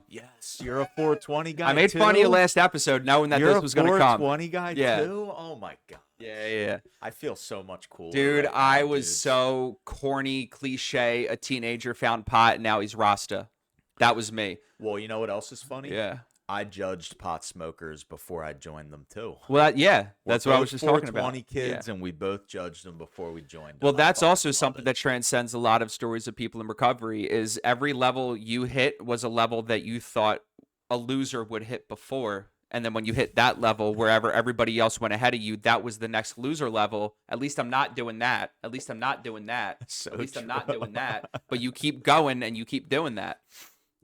Yes, you're a 420 guy I made too. fun of you last episode, knowing that You're this was going to come. 420 guy Yeah. too. Oh my god. Yeah. I feel so much cooler. Dude, right I now, was dude. so corny, cliche. A teenager found pot, and now he's Rasta. That was me. Well, you know what else is funny? Yeah. I judged pot smokers before I joined them too. Well, yeah, that's what I was We're just both talking about. 420 kids, Yeah. and we both judged them before we joined. Well, them. I that's fucking also love something it. that transcends a lot of stories of people in recovery. Is every level you hit was a level that you thought a loser would hit before, and then when you hit that level, wherever everybody else went ahead of you, that was the next loser level. At least I'm not doing that. At least I'm not doing that. So At least I'm not true. doing that. But you keep going and you keep doing that.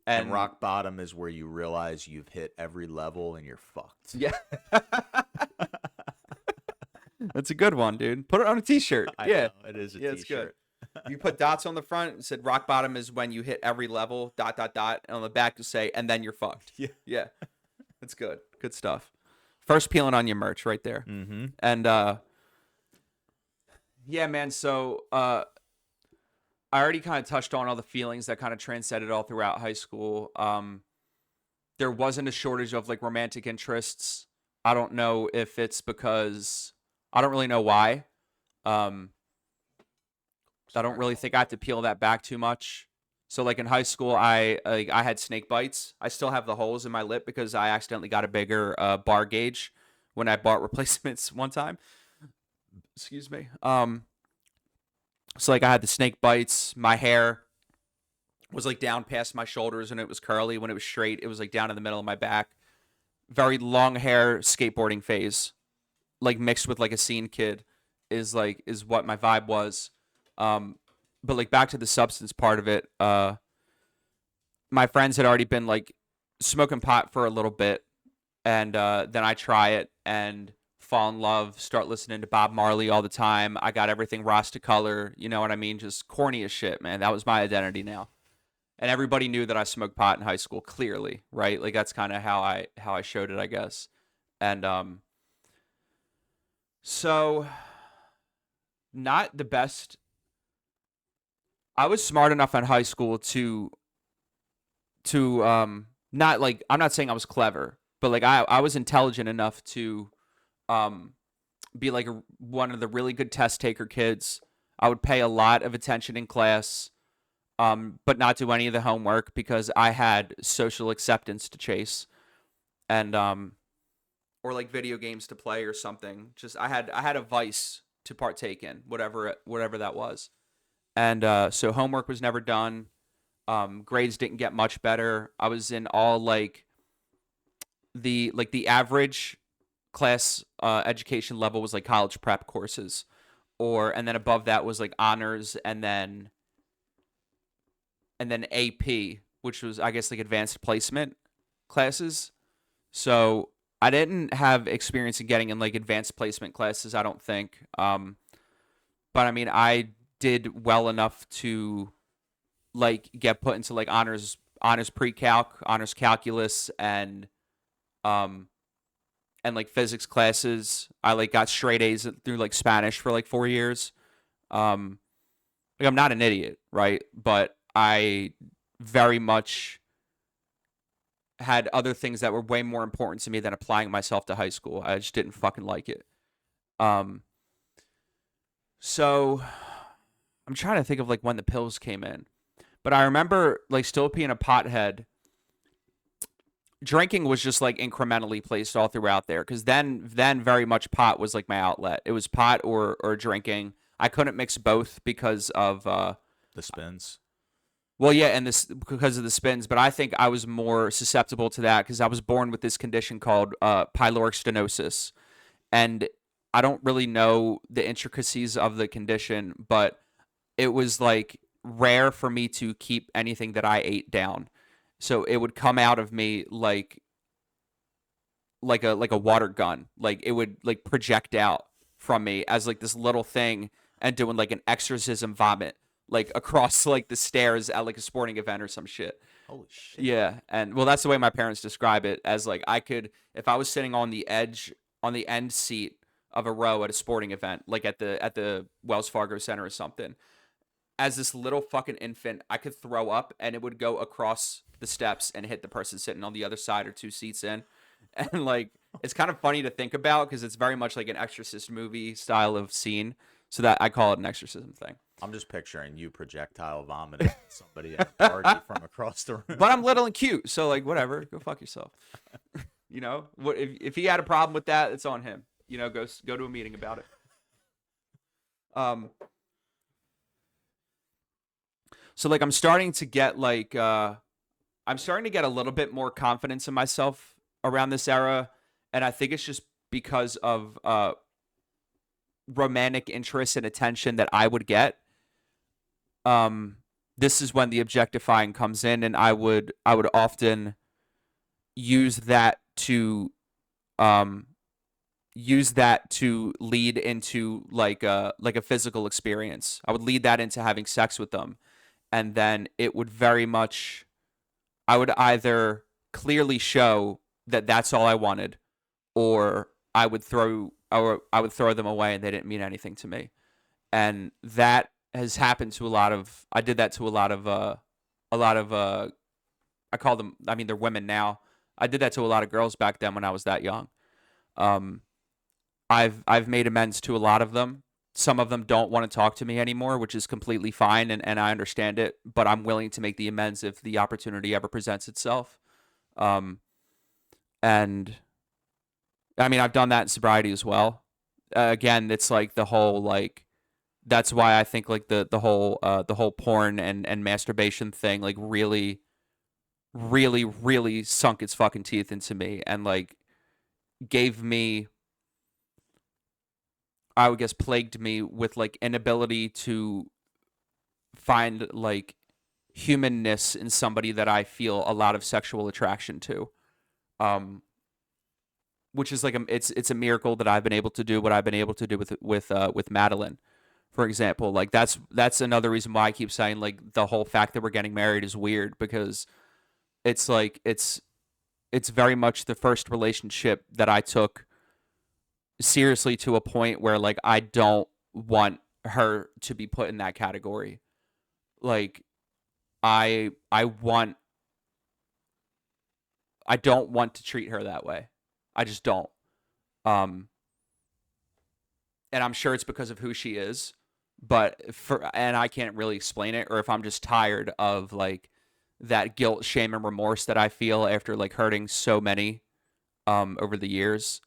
And rock bottom is where you realize you've hit every level and you're fucked. Yeah. That's a good one, dude. Put it on a t-shirt. I Yeah. know, it is a Yeah, it's good. t-shirt. You put dots on the front and said rock bottom is when you hit every level, ... And on the back to say, and then you're fucked. Yeah. Yeah. That's good. Good stuff. First peeling on your merch right there. Mm-hmm. And yeah, man, so I already kind of touched on all the feelings that kind of transcended all throughout high school. There wasn't a shortage of like romantic interests. I don't know if it's because I don't really know why. I don't really think I have to peel that back too much. So like in high school, I had snake bites. I still have the holes in my lip because I accidentally got a bigger bar gauge when I bought replacements one time. Excuse me. So like I had the snake bites. My hair was like down past my shoulders and it was curly. When it was straight, it was like down in the middle of my back. Very long hair skateboarding phase, like mixed with like a scene kid, is what my vibe was. But like back to the substance part of it, my friends had already been like smoking pot for a little bit, and then I try it and fall in love, start listening to Bob Marley all the time. I got everything Rasta color, you know what I mean? Just corny as shit, man. That was my identity now. And everybody knew that I smoked pot in high school, clearly, right? Like that's kind of how I showed it, I guess. And so not the best. I was smart enough in high school to not like, I'm not saying I was clever, but like I was intelligent enough to be like one of the really good test taker kids. I would pay a lot of attention in class, but not do any of the homework because I had social acceptance to chase, and or like video games to play or something. Just I had a vice to partake in, whatever that was, and so homework was never done. Grades didn't get much better. I was in all like the average class education level was like college prep courses, and then above that was like honors, and then AP, which was I guess like advanced placement classes. So I didn't have experience in getting in like advanced placement classes, I don't think. But I mean, I did well enough to like get put into like honors pre-calc, honors calculus, and like physics classes. I like got straight A's through like Spanish for like 4 years. Like I'm not an idiot, right? But I very much had other things that were way more important to me than applying myself to high school. I just didn't fucking like it. So I'm trying to think of like when the pills came in. But I remember like still being a pothead. Drinking was just like incrementally placed all throughout there, because then very much pot was like my outlet. It was pot or drinking. I couldn't mix both because of the spins. Well, yeah, and this because of the spins, but I think I was more susceptible to that because I was born with this condition called pyloric stenosis, and I don't really know the intricacies of the condition, but it was like rare for me to keep anything that I ate down. So it would come out of me like a water gun. Like it would like project out from me as like this little thing and doing like an exorcism vomit like across like the stairs at like a sporting event or some shit. Holy shit. Yeah, and well, that's the way my parents describe it, as like I could, if I was sitting on the edge, on the end seat of a row at a sporting event, like at the Wells Fargo Center or something, as this little fucking infant, I could throw up and it would go across the steps and hit the person sitting on the other side or 2 seats in. And like it's kind of funny to think about because it's very much like an Exorcist movie style of scene. So that I call it an exorcism thing. I'm just picturing you projectile vomiting somebody at a party from across the room. But I'm little and cute, so like whatever, go fuck yourself. You know, what if he had a problem with that? It's on him. You know, go to a meeting about it. So like I'm starting to get like I'm starting to get a little bit more confidence in myself around this era, and I think it's just because of romantic interest and attention that I would get. This is when the objectifying comes in, and I would often use that to lead into like a physical experience. I would lead that into having sex with them, and then it would very much, I would either clearly show that that's all I wanted, or I would throw them away and they didn't mean anything to me. And that has happened to a lot of, I did that to a lot of I call them, I mean they're women now. I did that to a lot of girls back then when I was that young. I've made amends to a lot of them. Some of them don't want to talk to me anymore, which is completely fine, and I understand it, but I'm willing to make the amends if the opportunity ever presents itself. And I mean, I've done that in sobriety as well. Again, it's like the whole like, that's why I think like the whole porn and masturbation thing like really, really, really sunk its fucking teeth into me and like gave me, I would guess, plagued me with like inability to find like humanness in somebody that I feel a lot of sexual attraction to. Which is like it's a miracle that I've been able to do what I've been able to do with Madeline, for example. Like that's another reason why I keep saying like the whole fact that we're getting married is weird, because it's like it's very much the first relationship that I took seriously to a point where like I don't want her to be put in that category. Like I don't want to treat her that way. I just don't. And I'm sure it's because of who she is, and I can't really explain it, or if I'm just tired of like that guilt, shame, and remorse that I feel after like hurting so many over the years.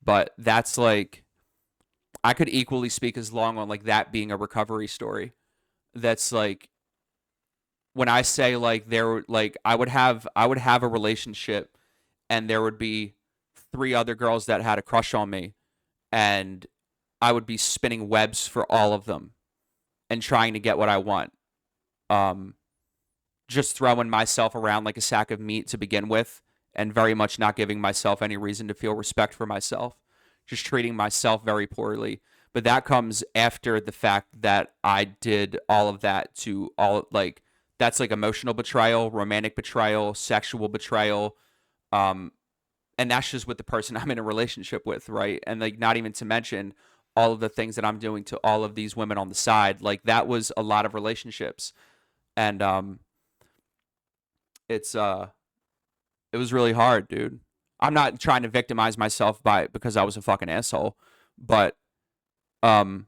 But that's like, I could equally speak as long on like that being a recovery story. That's like, when I say like I would have a relationship and there would be 3 other girls that had a crush on me, and I would be spinning webs for all of them and trying to get what I want. Just throwing myself around like a sack of meat to begin with, and very much not giving myself any reason to feel respect for myself. Just treating myself very poorly. But that comes after the fact that I did all of that to all, like, that's like emotional betrayal, romantic betrayal, sexual betrayal. And that's just with the person I'm in a relationship with, right? And like, not even to mention all of the things that I'm doing to all of these women on the side. Like, that was a lot of relationships. And it was really hard, dude. I'm not trying to victimize myself because I was a fucking asshole, but in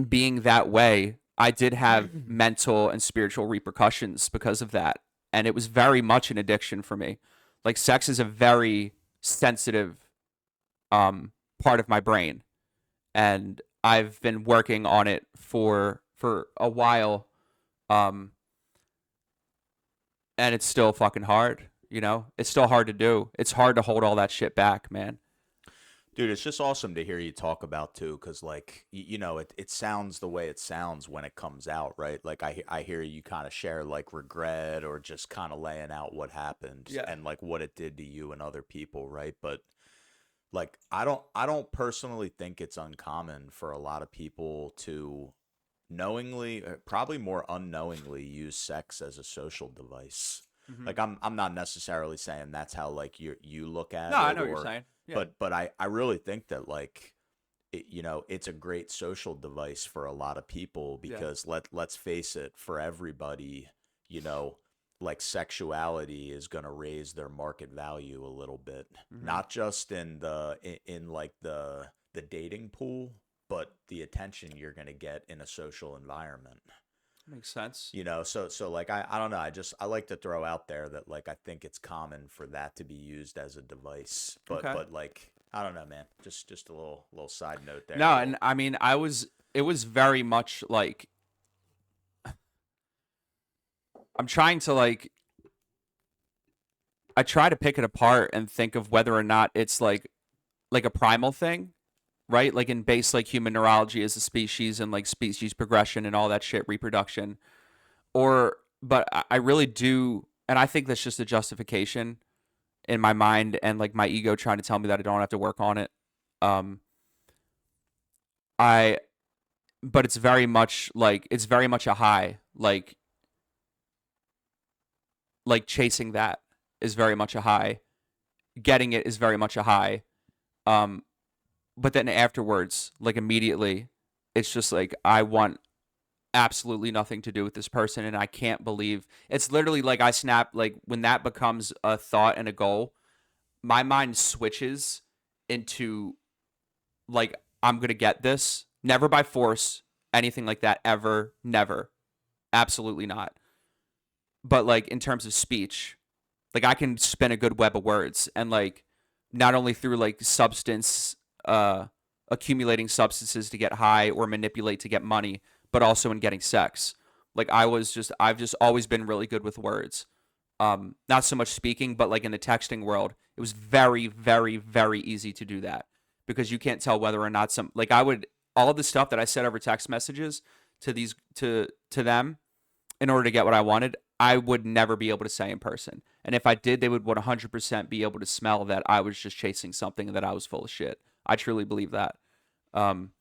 being that way, I did have mental and spiritual repercussions because of that, and it was very much an addiction for me. Like, sex is a very sensitive part of my brain, and I've been working on it for a while, and it's still fucking hard. You know, it's still hard to do. It's hard to hold all that shit back, man. Dude, it's just awesome to hear you talk about too, because like you know, it sounds the way it sounds when it comes out, right? Like I hear you kind of share like regret or just kind of laying out what happened Yeah. and like what it did to you and other people, right? But like I don't personally think it's uncommon for a lot of people to knowingly, probably more unknowingly, use sex as a social device. Hmm. Like I'm not necessarily saying that's how like you look No, at I it, know what you're or saying. Yeah. but I really think that like it's a great social device for a lot of people Yeah. because let's face it, for everybody, you know, like sexuality is going to raise their market value a little bit, Hmm. not just in like the dating pool, but the attention you're going to get in a social environment. Makes sense. You know, so like I don't know, I like to throw out there that like I think it's common for that to be used as a device, Okay. but like I don't know, man. Just a little side note there. No, and Little, I mean, it was very much like I'm trying to like I try to pick it apart and think of whether or not it's like a primal thing, right? Like in base like human neurology as a species and like species progression and all that shit, reproduction. Or but I really do, and I think that's just a justification in my mind and like my ego trying to tell me that I don't have to work on it. Um I but it's very much a high. Like chasing that is very much a high. Getting it is very much a high. Um but then afterwards, like immediately, it's just like I want absolutely nothing to do with this person and I can't believe it's literally like I snap like when that becomes a thought and a goal, my mind switches into like I'm going to get this, never by force, anything like that ever, never. Absolutely not. But like in terms of speech, like I can spin a good web of words and like not only through like substance accumulating substances to get high or manipulate to get money, but also in getting sex. Like I've just always been really good with words. Not so much speaking, but like in the texting world, it was very, very, very easy to do that because you can't tell whether or not some like I would all of the stuff that I said over text messages to these to them in order to get what I wanted, I would never be able to say in person. And if I did, they would 100% be able to smell that I was just chasing something and that I was full of shit. I truly believe that. Um,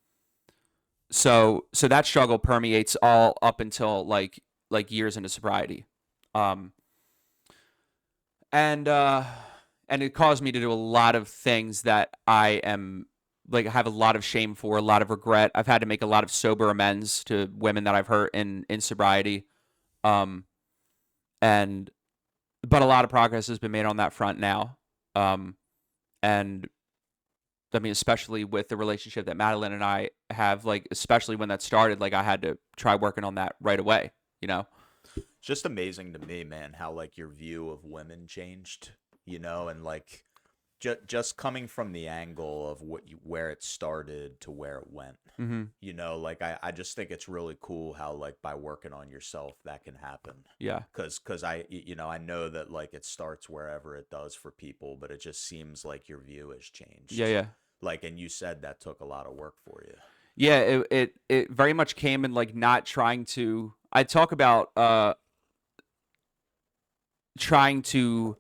so that struggle permeates all up until like years into sobriety. Um, and uh, and it caused me to do a lot of things that I am like I have a lot of shame for, a lot of regret. I've had to make a lot of sober amends to women that I've hurt in sobriety. Um, and but a lot of progress has been made on that front now. Um, and I mean, especially with the relationship that Madeline and I have, like, especially when that started, like, I had to try working on that right away, you know? it's just amazing to me, man, how like your view of women changed, you know, and like just coming from the angle of where it started to where it went. Mm-hmm. You know, like I just think it's really cool how like by working on yourself that can happen. Yeah. Cause you know, I know that like it starts wherever it does for people, but it just seems like your view has Yeah, changed. yeah. Like, and you said that took a lot of work for you. Yeah, it very much came in, like, not trying to I talk about, trying to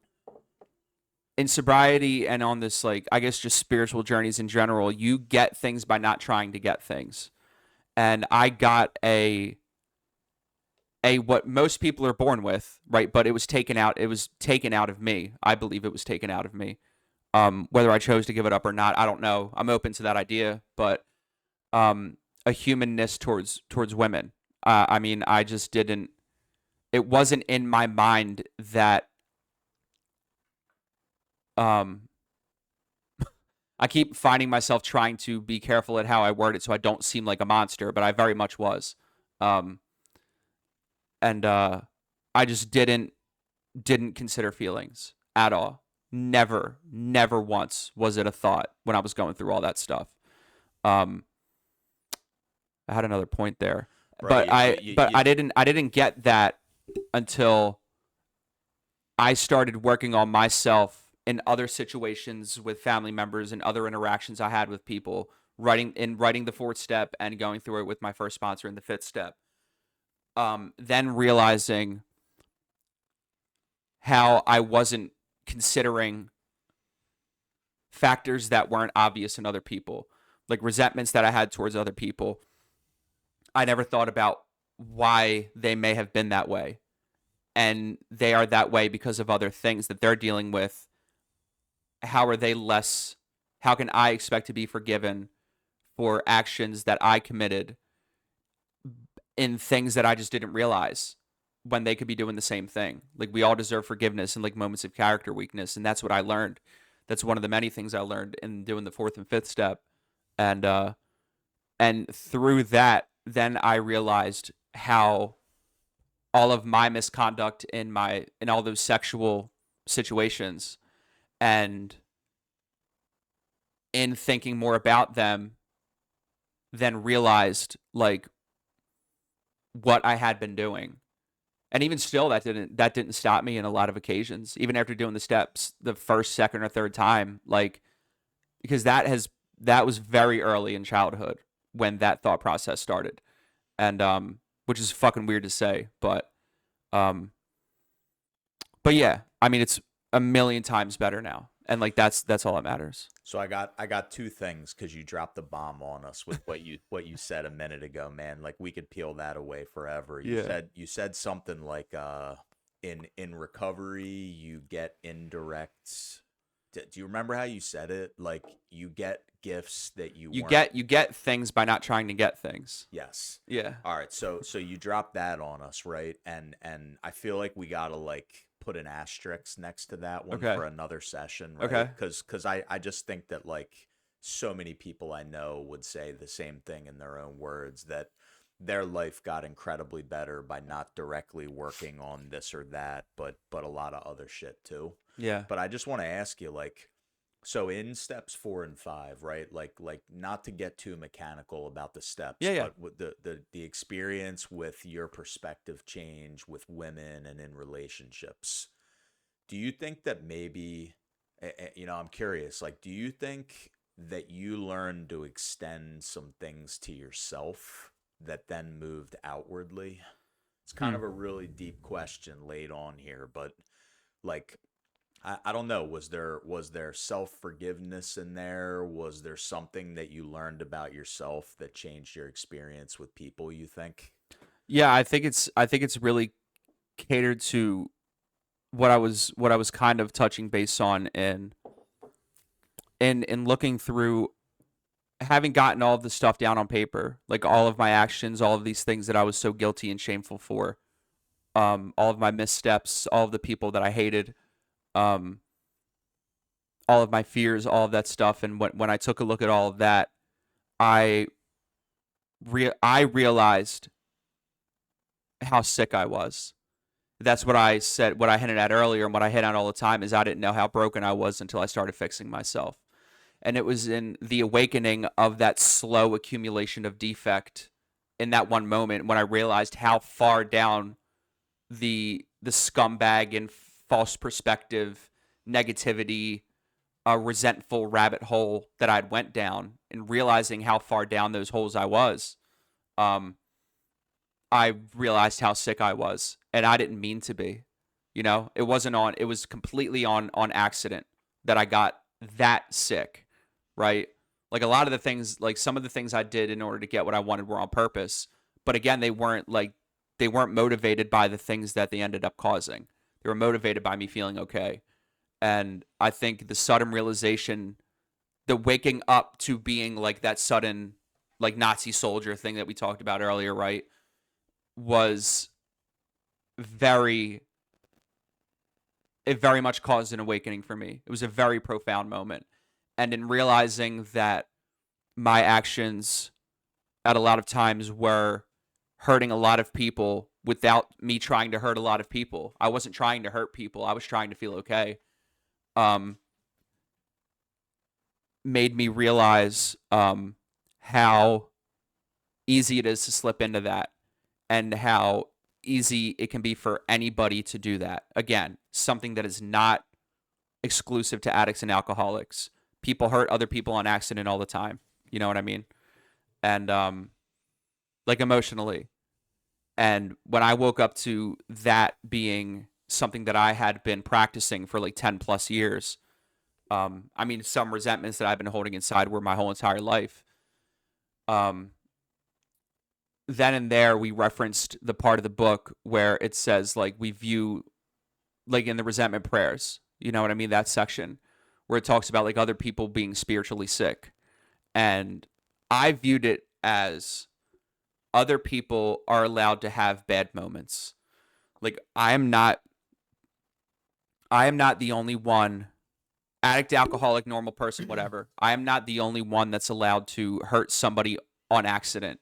in sobriety and on this, like, I guess just spiritual journeys in general, you get things by not trying to get things. And I got a what most people are born with, right? But it was taken out. It was taken out of me. I believe it was taken out of me. Whether I chose to give it up or not, I don't know. I'm open to that idea, but a humanness towards women. I mean, I just didn't. It wasn't in my mind that. Um, I keep finding myself trying to be careful at how I word it so I don't seem like a monster, but I very much was. Um, and I just didn't consider feelings at all. Never once was it a thought when I was going through all that stuff. Um, I had another point there, Bro, but I didn't get that until I started working on myself in other situations with family members and other interactions I had with people, writing the fourth step and going through it with my first sponsor in the fifth step. Then realizing how I wasn't considering factors that weren't obvious in other people, like resentments that I had towards other people, I never thought about why they may have been that way. And they are that way because of other things that they're dealing with. How can I expect to be forgiven for actions that I committed in things that I just didn't realize when they could be doing the same thing? Like, we all deserve forgiveness in like moments of character weakness. And that's what I learned. That's one of the many things I learned in doing the fourth and fifth step. And through that, then I realized how all of my misconduct in all those sexual situations, and in thinking more about them, then realized like what I had been doing. And even still, that didn't stop me in a lot of occasions, even after doing the steps the first, second, or third time, like, because that was very early in childhood when that thought process started. And which is fucking weird to say, um but yeah, I mean, it's a million times better now, and like that's all that matters. So I got two things, because you dropped the bomb on us with what you said a minute ago, man. Like, we could peel that away forever. Yeah. You said something like in recovery you get indirect. Do you remember how you said it? Like, you get gifts that You weren't. get things by not trying to get things. Yes. Yeah. All right, so you dropped that on us, right? And I feel like we gotta like put an asterisk next to that one Okay. for another session, right? Okay. Because I just think that like so many people I know would say the same thing in their own words, that their life got incredibly better by not directly working on this or that, but a lot of other shit too. Yeah. But I just want to ask you, like, so in steps 4 and 5, right? Like not to get too mechanical about the steps, Yeah, yeah. but with the experience with your perspective change with women and in relationships. Do you think that maybe, I'm curious, like, do you think that you learned to extend some things to yourself that then moved outwardly? It's kind of a really deep question laid on here, but like, I don't know. Was there self forgiveness in there? Was there something that you learned about yourself that changed your experience with people, you think? Yeah, I think it's really catered to what I was kind of touching base on in looking through, having gotten all of the stuff down on paper, like all of my actions, all of these things that I was so guilty and shameful for, all of my missteps, all of the people that I hated, um, all of my fears, all of that stuff. And when I took a look at all of that, I I realized how sick I was. That's what I said, what I hinted at earlier, and what I hit on all the time is I didn't know how broken I was until I started fixing myself. And it was in the awakening of that slow accumulation of defect in that one moment when I realized how far down the scumbag and false perspective, negativity, resentful rabbit hole that I'd went down, and realizing how far down those holes I was. Um, I realized how sick I was, and I didn't mean to be. It was completely on accident that I got that sick, right? Like, a lot of the things, like some of the things I did in order to get what I wanted were on purpose, but again, they weren't motivated by the things that they ended up causing. They were motivated by me feeling okay. And I think the sudden realization, the waking up to being like that sudden, like, Nazi soldier thing that we talked about earlier, right? Was very It very much caused an awakening for me. It was a very profound moment. And in realizing that my actions at a lot of times were hurting a lot of people without me trying to hurt a lot of people. I wasn't trying to hurt people. I was trying to feel okay. Um, Made me realize how easy it is to slip into that, and how easy it can be for anybody to do that. Again, something that is not exclusive to addicts and alcoholics. People hurt other people on accident all the time. You know what I mean? And like, emotionally. And when I woke up to that being something that I had been practicing for like 10 plus years, I mean, some resentments that I've been holding inside were my whole entire life. Um, then and there we referenced the part of the book where it says like we view like in the resentment prayers, you know what I mean, that section where it talks about like other people being spiritually sick. And I viewed it as other people are allowed to have bad moments. Like I am not the only one, addict, alcoholic, normal person, whatever. I am not the only one that's allowed to hurt somebody on accident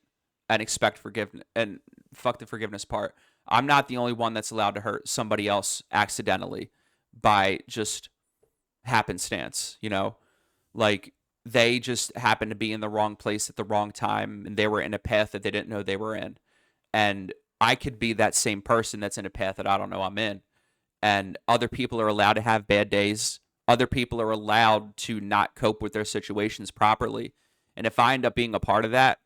and expect forgiveness and fuck the forgiveness part. I'm not the only one that's allowed to hurt somebody else accidentally by just happenstance, you know? Like they just happened to be in the wrong place at the wrong time and they were in a path that they didn't know they were in. And I could be that same person that's in a path that I don't know I'm in. And other people are allowed to have bad days. Other people are allowed to not cope with their situations properly. And if I end up being a part of that,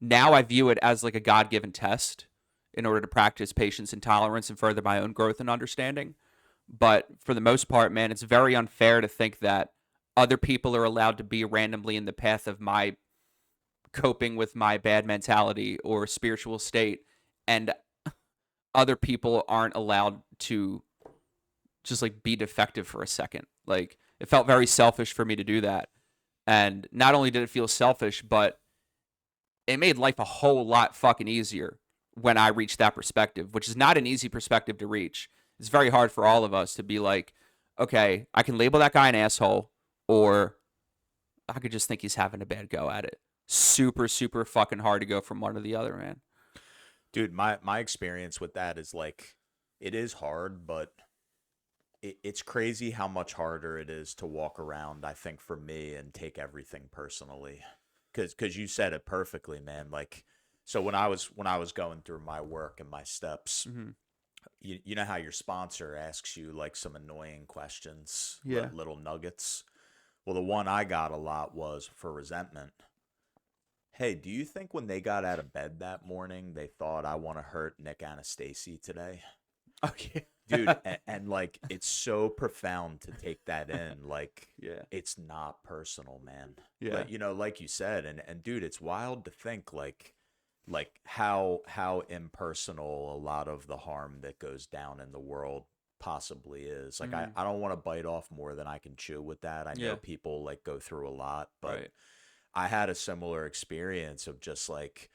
now I view it as like a God-given test in order to practice patience and tolerance and further my own growth and understanding. But for the most part, man, it's very unfair to think that other people are allowed to be randomly in the path of my coping with my bad mentality or spiritual state, and other people aren't allowed to just like be defective for a second. Like it felt very selfish for me to do that. And not only did it feel selfish, but it made life a whole lot fucking easier when I reached that perspective, which is not an easy perspective to reach. It's very hard for all of us to be like, okay, I can label that guy an asshole, or I could just think he's having a bad go at it. Super, super fucking hard to go from one to the other, man. Dude, my experience with that is like, it is hard, but it's crazy how much harder it is to walk around, I think, for me, and take everything personally. Because you said it perfectly, man. Like, so when I was going through my work and my steps, Mm-hmm. you know how your sponsor asks you like some annoying questions, Yeah. little nuggets. Well, the one I got a lot was for resentment. Hey, do you think when they got out of bed that morning, they thought I want to hurt Nick Anastasi today? Oh, yeah. Dude, and like it's so profound to take that in. Like, Yeah. it's not personal, man. Yeah. Like, you know, like you said, and dude, it's wild to think like how impersonal a lot of the harm that goes down in the world possibly is. Like, Mhm. I don't want to bite off more than I can chew with that. I know Yeah. people like go through a lot, but Right. I had a similar experience of just like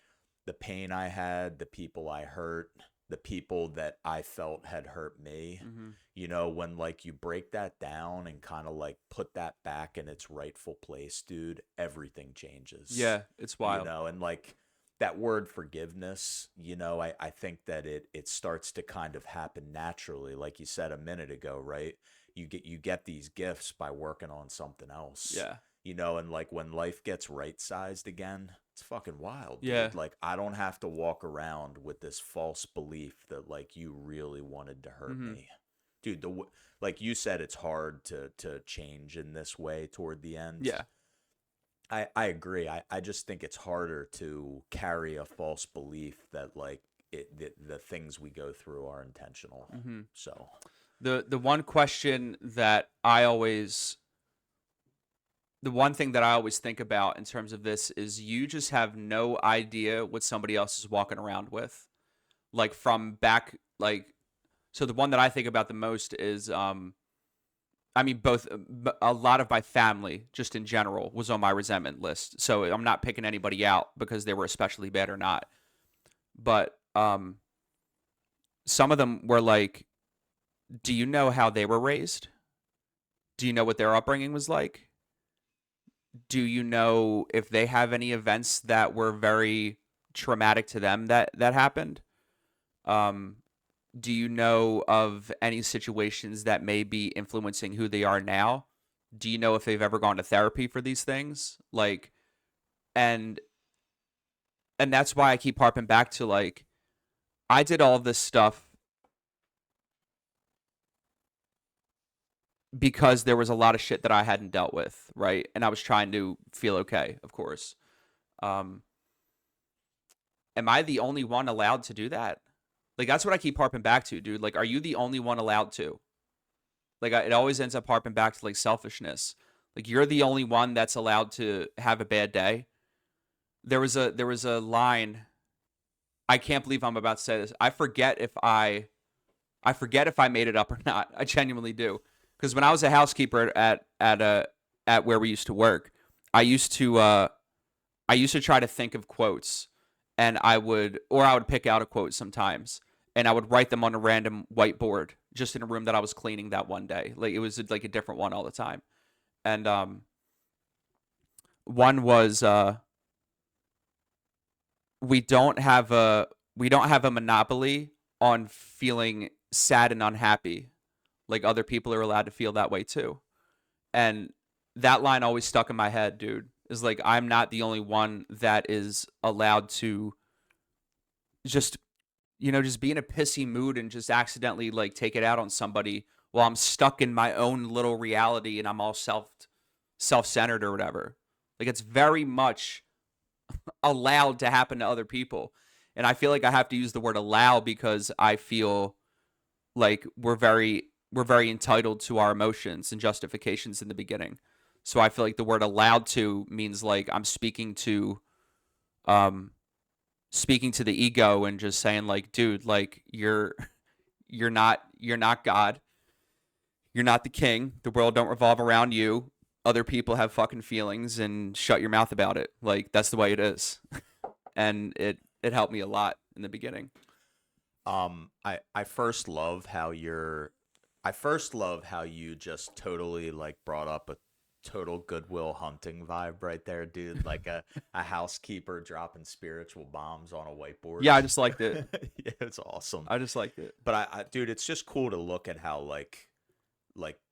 the pain I had, the people I hurt, the people that I felt had hurt me. Mm-hmm. You know, when like you break that down and kind of like put that back in its rightful place, dude, everything changes. Yeah, it's You wild. know, and like that word forgiveness, you know, I think that it starts to kind of happen naturally, like you said a minute ago, right? You get these gifts by working on something else. Yeah. You know, and like when life gets right sized again, it's fucking wild, dude. Yeah. Like I don't have to walk around with this false belief that like you really wanted to hurt Mhm. me. Dude, like you said, it's hard to change in this way toward the end. Yeah. I agree. I just think it's harder to carry a false belief that like the things we go through are intentional. Mm-hmm. So The one question that I always the one thing that I always think about in terms of this is you just have no idea what somebody else is walking around with. Like from back like so the one that I think about the most is I mean both a lot of my family just in general was on my resentment list. So I'm not picking anybody out because they were especially bad or not. But some of them were like, do you know how they were raised? Do you know what their upbringing was like? Do you know if they have any events that were very traumatic to them that happened? Um, do you know of any situations that may be influencing who they are now? Do you know if they've ever gone to therapy for these things? Like, and that's why I keep harping back to like, I did all this stuff because there was a lot of shit that I hadn't dealt with, right? And I was trying to feel okay, of course. Um, am I the only one allowed to do that? Like, that's what I keep harping back to, dude. Like, are you the only one allowed to? Like, it always ends up harping back to, like, selfishness. Like, you're the only one that's allowed to have a bad day. There was a line I can't believe I'm about to say this. I forget if I made it up or not. I genuinely do. Because when I was a housekeeper at where we used to work, I used to try to think of quotes, and I would pick out a quote sometimes, and I would write them on a random whiteboard just in a room that I was cleaning that one day. Like it was like a different one all the time. And one was we don't have a monopoly on feeling sad and unhappy. Like other people are allowed to feel that way too. And that line always stuck in my head, dude. Is like I'm not the only one that is allowed to just just be in a pissy mood and just accidentally like take it out on somebody while I'm stuck in my own little reality and I'm all self-centered or whatever. Like it's very much allowed to happen to other people. And I feel like I have to use the word allow because I feel like we're very entitled to our emotions and justifications in the beginning. So I feel like the word allowed to means like I'm speaking to the ego and just saying like, dude, like you're not God. You're not the king. The world don't revolve around you. Other people have fucking feelings and shut your mouth about it. Like that's the way it is. And it helped me a lot in the beginning. I first love how you just totally like brought up a total Goodwill Hunting vibe right there, dude. Like a housekeeper dropping spiritual bombs on a whiteboard. Yeah, I just liked it. Yeah, it's awesome. I just liked it. But dude, it's just cool to look at how like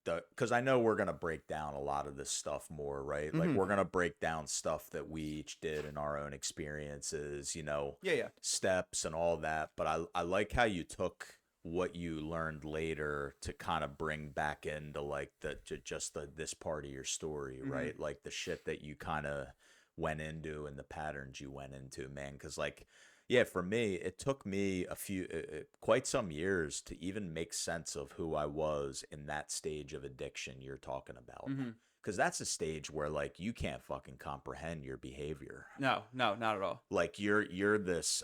because I know we're gonna break down a lot of this stuff more, right? Like we're gonna break down stuff that we each did in our own experiences, Yeah. steps and all that. But I like how you took what you learned later to kind of bring back into like this part of your story, right? Like the shit that you kind of went into and the patterns you went into, man. Because like, yeah, for me, it took me quite some years to even make sense of who I was in that stage of addiction you're talking about. Because that's a stage where like you can't fucking comprehend your behavior. No, not at all. Like you're this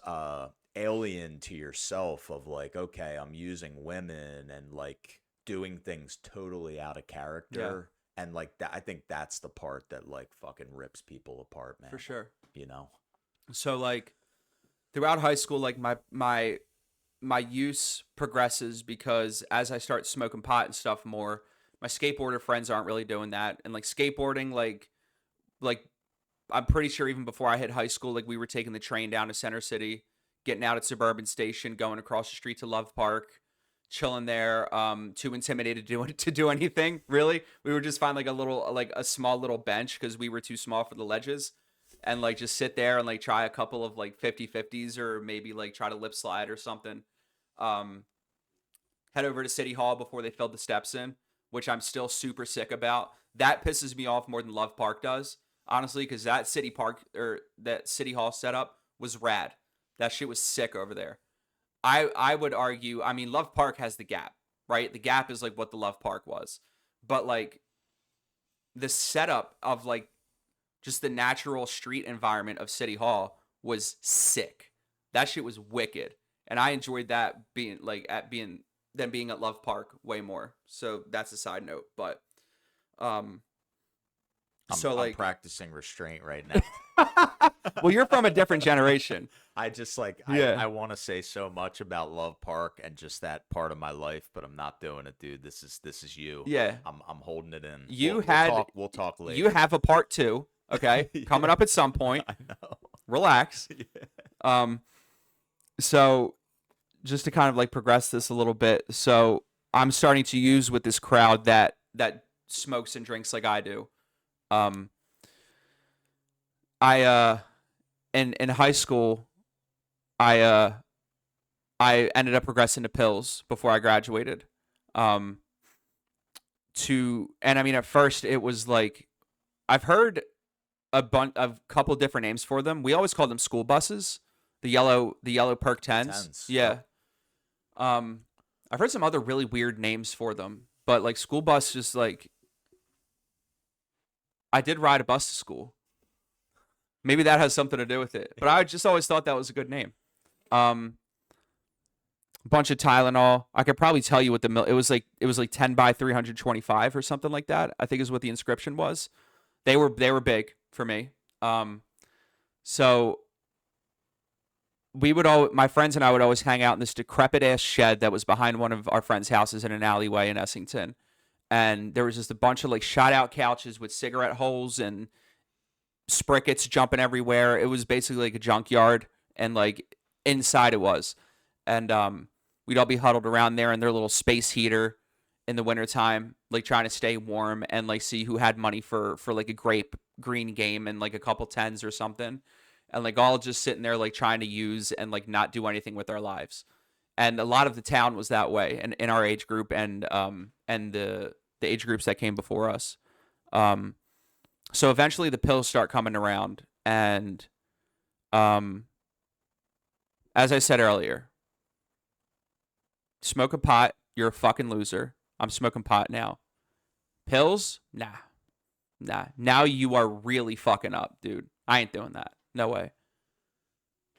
alien to yourself of like, okay, I'm using women and like doing things totally out of character. Yeah. And like that, I think that's the part that like fucking rips people apart, man. For sure. So like throughout high school, like my use progresses because as I start smoking pot and stuff more, my skateboarder friends aren't really doing that. And like skateboarding, like I'm pretty sure even before I hit high school, like we were taking the train down to Center City, getting out at Suburban Station, going across the street to Love Park, chilling there, too intimidated to do anything, really. We would just find like a small little bench because we were too small for the ledges and like just sit there and like try a couple of like 50-50s or maybe like try to lip slide or something. Head over to City Hall before they filled the steps in, which I'm still super sick about. That pisses me off more than Love Park does, honestly, because that City Hall setup was rad. That shit was sick over there. I would argue, I mean, Love Park has the Gap, right? The Gap is like what the Love Park was. But like the setup of like just the natural street environment of City Hall was sick. That shit was wicked. And I enjoyed that being at Love Park way more. So that's a side note. But I'm practicing restraint right now. Well, you're from a different generation. I just like I want to say so much about Love Park and just that part of my life, but I'm not doing it, dude. This is you. Yeah. I'm holding it in. We'll talk later. You have a part 2, okay? Yeah. Coming up at some point. I know. Relax. Yeah. So just to kind of like progress this a little bit. So I'm starting to use with this crowd that smokes and drinks like I do. In high school, I ended up progressing to pills before I graduated. And I mean, at first it was like, I've heard a couple different names for them. We always called them school buses, the yellow perk 10s. Yeah. I've heard some other really weird names for them, but like school bus, just like, I did ride a bus to school. Maybe that has something to do with it, but I just always thought that was a good name. bunch of Tylenol. I could probably tell you what the it was like 10 by 325 or something like that. I think is what the inscription was. They were big for me. So my friends and I would always hang out in this decrepit ass shed that was behind one of our friends' houses in an alleyway in Essington. And there was just a bunch of like shot out couches with cigarette holes and sprockets jumping everywhere. It was basically like a junkyard, and like inside it was. And we'd all be huddled around there in their little space heater in the wintertime, like trying to stay warm and like see who had money for like a grape green game and like a couple tens or something. And like all just sitting there like trying to use and like not do anything with our lives. And a lot of the town was that way, and in our age group and the age groups that came before us. So eventually the pills start coming around, and as I said earlier, smoke a pot, you're a fucking loser. I'm smoking pot now. Pills? Nah. Now you are really fucking up, dude. I ain't doing that. No way.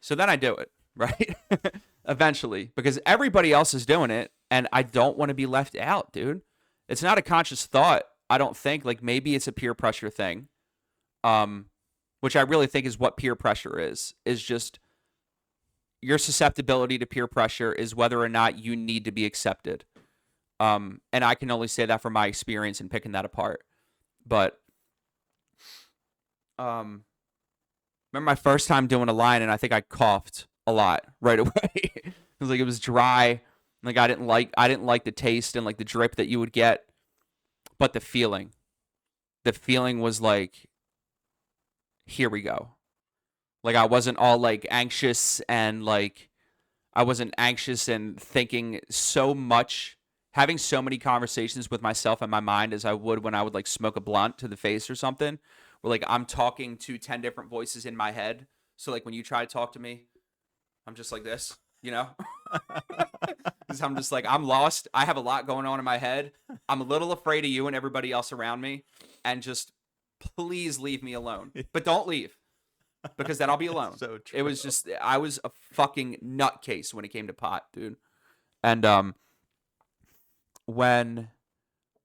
So then I do it, right? Eventually, because everybody else is doing it, and I don't want to be left out, dude. It's not a conscious thought, I don't think. Like, maybe it's a peer pressure thing, which I really think is what peer pressure is just your susceptibility to peer pressure is whether or not you need to be accepted. And I can only say that from my experience in picking that apart. But remember my first time doing a line, and I think I coughed a lot right away. It was like it was dry. Like I didn't like the taste and like the drip that you would get, but the feeling was like, here we go. Like I wasn't all like anxious and thinking so much, having so many conversations with myself in my mind as I would when I would like smoke a blunt to the face or something, where like I'm talking to 10 different voices in my head. So like when you try to talk to me, I'm just like this, you know? Because I'm just like, I'm lost. I have a lot going on in my head. I'm a little afraid of you and everybody else around me. And just please leave me alone. But don't leave. Because then I'll be alone. So true. It was just, I was a fucking nutcase when it came to pot, dude. And when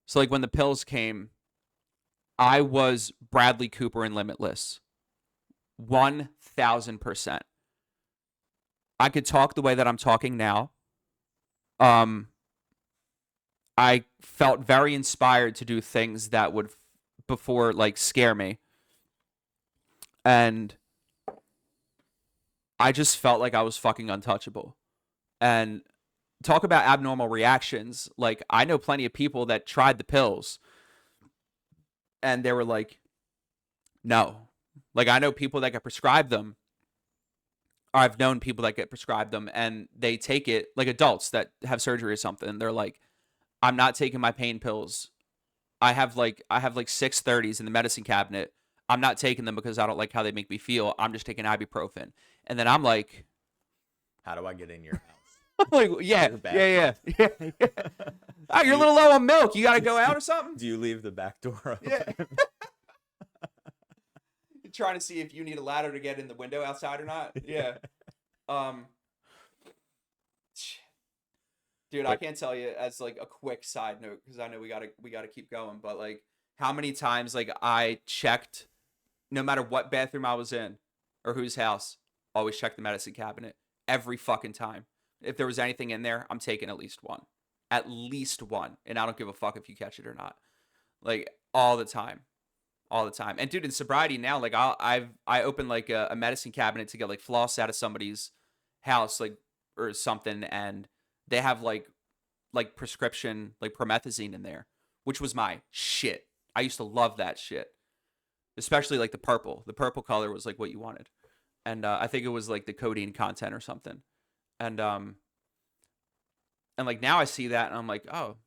the pills came, I was Bradley Cooper in Limitless. 1,000%. I could talk the way that I'm talking now. I felt very inspired to do things that would before like scare me. And I just felt like I was fucking untouchable. And talk about abnormal reactions. Like I know plenty of people that tried the pills and they were like, no. Like I know people that get prescribed them. I've known people that get prescribed them and they take it, like adults that have surgery or something. They're like, I'm not taking my pain pills. I have like 630s in the medicine cabinet. I'm not taking them because I don't like how they make me feel. I'm just taking ibuprofen. And then I'm like, how do I get in your house? I'm like, yeah. Oh, you're a little low on milk. You got to go out or something? Do you leave the back door open? Yeah. You're trying to see if you need a ladder to get in the window outside or not. Yeah. Dude, I can't tell you as like a quick side note because I know we gotta keep going. But like, how many times like I checked, no matter what bathroom I was in or whose house, always check the medicine cabinet every fucking time. If there was anything in there, I'm taking at least one, and I don't give a fuck if you catch it or not. Like all the time. And dude, in sobriety now, like I open like a medicine cabinet to get like floss out of somebody's house, like or something, and they have like prescription like promethazine in there, which was my shit. I used to love that shit, especially like the purple. The purple color was like what you wanted, and I think it was like the codeine content or something, and like now I see that and I'm like, oh,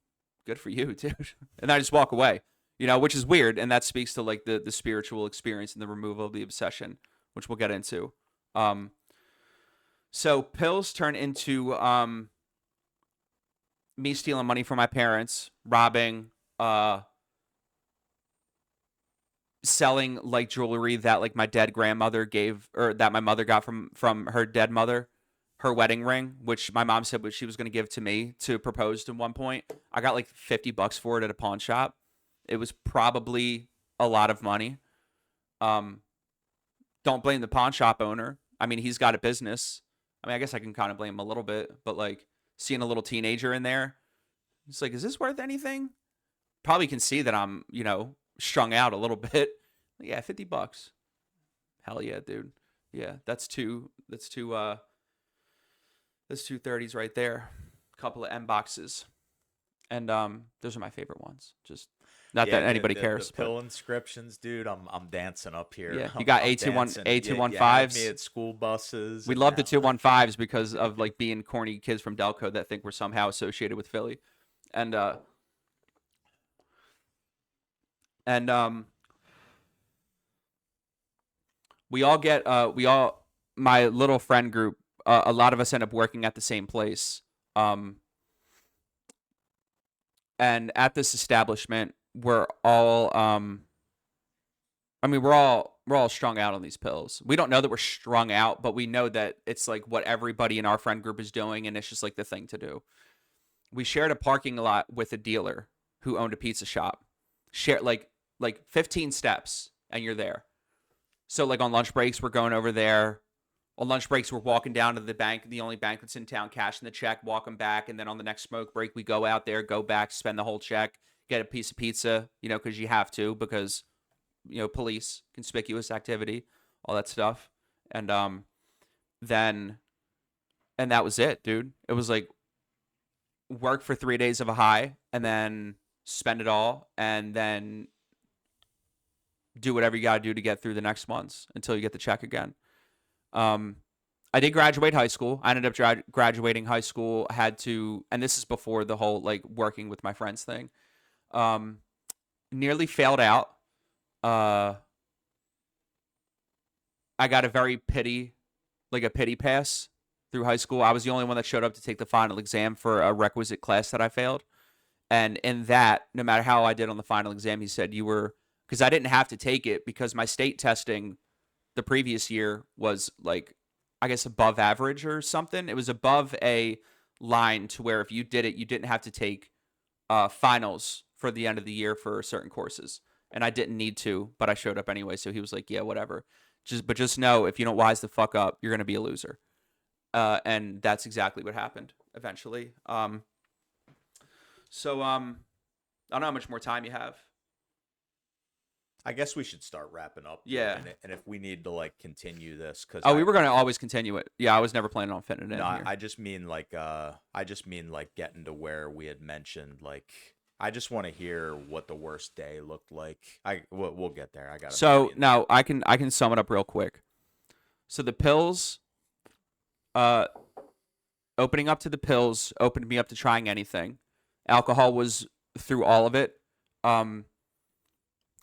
good for you, dude, and I just walk away. You know, which is weird, and that speaks to like the spiritual experience and the removal of the obsession, which we'll get into. So pills turn into me stealing money from my parents, robbing, selling like jewelry that like my dead grandmother gave, or that my mother got from her dead mother, her wedding ring, which my mom said what she was going to give to me to propose to one point. I got like $50 for it at a pawn shop. It was probably a lot of money. Don't blame the pawn shop owner. I mean, he's got a business. I mean, I guess I can kind of blame him a little bit, but like seeing a little teenager in there, it's like, is this worth anything? Probably can see that I'm, strung out a little bit. Yeah, $50. Hell yeah, dude. Yeah, that's two 30s right there. A couple of M boxes. And those are my favorite ones. Just not that anybody cares. The pill inscriptions, dude. I'm dancing up here. Yeah, you got I'm A215s. You had me at school buses. We love the 215s because of like being corny kids from Delco that think we're somehow associated with Philly. And my little friend group, a lot of us end up working at the same place. And at this establishment, we're all we're all strung out on these pills. We don't know that we're strung out, but we know that it's like what everybody in our friend group is doing, and it's just like the thing to do. We shared a parking lot with a dealer who owned a pizza shop. Share like 15 steps and you're there. So like on lunch breaks, we're going over there. On lunch breaks, we're walking down to the bank, the only bank that's in town, cashing the check, walking back. And then on the next smoke break, we go out there, go back, spend the whole check, get a piece of pizza, because you have to, because, police, conspicuous activity, all that stuff. And and that was it, dude. It was like work for 3 days of a high and then spend it all and then do whatever you got to do to get through the next months until you get the check again. I did graduate high school. I ended up graduating high school. I had to, and this is before the whole like working with my friends thing. Nearly failed out. I got a pity pass through high school. I was the only one that showed up to take the final exam for a requisite class that I failed. And in that, no matter how I did on the final exam, he said because I didn't have to take it because my state testing the previous year was like, I guess above average or something. It was above a line to where if you did it, you didn't have to take finals for the end of the year for certain courses. And I didn't need to, but I showed up anyway. So he was like, yeah, whatever. Just know if you don't wise the fuck up, you're going to be a loser. And that's exactly what happened eventually. I don't know how much more time you have. I guess we should start wrapping up. Yeah. And if we need to like continue this, because we were going to always continue it. Yeah, I was never planning on fitting it in. No, here. I just mean like getting to where we had mentioned. Like, I just want to hear what the worst day looked like. We'll get there. No, I can sum it up real quick. So the pills, opening up to the pills opened me up to trying anything. Alcohol was through all of it.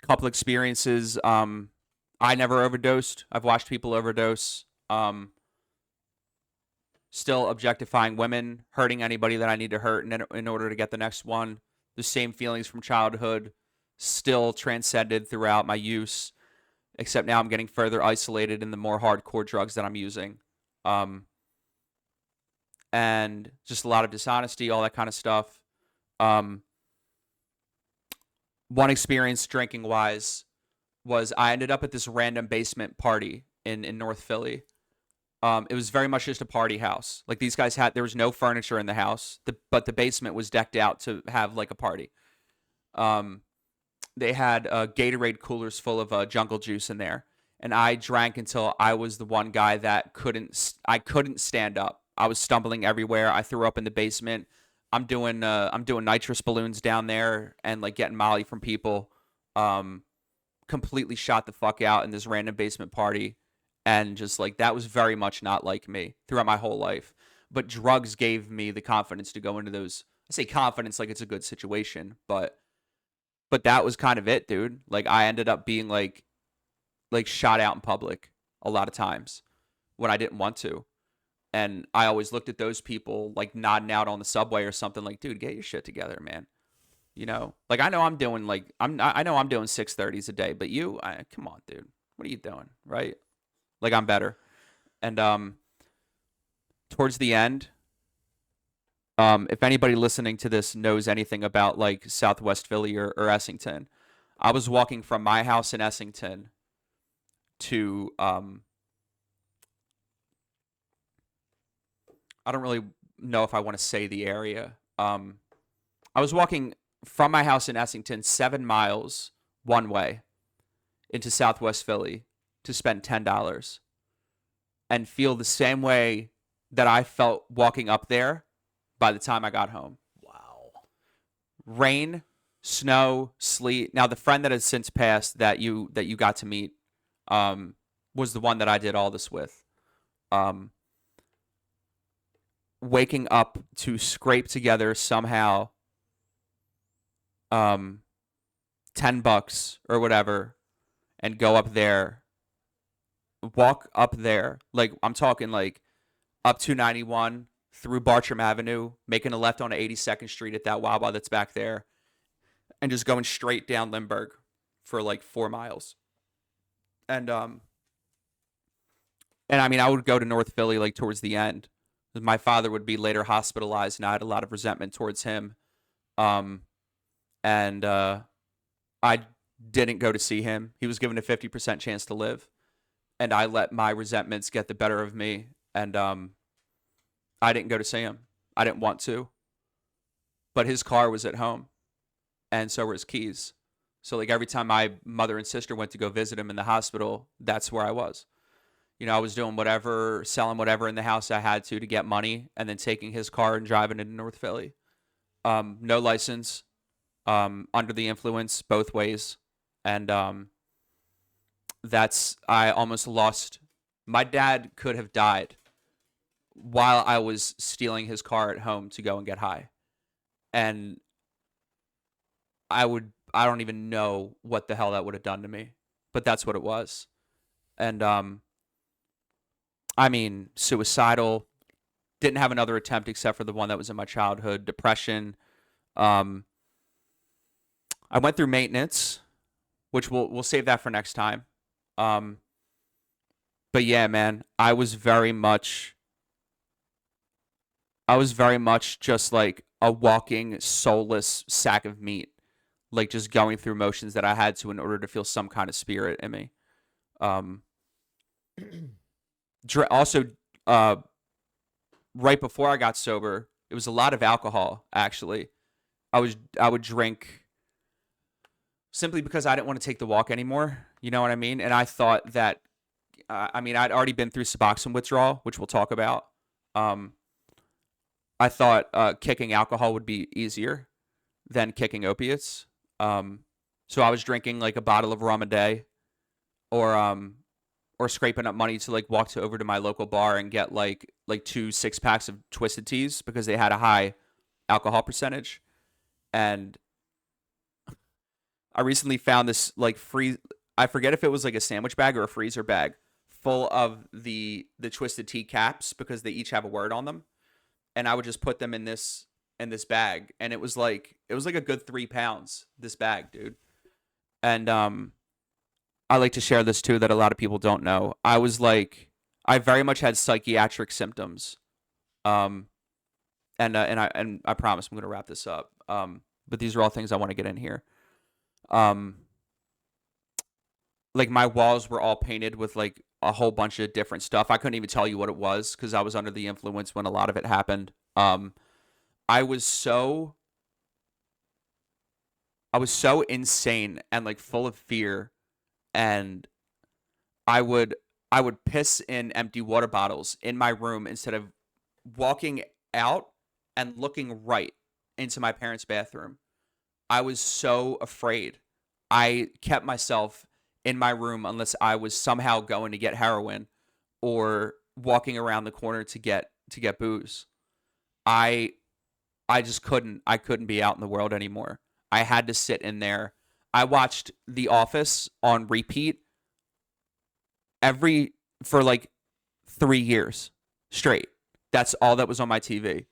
Couple experiences. I never overdosed. I've watched people overdose. Still objectifying women, hurting anybody that I need to hurt in order to get the next one. The same feelings from childhood still transcended throughout my use, except now I'm getting further isolated in the more hardcore drugs that I'm using. And just a lot of dishonesty, all that kind of stuff. One experience drinking wise was I ended up at this random basement party in North Philly. It was very much just a party house. Like these guys there was no furniture in the house, but the basement was decked out to have like a party. They had Gatorade coolers full of jungle juice in there. And I drank until I was the one guy that I couldn't stand up. I was stumbling everywhere. I threw up in the basement. I'm doing nitrous balloons down there and like getting Molly from people. Completely shot the fuck out in this random basement party, and just like that was very much not like me throughout my whole life. But drugs gave me the confidence to go into those. I say confidence like it's a good situation, but that was kind of it, dude. Like I ended up being like shot out in public a lot of times when I didn't want to. And I always looked at those people like nodding out on the subway or something like, dude, get your shit together, man. Like I know I'm doing 630s a day, but come on, dude, what are you doing? Right? Like I'm better. And towards the end, if anybody listening to this knows anything about like Southwest Philly or Essington, I was walking from my house in Essington to I don't really know if I want to say the area. I was walking from my house in Essington 7 miles one way into Southwest Philly to spend $10 and feel the same way that I felt walking up there by the time I got home. Wow. Rain, snow, sleet. Now the friend that has since passed that you got to meet was the one that I did all this with. Waking up to scrape together somehow $10 or whatever and go up there, walk up there, like I'm talking like up 291 through Bartram Avenue, making a left on 82nd Street at that Wawa that's back there, and just going straight down Lindbergh for like 4 miles. And I mean, I would go to North Philly like towards the end. My father would be later hospitalized, and I had a lot of resentment towards him. And I didn't go to see him. He was given a 50% chance to live, and I let my resentments get the better of me, and I didn't go to see him. I didn't want to, but his car was at home, and so were his keys. So like every time my mother and sister went to go visit him in the hospital, that's where I was. You know, I was doing whatever, selling whatever in the house I had to get money, and then taking his car and driving into North Philly. No license, under the influence both ways. And I almost lost. My dad could have died while I was stealing his car at home to go and get high. And I don't even know what the hell that would have done to me, but that's what it was. And I mean, suicidal. Didn't have another attempt except for the one that was in my childhood. Depression. I went through maintenance, which we'll save that for next time. But yeah, man, I was very much just like a walking soulless sack of meat, like just going through motions that I had to in order to feel some kind of spirit in me. Also, right before I got sober, it was a lot of alcohol. Actually, I would drink simply because I didn't want to take the walk anymore. You know what I mean? And I thought that, I mean, I'd already been through Suboxone withdrawal, which we'll talk about. I thought kicking alcohol would be easier than kicking opiates. So I was drinking like a bottle of rum a day, or scraping up money to like walk over to my local bar and get like 2 6-packs of Twisted Teas because they had a high alcohol percentage. And I recently found this like I forget if it was like a sandwich bag or a freezer bag full of the Twisted Tea caps because they each have a word on them. And I would just put them in this bag, and it was like a good 3 pounds, this bag, dude. And I like to share this too that a lot of people don't know. I very much had psychiatric symptoms. And I promise I'm going to wrap this up. But these are all things I want to get in here. Like my walls were all painted with like a whole bunch of different stuff. I couldn't even tell you what it was because I was under the influence when a lot of it happened. I was so insane and like full of fear, and I would piss in empty water bottles in my room instead of walking out and looking right into my parents' bathroom. I was so afraid. I kept myself in my room unless I was somehow going to get heroin or walking around the corner to get booze. I just couldn't be out in the world anymore. I had to sit in there. I watched The Office on repeat for like 3 years straight. That's all that was on my TV.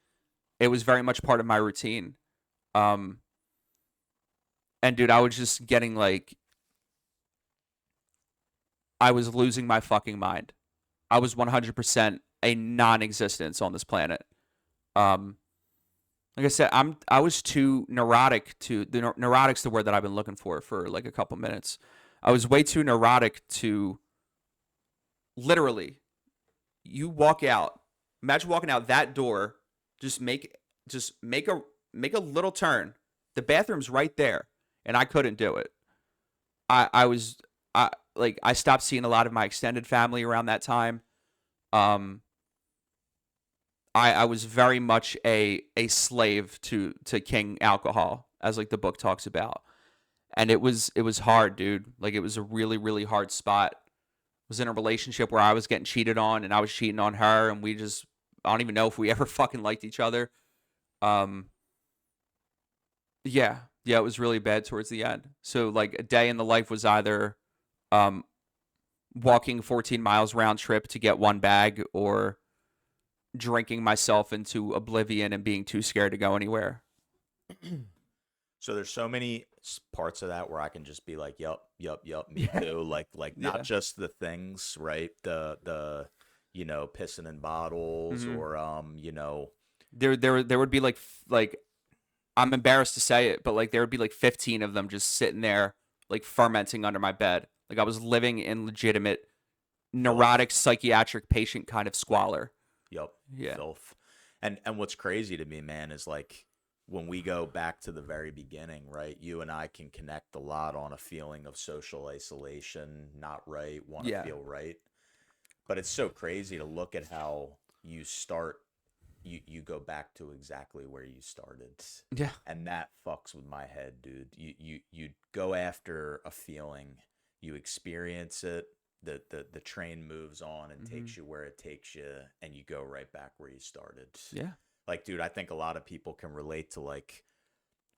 It was very much part of my routine. And dude, I was just getting like, I was losing my fucking mind. I was 100% a non-existence on this planet. Like I said, I was too neurotic to neurotic's the word that I've been looking for like a couple minutes. I was way too neurotic to literally. You walk out. Imagine walking out that door. Just make a little turn. The bathroom's right there, and I couldn't do it. I stopped seeing a lot of my extended family around that time. I was very much a slave to King alcohol, as like the book talks about. And it was hard, dude. Like it was a really, really hard spot. I was in a relationship where I was getting cheated on and I was cheating on her, and I don't even know if we ever fucking liked each other. Yeah, it was really bad towards the end. So like a day in the life was either walking 14 miles round trip to get one bag, or drinking myself into oblivion and being too scared to go anywhere. So there's so many parts of that where I can just be like, yup, me too. Like not just the things, right? The pissing in bottles, or there would be like I'm embarrassed to say it, but like there would be like 15 of them just sitting there like fermenting under my bed. Like I was living in legitimate neurotic psychiatric patient kind of squalor. Yep. Yeah. Filth. And what's crazy to me, man, is like when we go back to the very beginning, right? You and I can connect a lot on a feeling of social isolation, not right, want to feel right. But it's so crazy to look at how you start. You go back to exactly where you started. Yeah. And that fucks with my head, dude. You go after a feeling, you experience it, the train moves on and takes you where it takes you, and you go right back where you started. Yeah. Like, dude, I think a lot of people can relate to like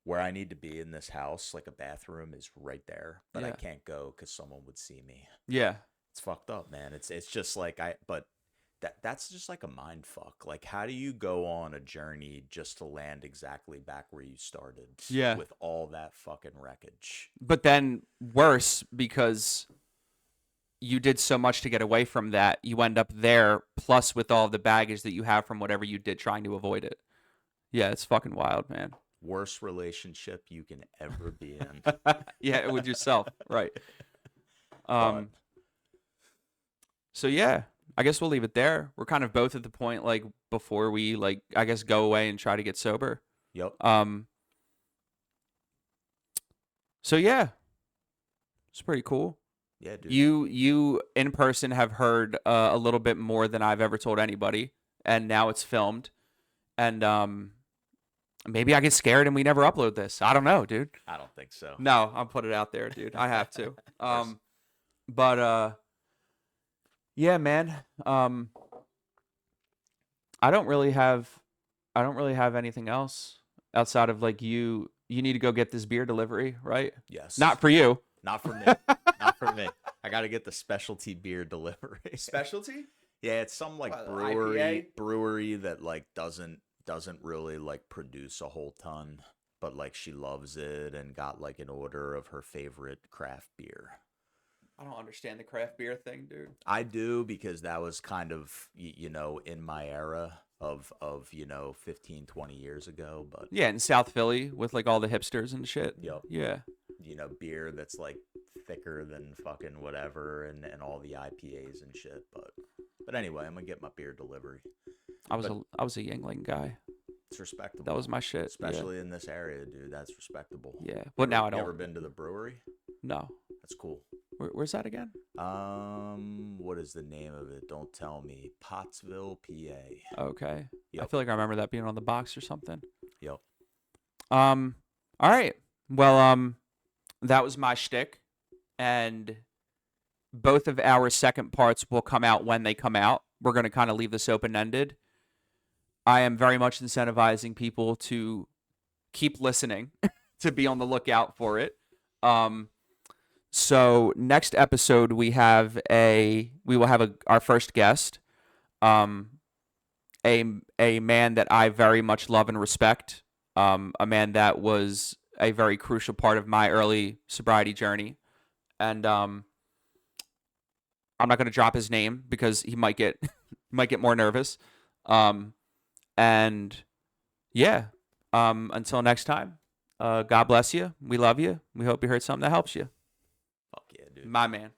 where I need to be in this house. Like a bathroom is right there, but I can't go because someone would see me. Yeah. It's fucked up, man. It's just like that's just like a mind fuck. Like, how do you go on a journey just to land exactly back where you started? Yeah. With all that fucking wreckage. But then worse, because you did so much to get away from that, you end up there, plus with all the baggage that you have from whatever you did trying to avoid it. Yeah, it's fucking wild, man. Worst relationship you can ever be in. Yeah, with yourself, right. So yeah, I guess we'll leave it there. We're kind of both at the point like before we like I guess go away and try to get sober. Yep. So yeah. It's pretty cool. Yeah, dude. You in person have heard a little bit more than I've ever told anybody, and now it's filmed. And maybe I get scared and we never upload this. I don't know, dude. I don't think so. No, I'll put it out there, dude. I have to. But yeah, man. I don't really have anything else outside of like you need to go get this beer delivery, right? Yes. Not for you. Not for me. Not for me. I got to get the specialty beer delivery. Specialty? Yeah, it's some like brewery that like doesn't really like produce a whole ton, but like she loves it and got like an order of her favorite craft beer. I don't understand the craft beer thing, dude. I do, because that was kind of in my era of 15, 20 years ago. But yeah, in South Philly with like all the hipsters and shit. Yep. Yeah. Beer that's like thicker than fucking whatever, and all the IPAs and shit. But anyway, I'm gonna get my beer delivery. I was a Yingling guy. It's respectable. That was my shit, especially in this area, dude. That's respectable. Yeah, but now I don't. You ever been to the brewery? No. That's cool. Where's that again? What is the name of it? Don't tell me. Pottsville, PA. Okay. Yep. I feel like I remember that being on the box or something. Yep. All right. Well, that was my shtick, and both of our second parts will come out when they come out. We're going to kind of leave this open-ended. I am very much incentivizing people to keep listening, to be on the lookout for it. So next episode we will have our first guest, a man that I very much love and respect, a man that was a very crucial part of my early sobriety journey, and I'm not going to drop his name because he might get You might get more nervous. And yeah, until next time, God bless you. We love you. We hope you heard something that helps you. Fuck yeah, dude. My man.